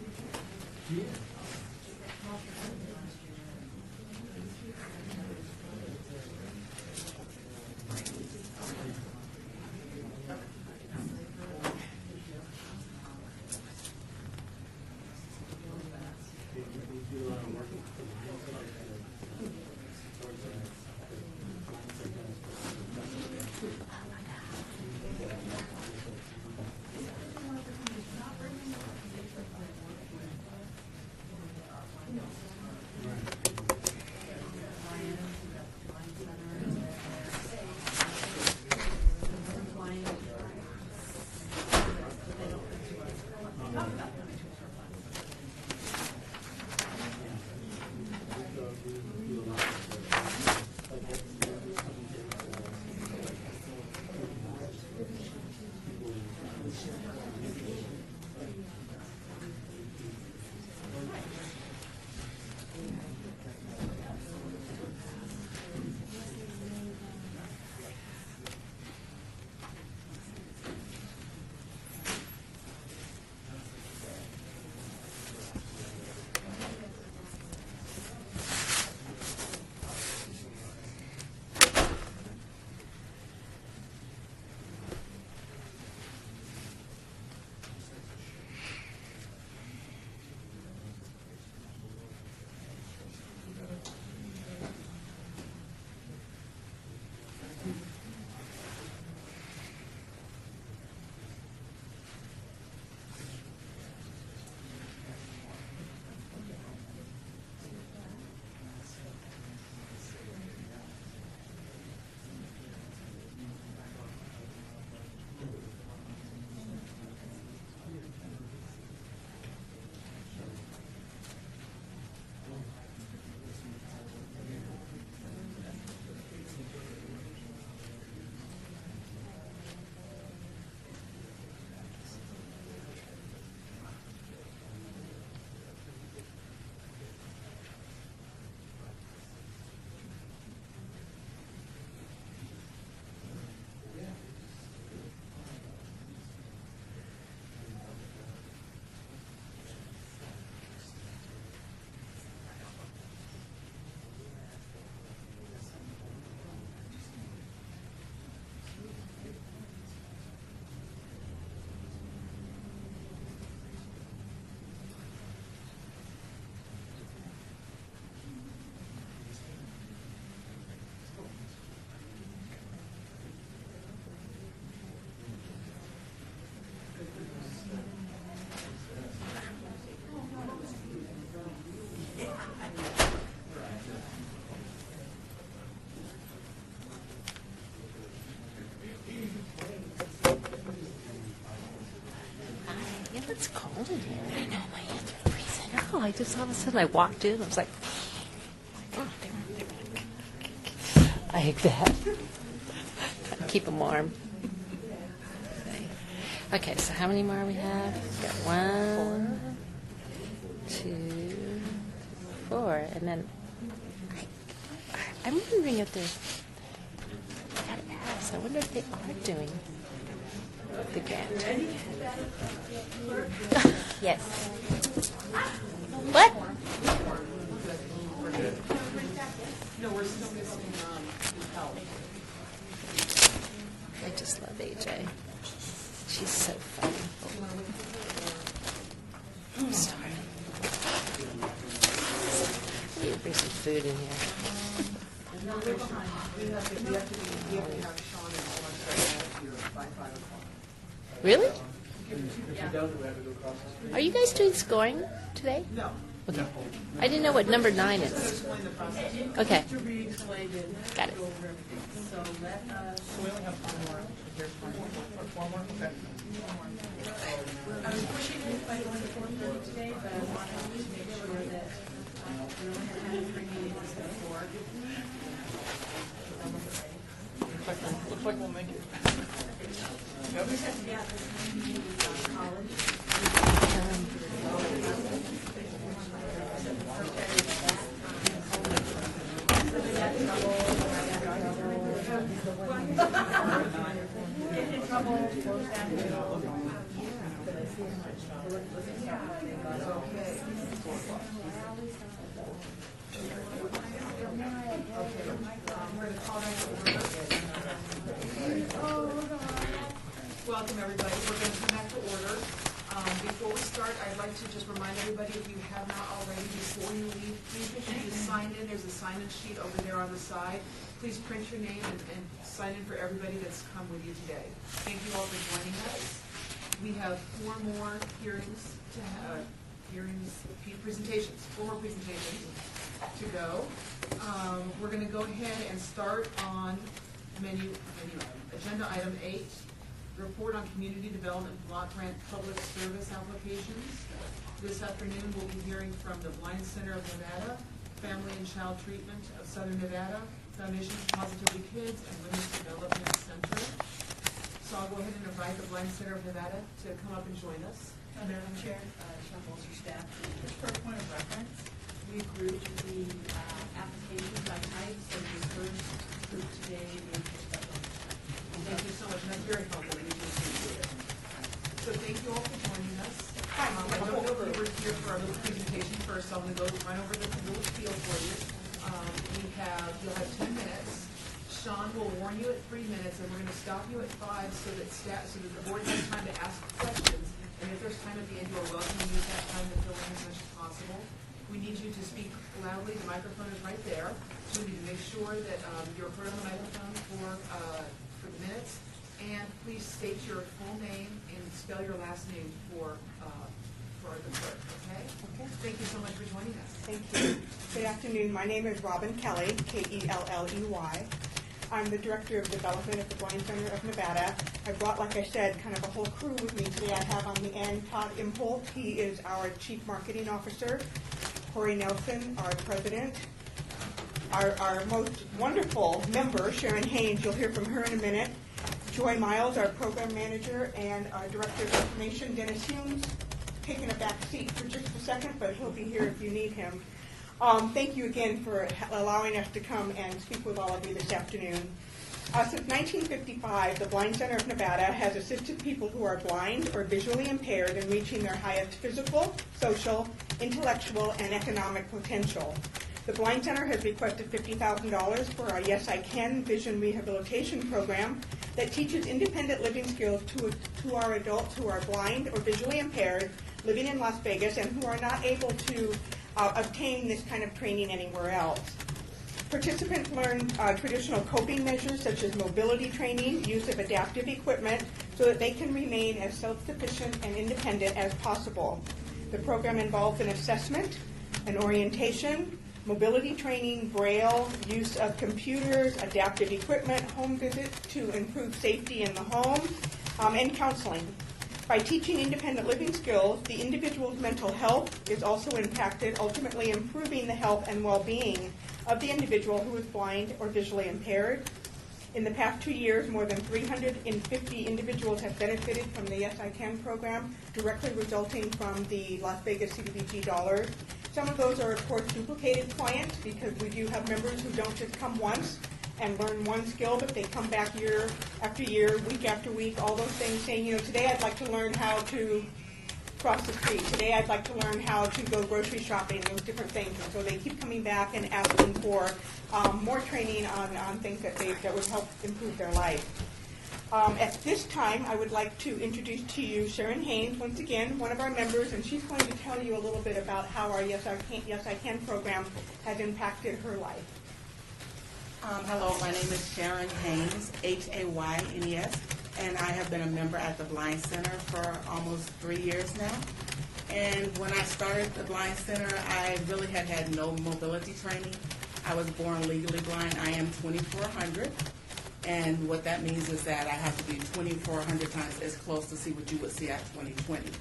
in here. I know, my hands are freezing. Oh, I just all of a sudden I walked in. I was like, oh, I hate that. Try to keep them warm. Okay, so how many more we have? We've got 1, 2, 4, and then I'm wondering if they're. I gotta ask. I wonder if they are doing the grant. Yes. What? No, we're still missing, help. I just love AJ. She's so funny. I'm starving. I need to bring some food in here. We have to have Sean and all our staff here by 5 o'clock. Really? Are you guys doing scoring today? No. Okay. I didn't know what number 9 is. Explain the process. Okay. To re-explain it. Got it. Go over everything. So let us. So we only have 4 more. Here's 4 more. 4 more? Okay. I was pushing it by going to 4:30 today, but I wanted to make sure that we only had 3 meetings instead of 4. Looks like we'll make it. Welcome, everybody. We're going to come back to order. Before we start, I'd like to just remind everybody, if you have not already, before you leave, please make sure you sign in. There's a sign-in sheet over there on the side. Please print your name and sign in for everybody that's come with you today. Thank you all for joining us. We have 4 more hearings to have, presentations, 4 more presentations to go. We're going to go ahead and start on agenda item 8. Report on community development block grant public service applications. This afternoon, we'll be hearing from the Blind Center of Nevada, Family and Child Treatment of Southern Nevada, Foundation for Positively Kids, and Women's Development Center. So I'll go ahead and invite the Blind Center of Nevada to come up and join us. Madam Chair, Sean Bolster, staff. Just for a point of reference, we grouped the applications by type, so the first group today is special. Thank you so much, and that's very helpful. We do appreciate it. So thank you all for joining us. I don't know if you were here for our little presentation first, so I'm going to go run over the little field for you. You'll have 10 minutes. Sean will warn you at 3 minutes, and we're going to stop you at 5 so that the board has time to ask questions. And if there's time at the end, you are welcome to use that time to fill in as much as possible. We need you to speak loudly. The microphone is right there. So we need to make sure that you're heard on the microphone for the minutes. And please state your full name and spell your last name for the clerk, okay? Okay. Thank you so much for joining us. Thank you. Good afternoon. My name is Robin Kelly, Kelley. I'm the Director of Development at the Blind Center of Nevada. I brought, like I said, kind of a whole crew with me today. I have on the end Todd Imholt. He is our Chief Marketing Officer. Corey Nelson, our President. Our most wonderful member, Sharon Haynes, you'll hear from her in a minute. Joy Miles, our Program Manager, and our Director of Information, Dennis Humes, taking a back seat for just a second, but he'll be here if you need him. Thank you again for allowing us to come and speak with all of you this afternoon. Since 1955, the Blind Center of Nevada has assisted people who are blind or visually impaired in reaching their highest physical, social, intellectual, and economic potential. The Blind Center has requested $50,000 for our Yes I Can Vision Rehabilitation Program that teaches independent living skills to our adults who are blind or visually impaired, living in Las Vegas, and who are not able to obtain this kind of training anywhere else. Participants learn traditional coping measures such as mobility training, use of adaptive equipment, so that they can remain as self-sufficient and independent as possible. The program involves an assessment, an orientation, mobility training, Braille, use of computers, adaptive equipment, home visits to improve safety in the home, and counseling. By teaching independent living skills, the individual's mental health is also impacted, ultimately improving the health and well-being of the individual who is blind or visually impaired. In the past 2 years, more than 350 individuals have benefited from the Yes I Can program, directly resulting from the Las Vegas CDBG dollars. Some of those are, of course, duplicated clients, because we do have members who don't just come once and learn one skill, but they come back year after year, week after week, all those things, saying, today I'd like to learn how to cross the street. Today I'd like to learn how to go grocery shopping, those different things. And so they keep coming back and asking for more training on things that would help improve their life. At this time, I would like to introduce to you Sharon Haynes, once again, one of our members, and she's going to tell you a little bit about how our Yes I Can program has impacted her life. Hello, my name is Sharon Haynes, Haynes, and I have been a member at the Blind Center for almost 3 years now. And when I started the Blind Center, I really had no mobility training. I was born legally blind. I am 2400, and what that means is that I have to be 2400 times as close to see what you would see at 2020.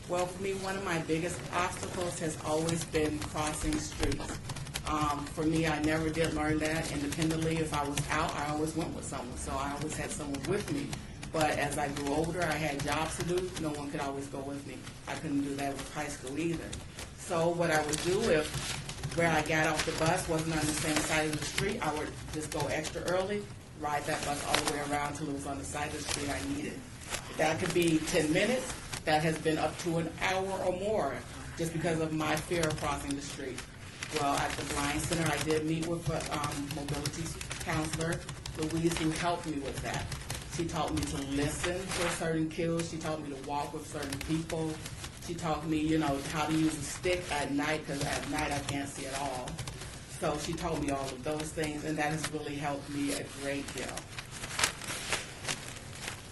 Well, for me, one of my biggest obstacles has always been crossing streets. For me, I never did learn that independently. If I was out, I always went with someone, so I always had someone with me. But as I grew older, I had jobs to do. No one could always go with me. I couldn't do that with high school either. So what I would do if where I got off the bus wasn't on the same side of the street, I would just go extra early, ride that bus all the way around till it was on the side of the street I needed. That could be 10 minutes. That has been up to an hour or more just because of my fear of crossing the street. Well, at the Blind Center, I did meet with a mobility counselor, Louise, who helped me with that. She taught me to listen for certain cues. She taught me to walk with certain people. She taught me, how to use a stick at night, because at night I can't see at all. So she taught me all of those things, and that has really helped me a great deal.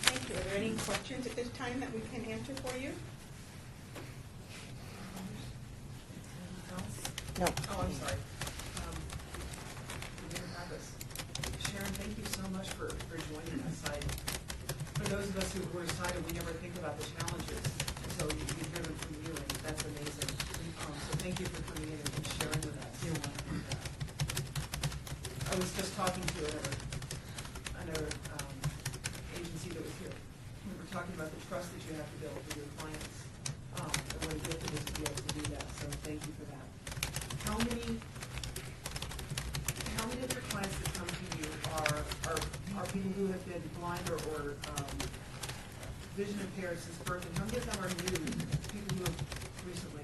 Thank you. Are there any questions at this time that we can answer for you? No. Oh, I'm sorry. Sharon, thank you so much for joining us. For those of us who were sighted, we never think about the challenges. And so you hear them from you, and that's amazing. So thank you for coming in and sharing with us. You're welcome. I was just talking to another agency that was here. We were talking about the trust that you have to build with your clients. And what a gift it is to be able to do that. So thank you for that. How many of your clients that come to you are people who have been blind or vision impaired since birth, and how many of them are new, people who have recently?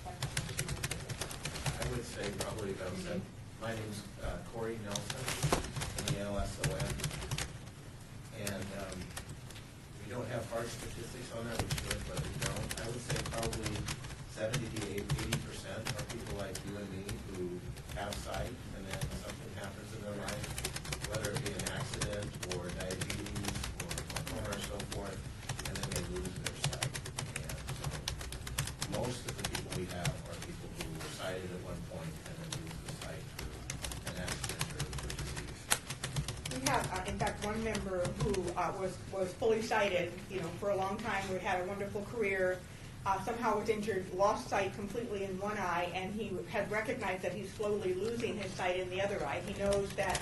I would say probably about seven. My name's Corey Nelson, Nelson, and we don't have hard statistics on that. We should, but we don't. I would say probably 70 to 80% are people like you and me who have sight, and then something happens in their life, whether it be an accident or diabetes or glaucoma or so forth, and then they lose their sight. And so most of the people we have are people who were sighted at one point and then lose the sight through an accident or disease. We have, in fact, one member who was fully sighted, for a long time. We had a wonderful career. Somehow was injured, lost sight completely in one eye, and he had recognized that he's slowly losing his sight in the other eye. He knows that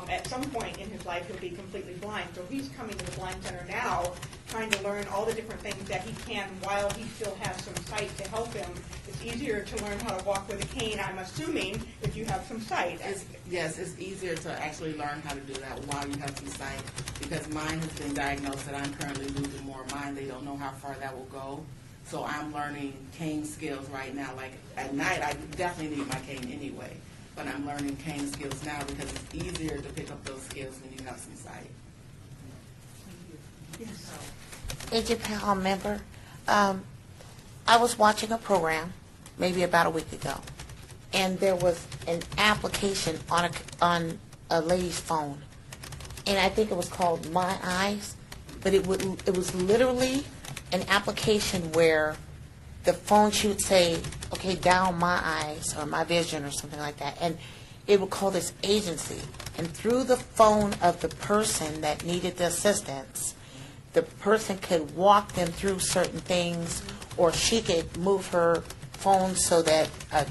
at some point in his life he'll be completely blind. So he's coming to the Blind Center now, trying to learn all the different things that he can while he still has some sight to help him. It's easier to learn how to walk with a cane, I'm assuming, if you have some sight. Yes, it's easier to actually learn how to do that while you have some sight, because mine has been diagnosed that I'm currently losing more of mine. They don't know how far that will go. So I'm learning cane skills right now. Like at night, I definitely need my cane anyway, but I'm learning cane skills now because it's easier to pick up those skills when you have some sight. Yes. Agent Powell member, I was watching a program maybe about a week ago, and there was an application on a lady's phone, and I think it was called My Eyes, but it was literally an application where the phone, she would say, okay, down my eyes or my vision or something like that, and it would call this agency. And through the phone of the person that needed the assistance, the person could walk them through certain things, or she could move her phone so that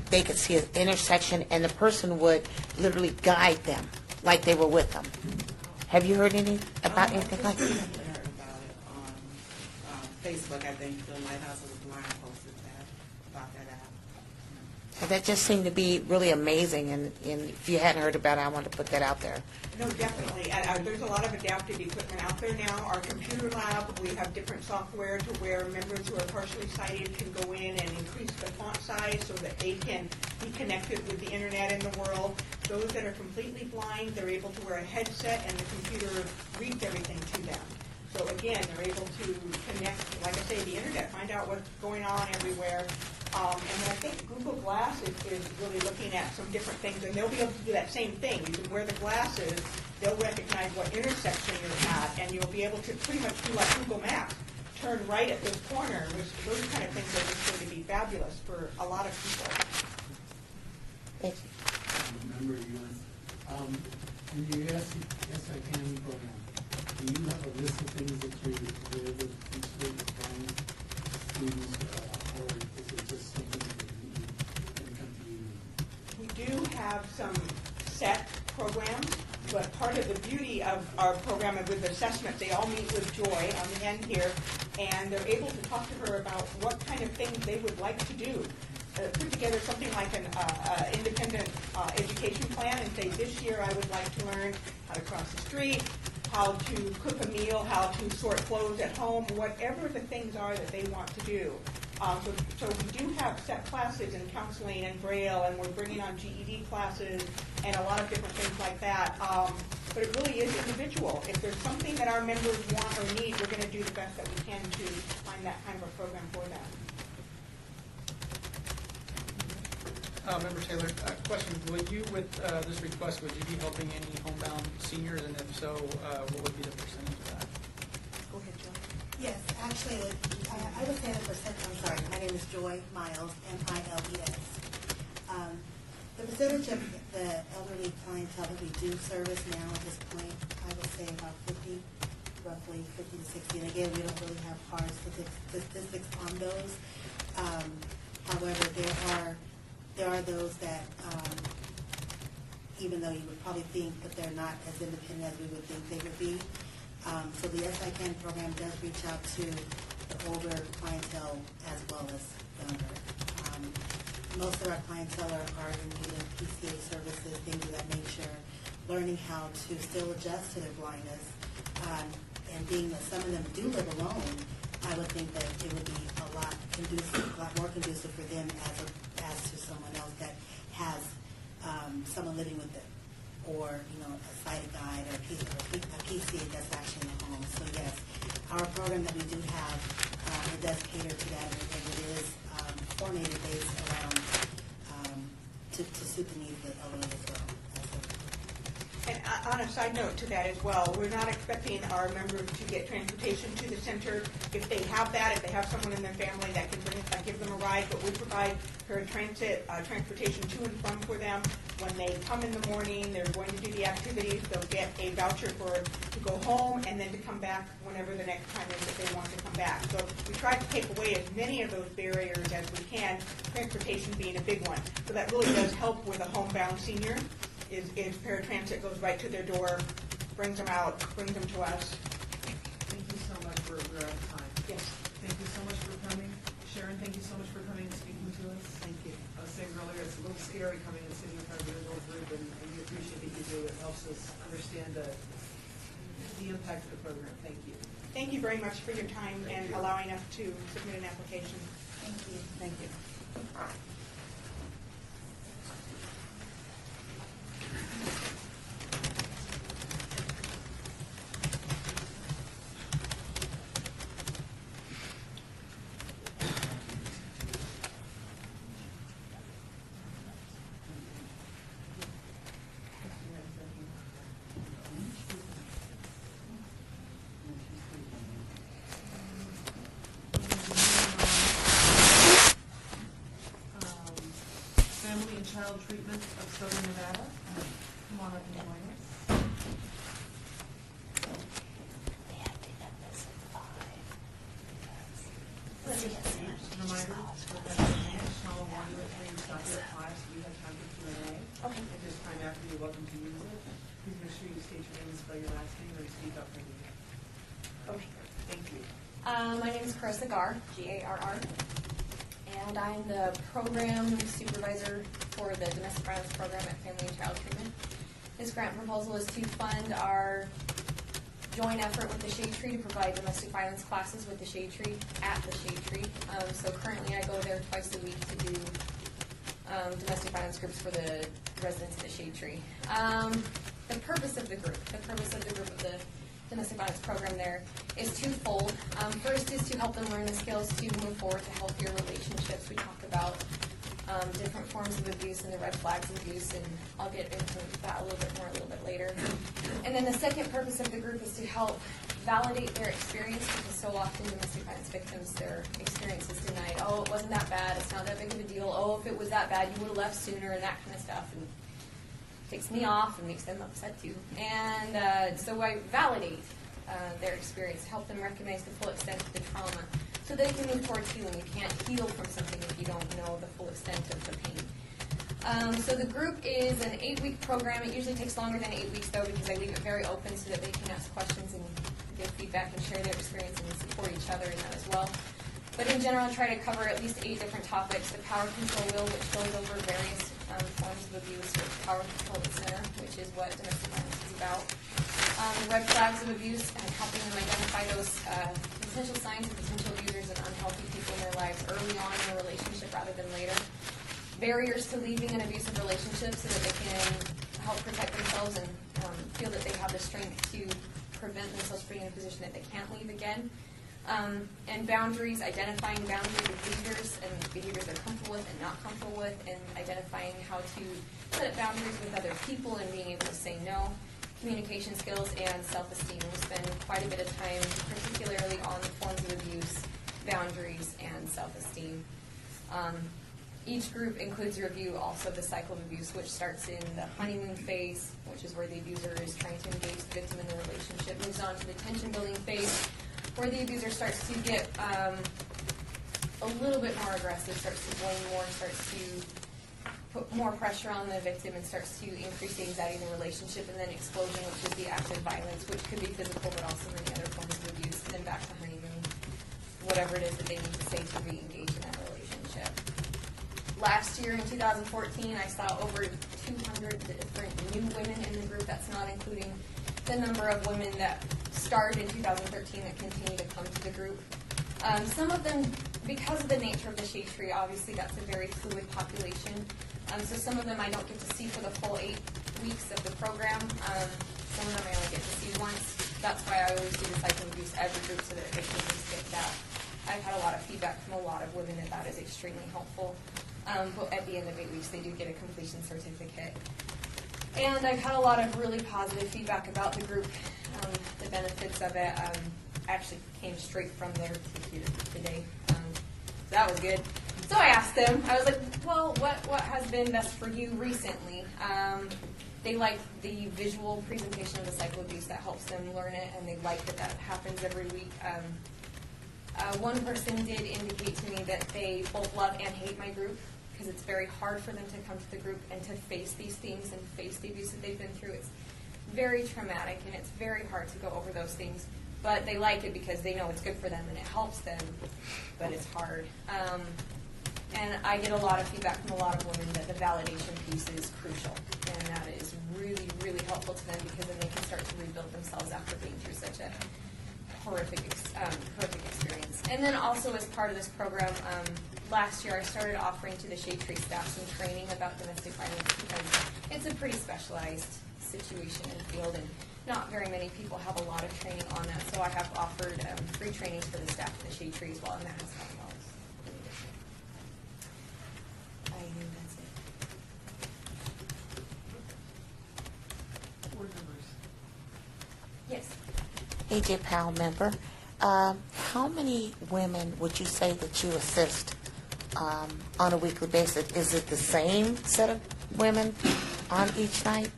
they could see an intersection, and the person would literally guide them like they were with them. Have you heard about anything like that? I heard about it on Facebook. I think the Lighthouse of the Blind posted that, about that app. And that just seemed to be really amazing, and if you hadn't heard about it, I wanted to put that out there. No, definitely. There's a lot of adaptive equipment out there now. Our computer lab, we have different software to where members who are partially sighted can go in and increase the font size so that they can be connected with the internet in the world. Those that are completely blind, they're able to wear a headset and the computer reads everything to them. So again, they're able to connect, like I say, the internet, find out what's going on everywhere. And then I think Google Glass is really looking at some different things, and they'll be able to do that same thing. You can wear the glasses, they'll recognize what intersection you're at, and you'll be able to pretty much do like Google Maps, turn right at this corner, which those kind of things are just going to be fabulous for a lot of people. Thank you. Member Ewan, in your SICAN program, do you have a list of things that you're able to teach the blind students, or is it just something that you come to you? We do have some set programs, but part of the beauty of our program and with assessment, they all meet with Joy on the end here, and they're able to talk to her about what kind of things they would like to do. Put together something like an independent education plan and say, this year I would like to learn how to cross the street, how to cook a meal, how to sort clothes at home, whatever the things are that they want to do. So we do have set classes in counseling and Braille, and we're bringing on GED classes and a lot of different things like that. But it really is individual. If there's something that our members want or need, we're going to do the best that we can to find that kind of a program for them. Member Taylor, question, would you, with this request, would you be helping any homebound seniors, and if so, what would be the percentage of that? Go ahead, Joy. Yes, actually, I would say the percent, I'm sorry, my name is Joy Miles, M-I-L-E-S. The percentage of the elderly clientele that we do service now at this point, I would say about 50, roughly 50 to 60. And again, we don't really have hard statistics on those. However, there are those that, even though you would probably think that they're not as independent as we would think they would be. So the SICAN program does reach out to the older clientele as well as younger. Most of our clientele are in need of PCA services, things of that nature, learning how to still adjust to their blindness. And being that some of them do live alone, I would think that it would be a lot more conducive for them as to someone else that has someone living with them, or a sighted guide or a PCA that's actually in the home. So yes, our program that we do have, it does cater to that, and it is coordinated based around to suit the needs of the elderly as well. And on a side note to that as well, we're not expecting our members to get transportation to the center. If they have that, if they have someone in their family that can give them a ride, but we provide paratransit transportation to and from for them. When they come in the morning, they're going to do the activities, they'll get a voucher to go home and then to come back whenever the next time is that they want to come back. So we try to take away as many of those barriers as we can, transportation being a big one. So that really does help with a homebound senior. Is paratransit goes right to their door, brings them out, brings them to us. Thank you so much for your time. Yes. Thank you so much for coming. Sharon, thank you so much for coming and speaking to us. Thank you. I was saying earlier, it's a little scary coming and sitting in front of your little group, and we appreciate that you do. It helps us understand the impact of the program. Thank you. Thank you very much for your time and allowing us to submit an application. Thank you. Thank you. Family and Child Treatment of Southern Nevada. Come on up and join us. ask that you have time for Q&A. Okay. At this time after, you're welcome to use it. Please make sure you state your name and spell your last name or speak up when you can. Okay. Thank you. My name is Carissa Garr, Garr, and I'm the program supervisor for the domestic violence program at Family and Child Treatment. This grant proposal is to fund our joint effort with the Shade Tree to provide domestic violence classes with the Shade Tree at the Shade Tree. So currently I go there twice a week to do domestic violence groups for the residents of the Shade Tree. The purpose of the group of the domestic violence program there is twofold. First is to help them learn the skills to move forward to healthier relationships. We talk about different forms of abuse and the red flags of abuse, and I'll get into that a little bit later. And then the second purpose of the group is to help validate their experience, because so often domestic violence victims, their experience is denied. Oh, it wasn't that bad. It's not that big of a deal. Oh, if it was that bad, you would have left sooner, and that kind of stuff. And takes me off and makes them upset too. And so I validate their experience, help them recognize the full extent of the trauma so they can move towards healing. You can't heal from something if you don't know the full extent of the pain. So the group is an 8-week program. It usually takes longer than 8 weeks though, because I leave it very open so that they can ask questions and give feedback and share their experience and support each other in that as well. But in general, I try to cover at least 8 different topics. The Power Control Wheel, which goes over various forms of abuse, or Power Control Center, which is what domestic violence is about. The red flags of abuse and helping them identify those potential signs of potential abusers and unhealthy people in their lives early on in a relationship rather than later. Barriers to leaving an abusive relationship so that they can help protect themselves and feel that they have the strength to prevent themselves from being in a position that they can't leave again. And boundaries, identifying boundaries with behaviors and behaviors they're comfortable with and not comfortable with, and identifying how to set up boundaries with other people and being able to say no. Communication skills and self-esteem. We spend quite a bit of time particularly on the forms of abuse, boundaries, and self-esteem. Each group includes a review also of the cycle of abuse, which starts in the honeymoon phase, which is where the abuser is trying to engage the victim in the relationship, moves on to the tension-building phase, where the abuser starts to get a little bit more aggressive, starts to blame more, starts to put more pressure on the victim and starts to increase the anxiety in the relationship, and then explosion, which is the active violence, which could be physical but also many other forms of abuse, and then back to honeymoon, whatever it is that they need to say to re-engage in that relationship. Last year in 2014, I saw over 200 different new women in the group. That's not including the number of women that started in 2013 that continue to come to the group. Some of them, because of the nature of the Shade Tree, obviously that's a very fluid population. So some of them I don't get to see for the full 8 weeks of the program. Some of them I only get to see once. That's why I always do the cycle of abuse every group so that they can just get that. I've had a lot of feedback from a lot of women that is extremely helpful. But at the end of 8 weeks, they do get a completion certificate. And I've had a lot of really positive feedback about the group, the benefits of it. Actually came straight from there to here today. So that was good. So I asked them, I was like, well, what has been best for you recently? They like the visual presentation of the cycle of abuse that helps them learn it, and they like that happens every week. One person did indicate to me that they both love and hate my group, because it's very hard for them to come to the group and to face these things and face the abuse that they've been through. It's very traumatic, and it's very hard to go over those things. But they like it because they know it's good for them and it helps them, but it's hard. And I get a lot of feedback from a lot of women that the validation piece is crucial, and that is really, really helpful to them, because then they can start to rebuild themselves after being through such a horrific experience. And then also as part of this program, last year I started offering to the Shade Tree staff some training about domestic violence, because it's a pretty specialized situation and field, and not very many people have a lot of training on that. So I have offered free trainings for the staff of the Shade Tree as well, and that has helped out. I think that's it. Board members. Yes. AJ Powell, member. How many women would you say that you assist on a weekly basis? Is it the same set of women on each night?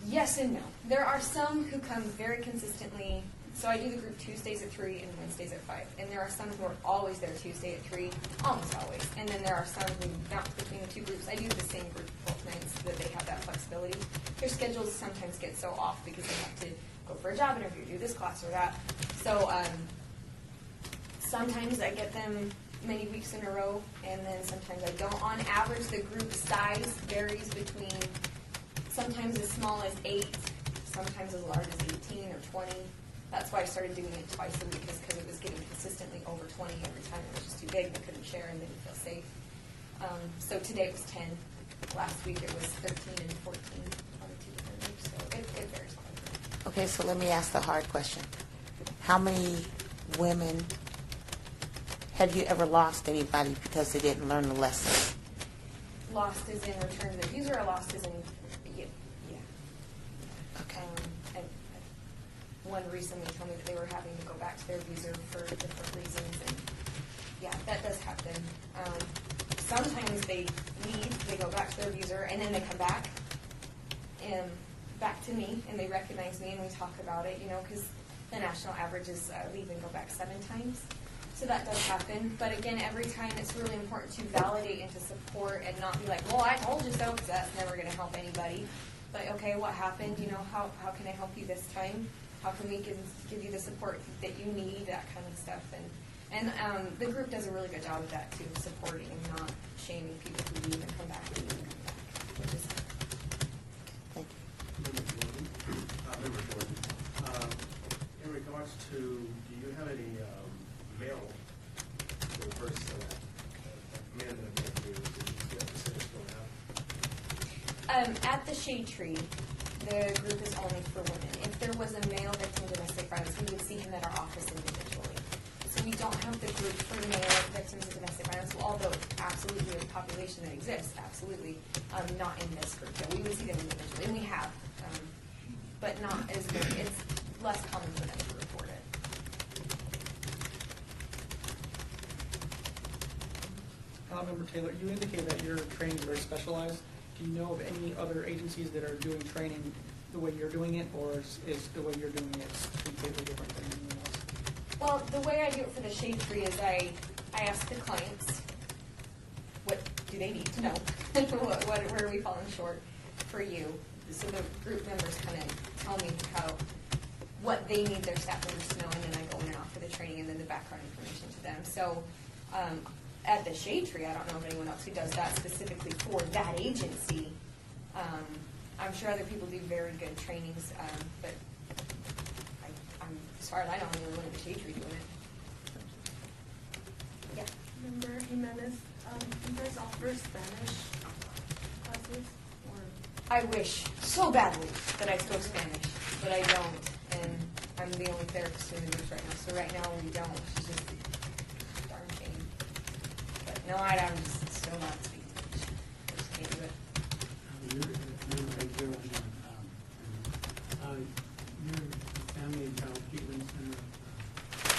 Yes and no. There are some who come very consistently So I do the group Tuesdays at 3 and Wednesdays at 5. And there are some who are always there Tuesday at 3, almost always. And then there are some who bounce between the two groups. I do the same group both nights so that they have that flexibility. Their schedules sometimes get so off because they have to go for a job interview, do this class or that. So sometimes I get them many weeks in a row, and then sometimes I don't. On average, the group size varies between sometimes as small as 8, sometimes as large as 18 or 20. That's why I started doing it twice a week, is because it was getting consistently over 20 every time. It was just too big. They couldn't share and they didn't feel safe. So today it was 10. Last week it was 13 and 14 on the 2 different groups. So it varies quite a bit. Okay, so let me ask the hard question. How many women, have you ever lost anybody because they didn't learn the lesson? Lost is in return to the abuser, or lost is in, yeah. Okay. And one recently told me that they were having to go back to their abuser for different reasons, and yeah, that does happen. Sometimes they leave, they go back to their abuser, and then they come back, and back to me, and they recognize me, and we talk about it, because the national average is leave and go back 7 times. So that does happen. But again, every time it's really important to validate and to support and not be like, well, I told you so, because that's never going to help anybody. But okay, what happened? How can I help you this time? How can we give you the support that you need, that kind of stuff. And the group does a really good job of that too, supporting and not shaming people who leave and come back and leave and come back, which is Thank you. Member Jordan, in regards to, do you have any mail for the first men that have been here? Do you have to say this going out? At the Shade Tree, the group is only for women. If there was a male victim of domestic violence, we would see him at our office individually. So we don't have the group for male victims of domestic violence, although absolutely a population that exists, absolutely, not in this group. So we would see them individually, and we have, but not as many. It's less common for them to report it. Member Taylor, you indicated that your training is very specialized. Do you know of any other agencies that are doing training the way you're doing it, or is the way you're doing it completely different than anyone else? Well, the way I do it for the Shade Tree is I ask the clients, what do they need to know? Where are we falling short for you? So the group members kind of tell me what they need their staff members to know, and then I go in and offer the training and then the background information to them. So at the Shade Tree, I don't know of anyone else who does that specifically for that agency. I'm sure other people do very good trainings, but I'm as far as I know, I'm the only one at the Shade Tree doing it. Yeah. Member Jimenez, you guys offer Spanish classes? Or? I wish so badly that I spoke Spanish, but I don't, and I'm the only therapist in the group right now. So right now we don't, which is just a darn shame. But no, I'm just still not speaking Spanish. I just can't do it. Your family and child treatment center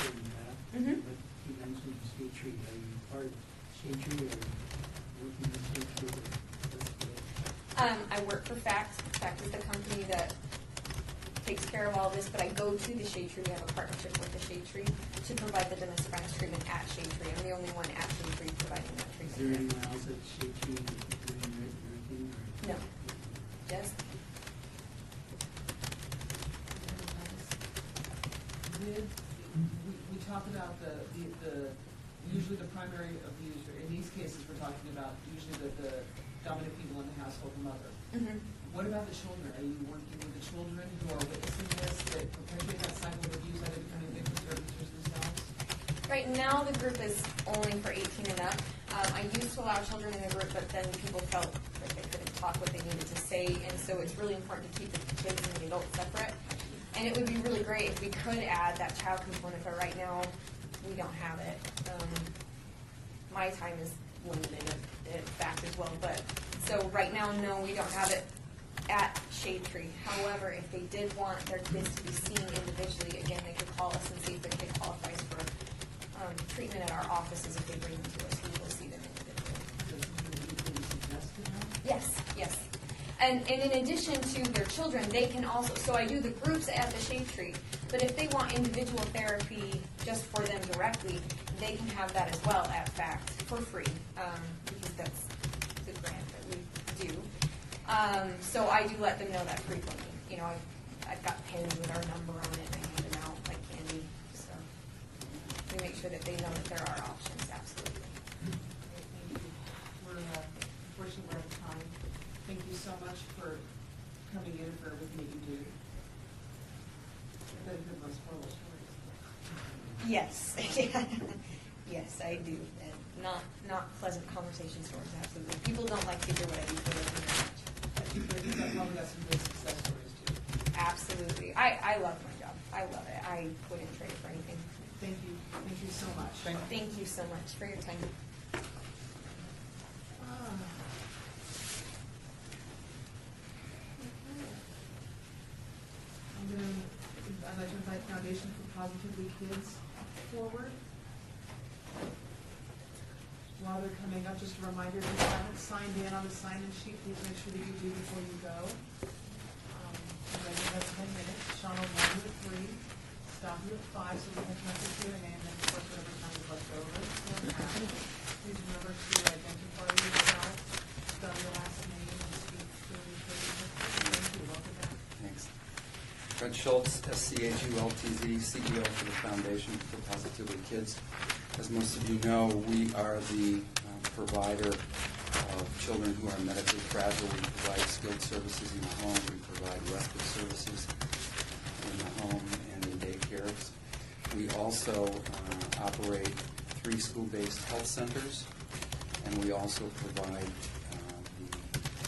doing that. Mhm. But you mentioned Shade Tree. Are you part of Shade Tree or working with Shade Tree? I work for FACT. FACT is the company that takes care of all this, but I go to the Shade Tree. We have a partnership with the Shade Tree to provide the domestic violence treatment at Shade Tree. I'm the only one at Shade Tree providing that Is treatment. there anyone else at Shade Tree doing your thing? No. Just We talk about usually the primary abuser. In these cases, we're talking about usually the dominant people in the household, the mother. Mhm. What about the children? Are you working with the children who are witnessing this, that perpetuate that cycle of abuse, either becoming victims or abusers themselves? right now the group is only for 18 and up. I used to allow children in the group, but then people felt like they couldn't talk what they needed to say, and so it's really important to keep the kids and the adults separate. And it would be really great if we could add that child component, but right now we don't have it. My time is limited at FACT as well, but so right now, no, we don't have it at Shade Tree. However, if they did want their kids to be seen individually, again, they could call us and see if their kid qualifies for treatment at our offices. If they bring them to us, we will see them individually. Yes, yes. And in addition to their children, they can also, so I do the groups at the Shade Tree, But if they want individual therapy just for them directly, they can have that as well at FACT for free, because that's the grant that we do. So I do let them know that frequently. You know, I've got pins with our number on it, and I hand them out like candy. So we make sure that they know that there are options, absolutely. We're unfortunately we're out of time. Thank you so much for coming in and for everything that you do. That is the most horrible stories. Yes, yes, I do. And not pleasant conversation stories, absolutely. People don't like to hear what I do for a living very much. But you've probably got some good success stories too. Absolutely. I love my job. I love it. I wouldn't trade it for anything. Thank you. Thank you so much. Thank you so much for your time. I'd like to invite Foundation for Positively Kids forward. While they're coming up, just a reminder, if you haven't signed in on the sign-in sheet, please make sure that you do before you go. We're ready to have 10 minutes. Sean will run you at 3, stop you at 5, so we can message you, and then of course whatever time is left over. Please remember to identify yourself, spell your last name, and speak clearly for the record. Thank you. Welcome back. Thanks. Fred Schultz, SCHULTZ, CEO for the Foundation for Positively Kids. As most of you know, we are the provider of children who are medically fragile. We provide skilled services in the home. We provide respite services in the home and in daycares. We also operate 3 school-based health centers, and we also provide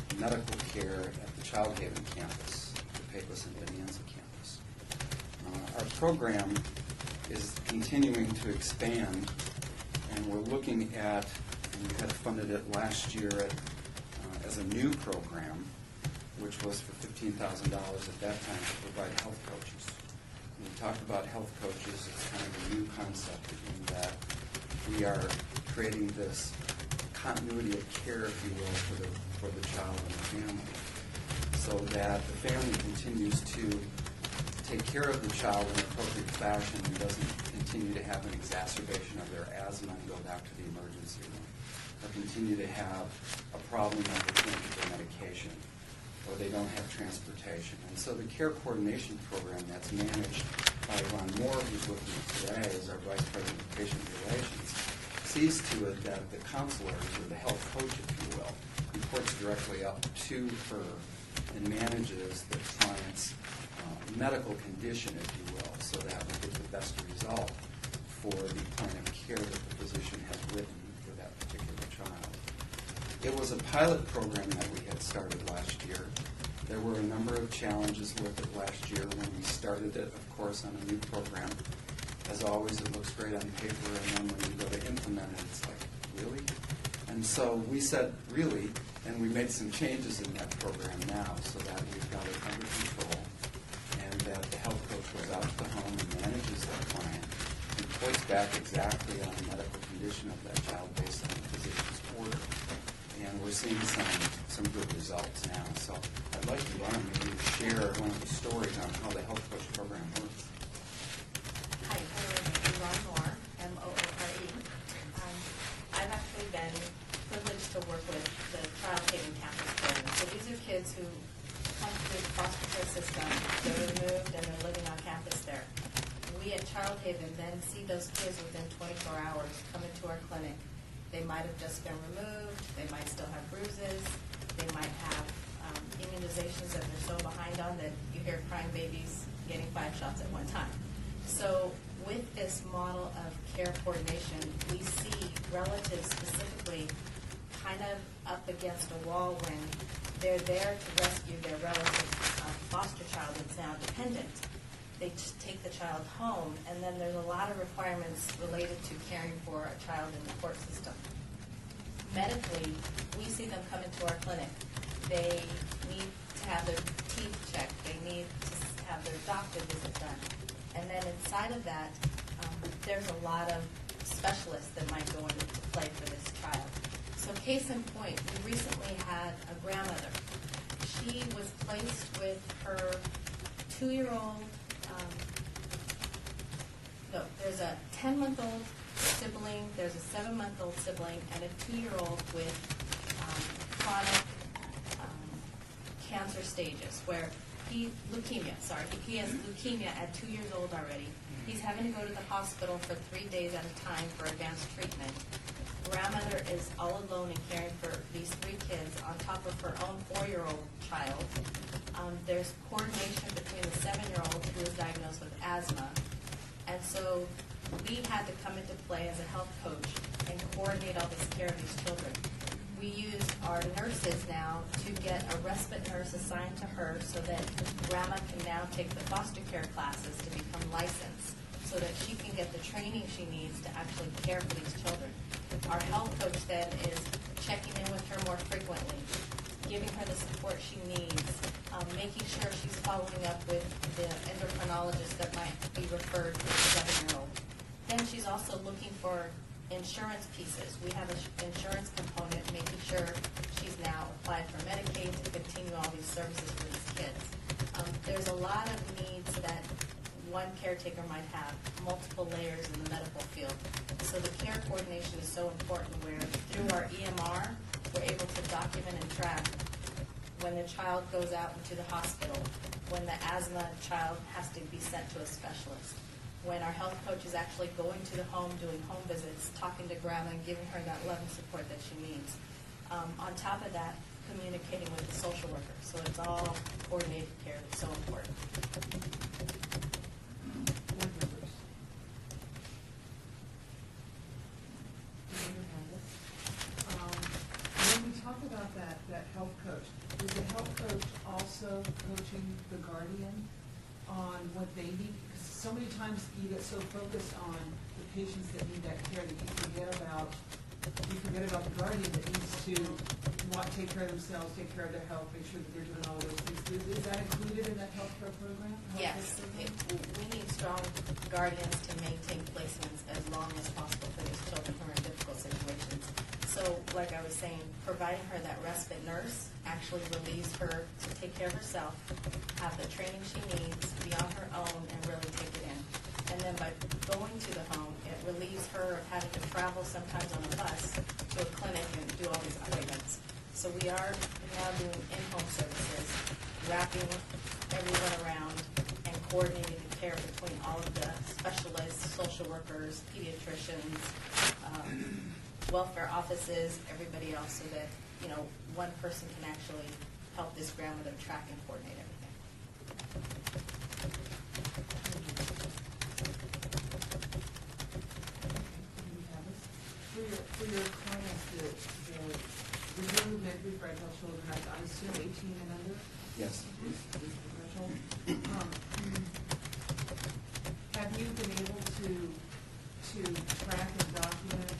the medical care at the Child Haven campus, the Pecos and Bonanza campus. Our program is continuing to expand, and we're looking at, and we had funded it last year as a new program, which was for $15,000 at that time to provide health coaches. When we talked about health coaches, it's kind of a new concept in that we are creating this continuity of care, if you will, for the child and the family, so that the family continues to take care of the child in an appropriate fashion and doesn't continue to have an exacerbation of their asthma and go back to the emergency room, or continue to have a problem that they can't get their medication, or they don't have transportation. And so the care coordination program that's managed by Ron Moore, who's with me today as our Vice President of Patient Relations, sees to it that the counselors, or the health coach, if you will, reports directly up to her and manages the client's medical condition, if you will, so that we get the best result for the plan of care that the physician has written for that particular child. It was a pilot program that we had started last year. There were a number of challenges with it last year when we started it, of course, on a new program. As always, it looks great on paper, and then when you go to implement it, it's like, really? And so we said, really, and we made some changes in that program now so that we've got it under control, and that the health coach goes out to the home and manages that client, reports back exactly on the medical condition of that child based on the physician's order. And we're seeing some good results now. So I'd like to maybe share one of the stories on how the health coach program works. Hi, I'm Ron Moore, M-O-O-R-E. I've actually been privileged to work with the Child Haven campus program. So these are kids who come through the foster care system, they're removed, and they're living on campus there. We at Child Haven then see those kids within 24 hours come into our clinic. They might have just been removed, they might still have bruises, they might have immunizations that they're so behind on that you hear crying babies getting 5 shots at one time. So with this model of care coordination, we see relatives specifically kind of up against a wall when they're there to rescue their relative's foster child that's now dependent. They just take the child home, and then there's a lot of requirements related to caring for a child in the court system. Medically, we see them come into our clinic. They need to have their teeth checked. They need to have their doctor visit done. And then inside of that, there's a lot of specialists that might go into play for this child. So case in point, we recently had a grandmother. She was placed with her 2-year-old So there's a 10-month-old sibling, there's a 7-month-old sibling, and a 2-year-old with chronic cancer stages, where he has leukemia at 2 years old already. He's having to go to the hospital for 3 days at a time for advanced treatment. Grandmother is all alone and caring for these 3 kids on top of her own 4-year-old child. There's coordination between the 7-year-old who was diagnosed with asthma. And so we had to come into play as a health coach and coordinate all this care of these children. We use our nurses now to get a respite nurse assigned to her so that Grandma can now take the foster care classes to become licensed so that she can get the training she needs to actually care for these children. Our health coach then is checking in with her more frequently, giving her the support she needs, making sure she's following up with the endocrinologist that might be referred to the 7-year-old. Then she's also looking for insurance pieces. We have an insurance component, making sure she's now applied for Medicaid to continue all these services for these kids. There's a lot of needs that one caretaker might have, multiple layers in the medical field. So the care coordination is so important where through our EMR, we're able to document and track when the child goes out into the hospital, when the asthma child has to be sent to a specialist, when our health coach is actually going to the home, doing home visits, talking to Grandma and giving her that love and support that she needs. On top of that, communicating with the social worker. So it's all coordinated care that's so important. When we talk about that health coach, is the health coach also coaching the guardian on what they need? Because so many times you get so focused on the patients that need that care that you forget about the guardian that needs to take care of themselves, take care of their health, make sure that they're doing all of those things. Is that included in that health care program? Yes, we need strong guardians to maintain placements as long as possible for these children who are in difficult situations. So, like I was saying, providing her that respite nurse actually relieves her to take care of herself, have the training she needs, be on her own, and really take it in. And then by going to the home, it relieves her of having to travel sometimes on a bus to a clinic and do all these appointments. So we are now doing in-home services, wrapping everyone around and coordinating the care between all of the specialists, social workers, pediatricians, welfare offices, everybody else, so that, one person can actually help this grandmother track and coordinate everything. For your clients, the new mentally fragile children, I assume 18 and under? Yes. Is the threshold. Have you been able to track and document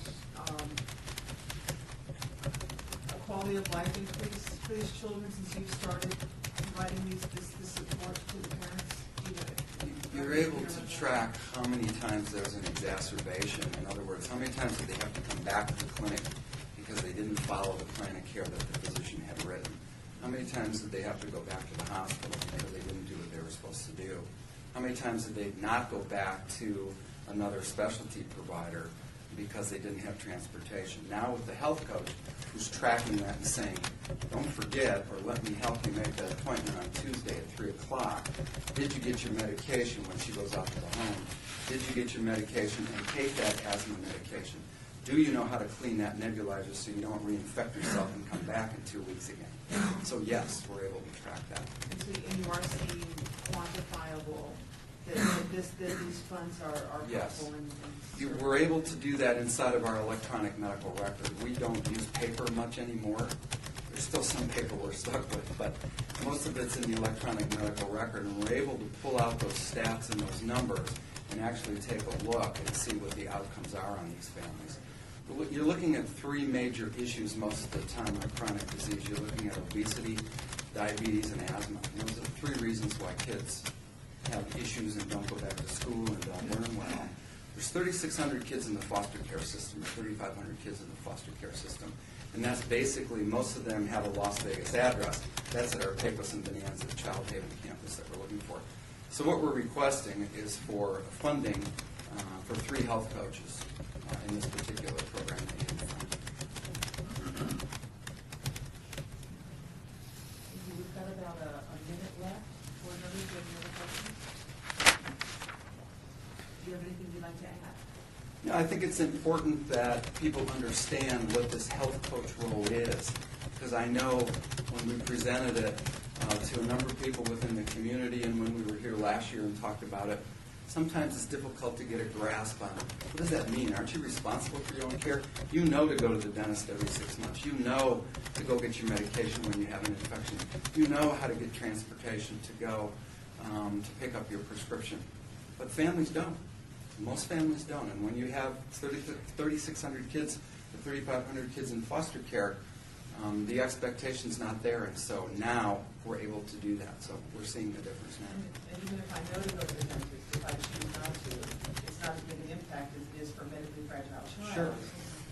a quality of life increase for these children since you've started providing this support to the parents? You're able to track how many times there's an exacerbation. In other words, how many times did they have to come back to the clinic because they didn't follow the plan of care that the physician had written? How many times did they have to go back to the hospital because they didn't do what they were supposed to do? How many times did they not go back to another specialty provider because they didn't have transportation? Now with the health coach who's tracking that and saying, don't forget, or let me help you make that appointment on Tuesday at 3 o'clock. Did you get your medication when she goes out to the home? Did you get your medication and take that asthma medication? Do you know how to clean that nebulizer so you don't reinfect yourself and come back in 2 weeks again? So yes, we're able to track that. And you are seeing quantifiable that these funds are Yes. helpful in We're able to do that inside of our electronic medical record. We don't use paper much anymore. There's still some paper we're stuck with, but most of it's in the electronic medical record, and we're able to pull out those stats and those numbers and actually take a look and see what the outcomes are on these families. But you're looking at 3 major issues most of the time with chronic disease. You're looking at obesity, diabetes, and asthma. And those are 3 reasons why kids have issues and don't go back to school and don't learn well. There's 3,600 kids in the foster care system, or 3,500 kids in the foster care system. And that's basically, most of them have a Las Vegas address. That's at our Pecos and Bonanza Child Haven campus that we're looking for. So what we're requesting is for funding for 3 health coaches in this particular program. We've got about a minute left. Board members, do you have any other questions? Do you have anything you'd like to add? Yeah, I think it's important that people understand what this health coach role is, because I know when we presented it to a number of people within the community and when we were here last year and talked about it, sometimes it's difficult to get a grasp on it. What does that mean? Aren't you responsible for your own care? You know to go to the dentist every 6 months. You know to go get your medication when you have an infection. You know how to get transportation to go to pick up your prescription. But families don't. Most families don't. And when you have 3,600 kids or 3,500 kids in foster care, the expectation's not there. And so now we're able to do that. So we're seeing the difference now. And even if I know to go to the dentist, if I choose not to, it's not as big an impact as it is for a medically fragile child. Sure.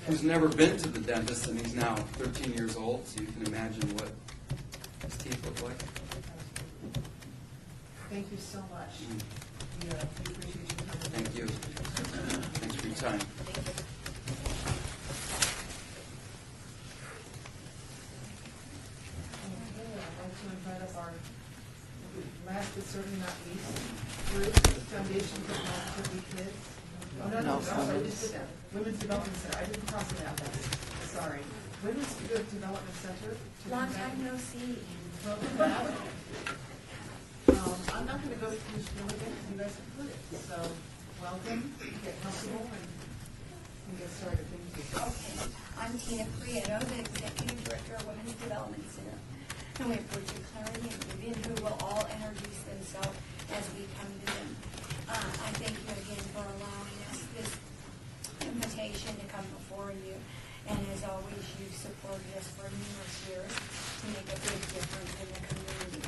Who's never been to the dentist, and he's now 13 years old, so you can imagine what his teeth look like. Thank you so much. We appreciate you coming. Thank you. Thanks for your time. Okay, I'd like to invite up our last but certainly not least group, Foundation for Positively Kids. Oh, no, sorry, just put that. Women's Development Center. I didn't cross it out. Sorry. Women's Development Center. Long time no see. Welcome back. I'm not going to go through this bill again, you guys have heard it. So, welcome, get comfortable, and get started. Thank you. Okay, I'm Tina Prieto, the Executive Director of Women's Development Center. And we have Bridget Clarity and Vivian, who will all introduce themselves as we come to them. I thank you again for allowing us this invitation to come before you. And as always, you've supported us for numerous years to make a big difference in the community.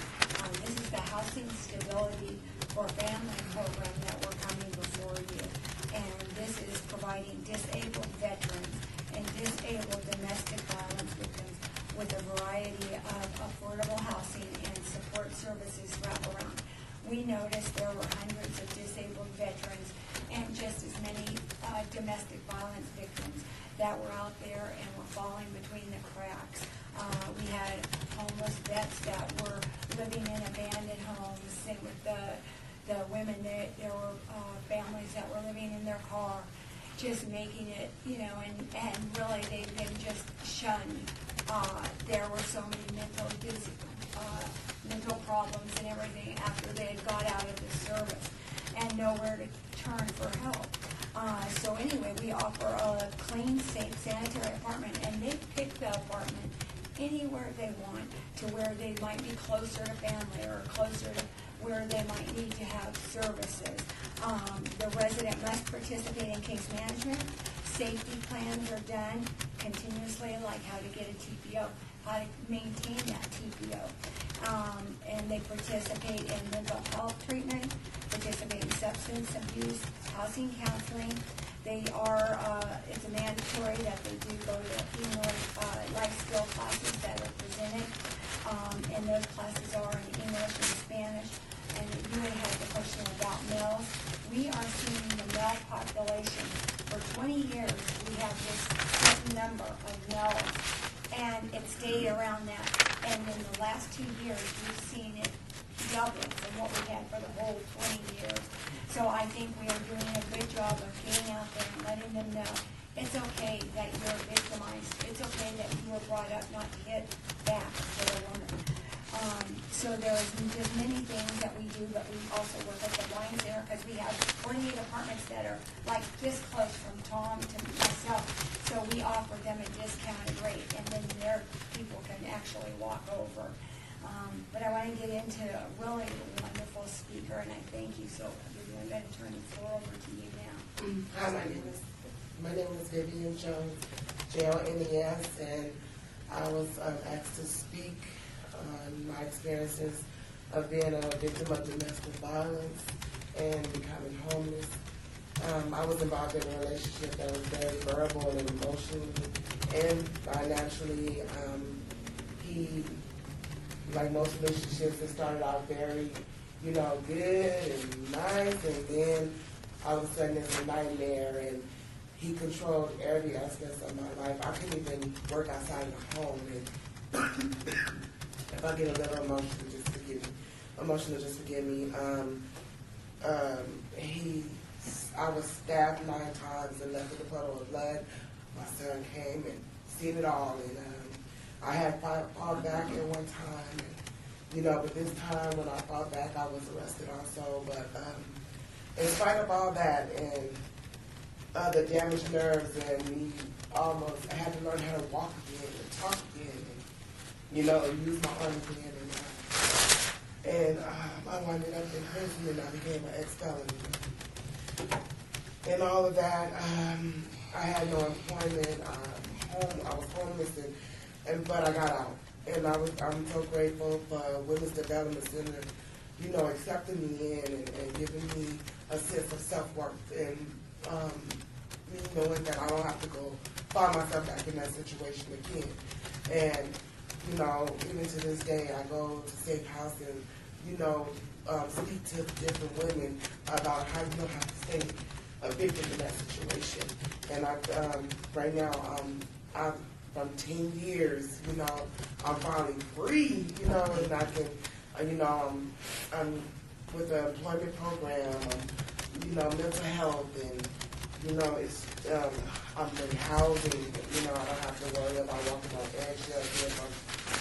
This is the Housing Stability for Family program that we're coming before you. And this is providing disabled veterans and disabled domestic violence victims with a variety of affordable housing and support services wrapped around. We noticed there were hundreds of disabled veterans and just as many domestic violence victims that were out there and were falling between the cracks. We had homeless vets that were living in abandoned homes, and with the women, there were families that were living in their car, just making it, and really they've been just shunned. There were so many mental problems and everything after they had got out of the service and nowhere to turn for help. So anyway, we offer a clean, safe, sanitary apartment, and they pick the apartment anywhere they want to where they might be closer to family or closer to where they might need to have services. The resident must participate in case management. Safety plans are done continuously, like how to get a TPO, how to maintain that TPO. And they participate in mental health treatment, participate in substance abuse, housing counseling. They are, it's a mandatory that they do go to life skill classes that are presented. And those classes are in English and Spanish. And you had the question about males. We are seeing the male population. For 20 years, we have this certain number of males, and it stayed around that. And in the last 2 years, we've seen it double from what we had for the whole 20 years. So I think we are doing a good job of getting out there and letting them know it's okay that you're victimized. It's okay that you were brought up not to hit back for a woman. So there's many things that we do, but we also work at the Blind Center because we have 48 apartments that are like this close from Tom to myself. So we offer them a discounted rate, and then their people can actually walk over. But I want to get into Willie, a wonderful speaker, and I thank you. So I'm going to turn the floor over to you now. Hi, my name is Vivian Jones, JLNES, and I was asked to speak on my experiences of being a victim of domestic violence and becoming homeless. I was involved in a relationship that was very verbal and emotional, and financially, he, like most relationships, it started out very, good and nice, and then all of a sudden it's a nightmare, and he controlled every aspect of my life. I couldn't even work outside the home, and if I get a little emotional, just forgive me. I was stabbed 9 times and left with a puddle of blood. My son came and seen it all, and I had fought back at one time, and, but this time when I fought back, I was arrested also. But in spite of all that and the damaged nerves and me I had to learn how to walk again and talk again, and use my arm again. And I winded up in prison, and I became an ex-felon. And all of that, I had no employment. I was homeless, but I got out. And I'm so grateful for Women's Development Center, accepting me in and giving me a sense of self-worth, and me knowing that I don't have to go find myself back in that situation again. And even to this day, I go to Safe House and speak to different women about how you don't have to stay a victim in that situation. And right now, from 10 years, I'm finally free, and I can, I'm with the employment program, mental health, and, it's, I'm in housing, I don't have to worry about walking on eggshells if I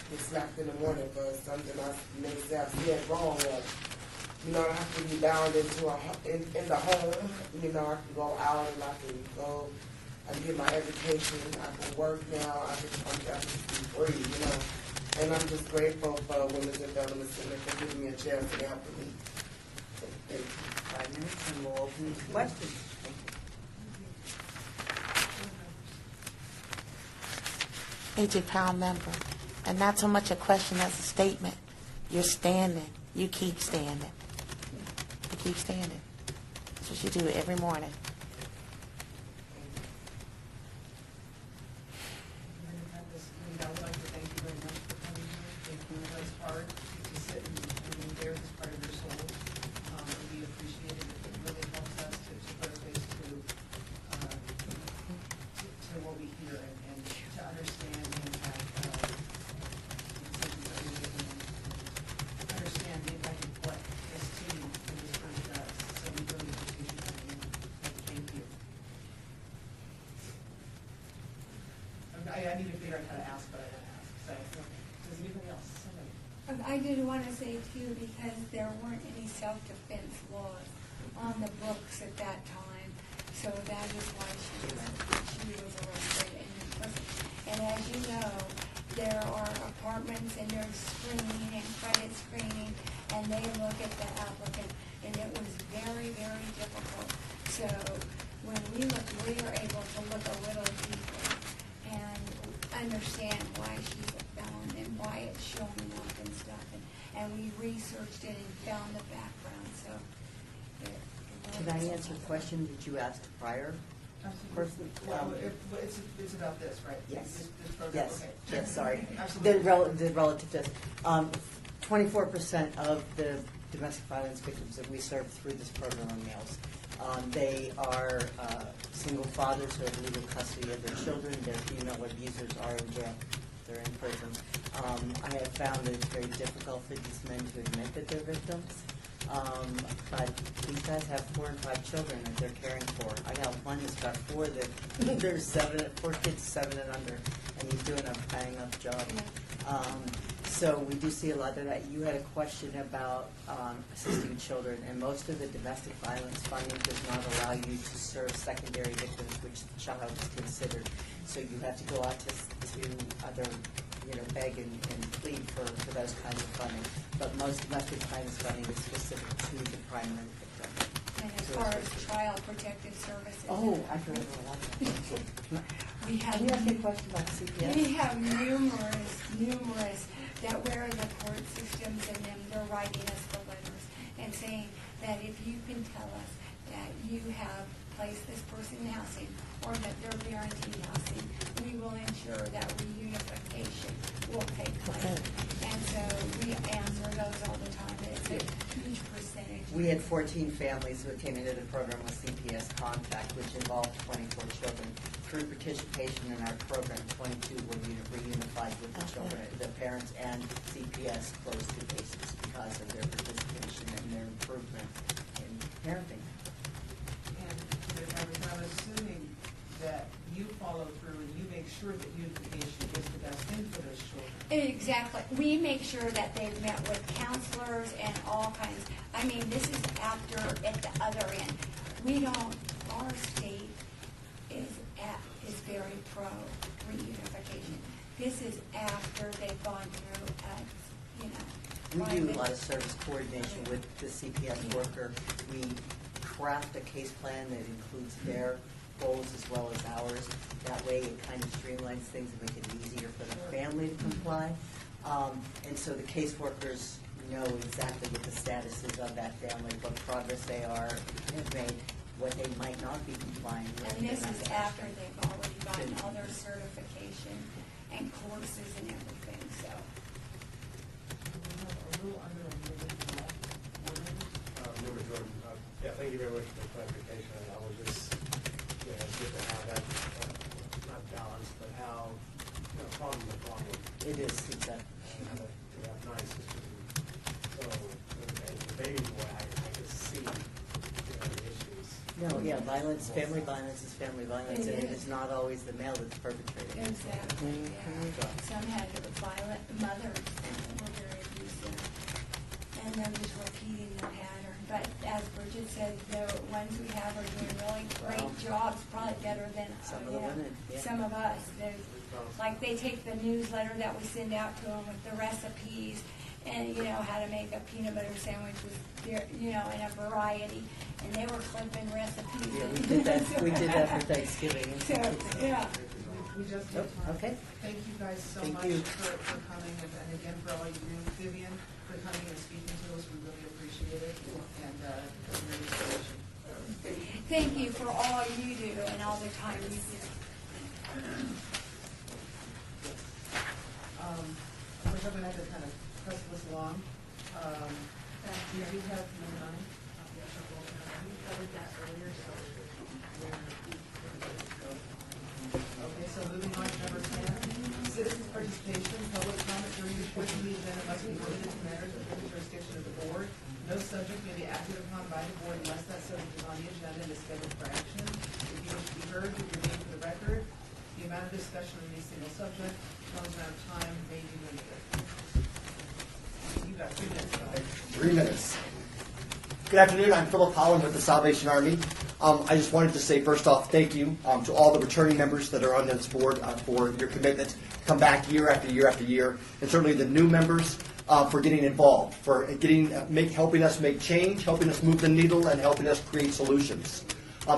get slapped in the morning for something I may have said wrong, or, I don't have to be bound into in the home, I can go out and I can go, I can get my education, I can work now, I can be free, and I'm just grateful for Women's Development Center for giving me a chance to help me. Thank you. 5 minutes, and we'll open to questions. AJ Powell member, and not so much a question as a statement. You're standing. You keep standing. You keep standing. That's what you do every morning. I would like to thank you very much for coming here. It's hard to sit and bear this part of your soul. We appreciate it. It really helps us to put a face to what we hear and to understand the impact of understand the impact of what this team and this group does. So we really appreciate you coming in. Thank you. I need to figure out how to ask, but I won't ask. So, does anybody else? Somebody. I did want to say too, because there weren't any self-defense laws on the books at that time, so that is why she was arrested and in prison. And as you know, there are apartments and there's screening and credit screening, and they look at the applicant, and it was very, very difficult. So when we were able to look a little deeper and understand why she's a felon and why it's showing up and stuff, and we researched it and found the background. So Can I answer a question that you asked prior? Person? Well, it's about this, right? Yes. This program? Yes, Okay. yes, sorry. Absolutely. The relative to this. 24% of the domestic violence victims that we serve through this program are males. They are single fathers who have legal custody of their children. Their female abusers are in jail. They're in prison. I have found that it's very difficult for these men to admit that they're victims. But these guys have 4 and 5 children that they're caring for. I got one that's got 4 that there's 4 kids 7 and under, and he's doing a bang up job. So we do see a lot of that. You had a question about assisting children, and most of the domestic violence funding does not allow you to serve secondary victims, which the child is considered. So you have to go out to other, beg and plead for those kinds of funding. But most domestic violence funding is specific to the primary victim. And as far as child protective services. Oh, I forgot about that. We have. Can you ask me a question about CPS? We have numerous that we're in the court systems, and then they're writing us the letters and saying that if you can tell us that you have placed this person in housing or that they're guaranteed housing, we will ensure that reunification will take place. And so we answer those all the time. It's a huge percentage. We We had 14 families who came into the program with CPS Contact, which involved 24 children. Through participation in our program, 22 were reunified with the children, the parents and CPS close to cases because of their participation and their improvement in parenting. And I'm assuming that you follow through and you make sure that unification is the best thing for those children. Exactly. We make sure that they've met with counselors and all kinds. I mean, this is after at the other end. We don't, our state is very pro reunification. This is after they've gone through, We do a lot of service coordination with the CPS worker. We craft a case plan that includes their goals as well as ours. That way it kind of streamlines things and makes it easier for the family to comply. And so the caseworkers know exactly what the status is of that family, what progress they have made, what they might not be complying with. and this is after they've already gotten all their certification and courses and everything, so. Member Jordan, yeah, thank you very much for the clarification. I was just, it's good to have that, not balance, but how, problem to problem. It is, exactly. We have nice systems. So, as a baby boy, I could see, the issues. No, yeah, family violence is family violence, and It it is. is not always the male that's perpetrating it. Exactly, yeah. Some had violent mothers that were very abusive, and others repeating the pattern. But as Bridget said, the ones we have are doing really great jobs, probably better than Some of the women, yeah. some of us. Like they take the newsletter that we send out to them with the recipes, and how to make a peanut butter sandwich with in a variety, and they were clipping recipes. Yeah, we did that. We did that for Thanksgiving. So, yeah. We just need time. Okay. Thank you guys so Thank much you. for coming, and again, for all you do. Vivian, for coming and speaking to us, we really appreciate it, and for your information. Thank you for all you do and all the time you do. We're going to have to kind of press this along. Do you have number 9? We covered that earlier, so. Okay, so moving on to number 10, citizens participation, public comment during the portion of the agenda must be limited to matters within the jurisdiction of the board. No subject may be acted upon by the board unless that subject is on the agenda and is scheduled for action. If you wish to be heard, give your name for the record. The amount of discussion on any single subject, as amount of time may be limited. You got 3 minutes, guys. 3 minutes. Good afternoon. I'm Philip Holland with the Salvation Army. I just wanted to say, first off, thank you to all the returning members that are on this board for your commitment to come back year after year after year, and certainly the new members for getting involved, for helping us make change, helping us move the needle, and helping us create solutions.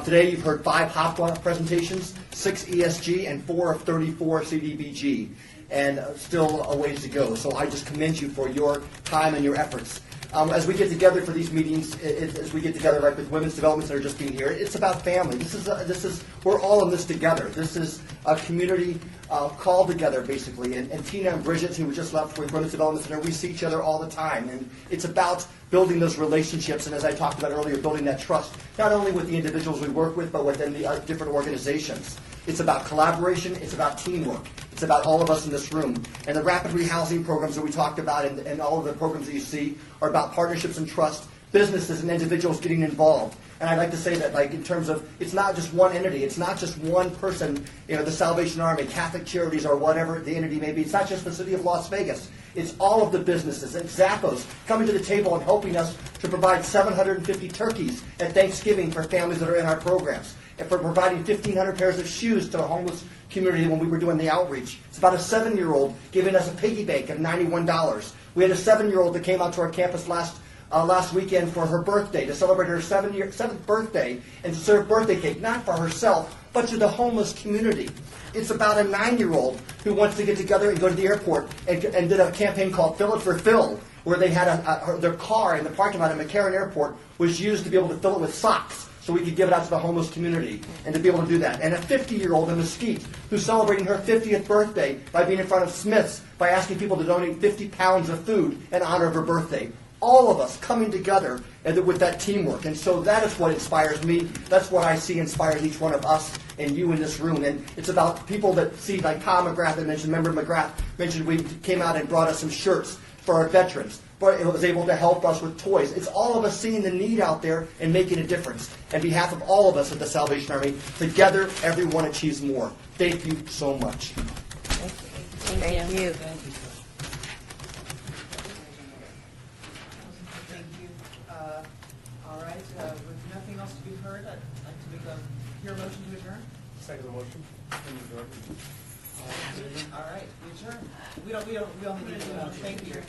Today you've heard 5 HOPWA presentations, 6 ESG, and 4 of 34 CDBG, and still a ways to go. So I just commend you for your time and your efforts. As we get together for these meetings, as we get together like with women's development center just being here, it's about family. This is we're all in this together. This is a community called together basically. And Tina and Bridget, who just left with women's development center, we see each other all the time, and it's about building those relationships. And as I talked about earlier, building that trust not only with the individuals we work with, but within the different organizations. It's about collaboration. It's about teamwork. It's about all of us in this room. And the rapid rehousing programs that we talked about and all of the programs that you see are about partnerships and trust, businesses and individuals getting involved. And I'd like to say that, like, in terms of, it's not just one entity. It's not just one person, the Salvation Army, Catholic Charities, or whatever the entity may be. It's not just the city of Las Vegas. It's all of the businesses and Zappos coming to the table and helping us to provide 750 turkeys at Thanksgiving for families that are in our programs, and for providing 1,500 pairs of shoes to the homeless community when we were doing the outreach. It's about a 7-year-old giving us a piggy bank of $91. We had a 7-year-old that came out to our campus last weekend for her birthday, to celebrate her 7th birthday, and to serve birthday cake, not for herself, but to the homeless community. It's about a 9-year-old who wants to get together and go to the airport and did a campaign called Fill It for Phil, where they had their car in the parking lot at McCarran Airport was used to be able to fill it with socks, so we could give it out to the homeless community, and to be able to do that. And a 50-year-old in Mesquite who's celebrating her 50th birthday by being in front of Smith's by asking people to donate 50 pounds of food in honor of her birthday. all of us coming together and with that teamwork. And so that is what inspires me. That's what I see inspires each one of us and you in this room. And it's about people that see, like Tom McGrath that mentioned, Member McGrath mentioned, we came out and brought us some shirts for our veterans. But it was able to help us with toys. It's all of us seeing the need out there and making a difference. On behalf of all of us at the Salvation Army, together everyone achieves more. Thank you so much. Thank you. Thank you. All right, with nothing else to be heard, I'd like to hear a motion to adjourn. Second motion. All right, we adjourn. We only need to, thank you.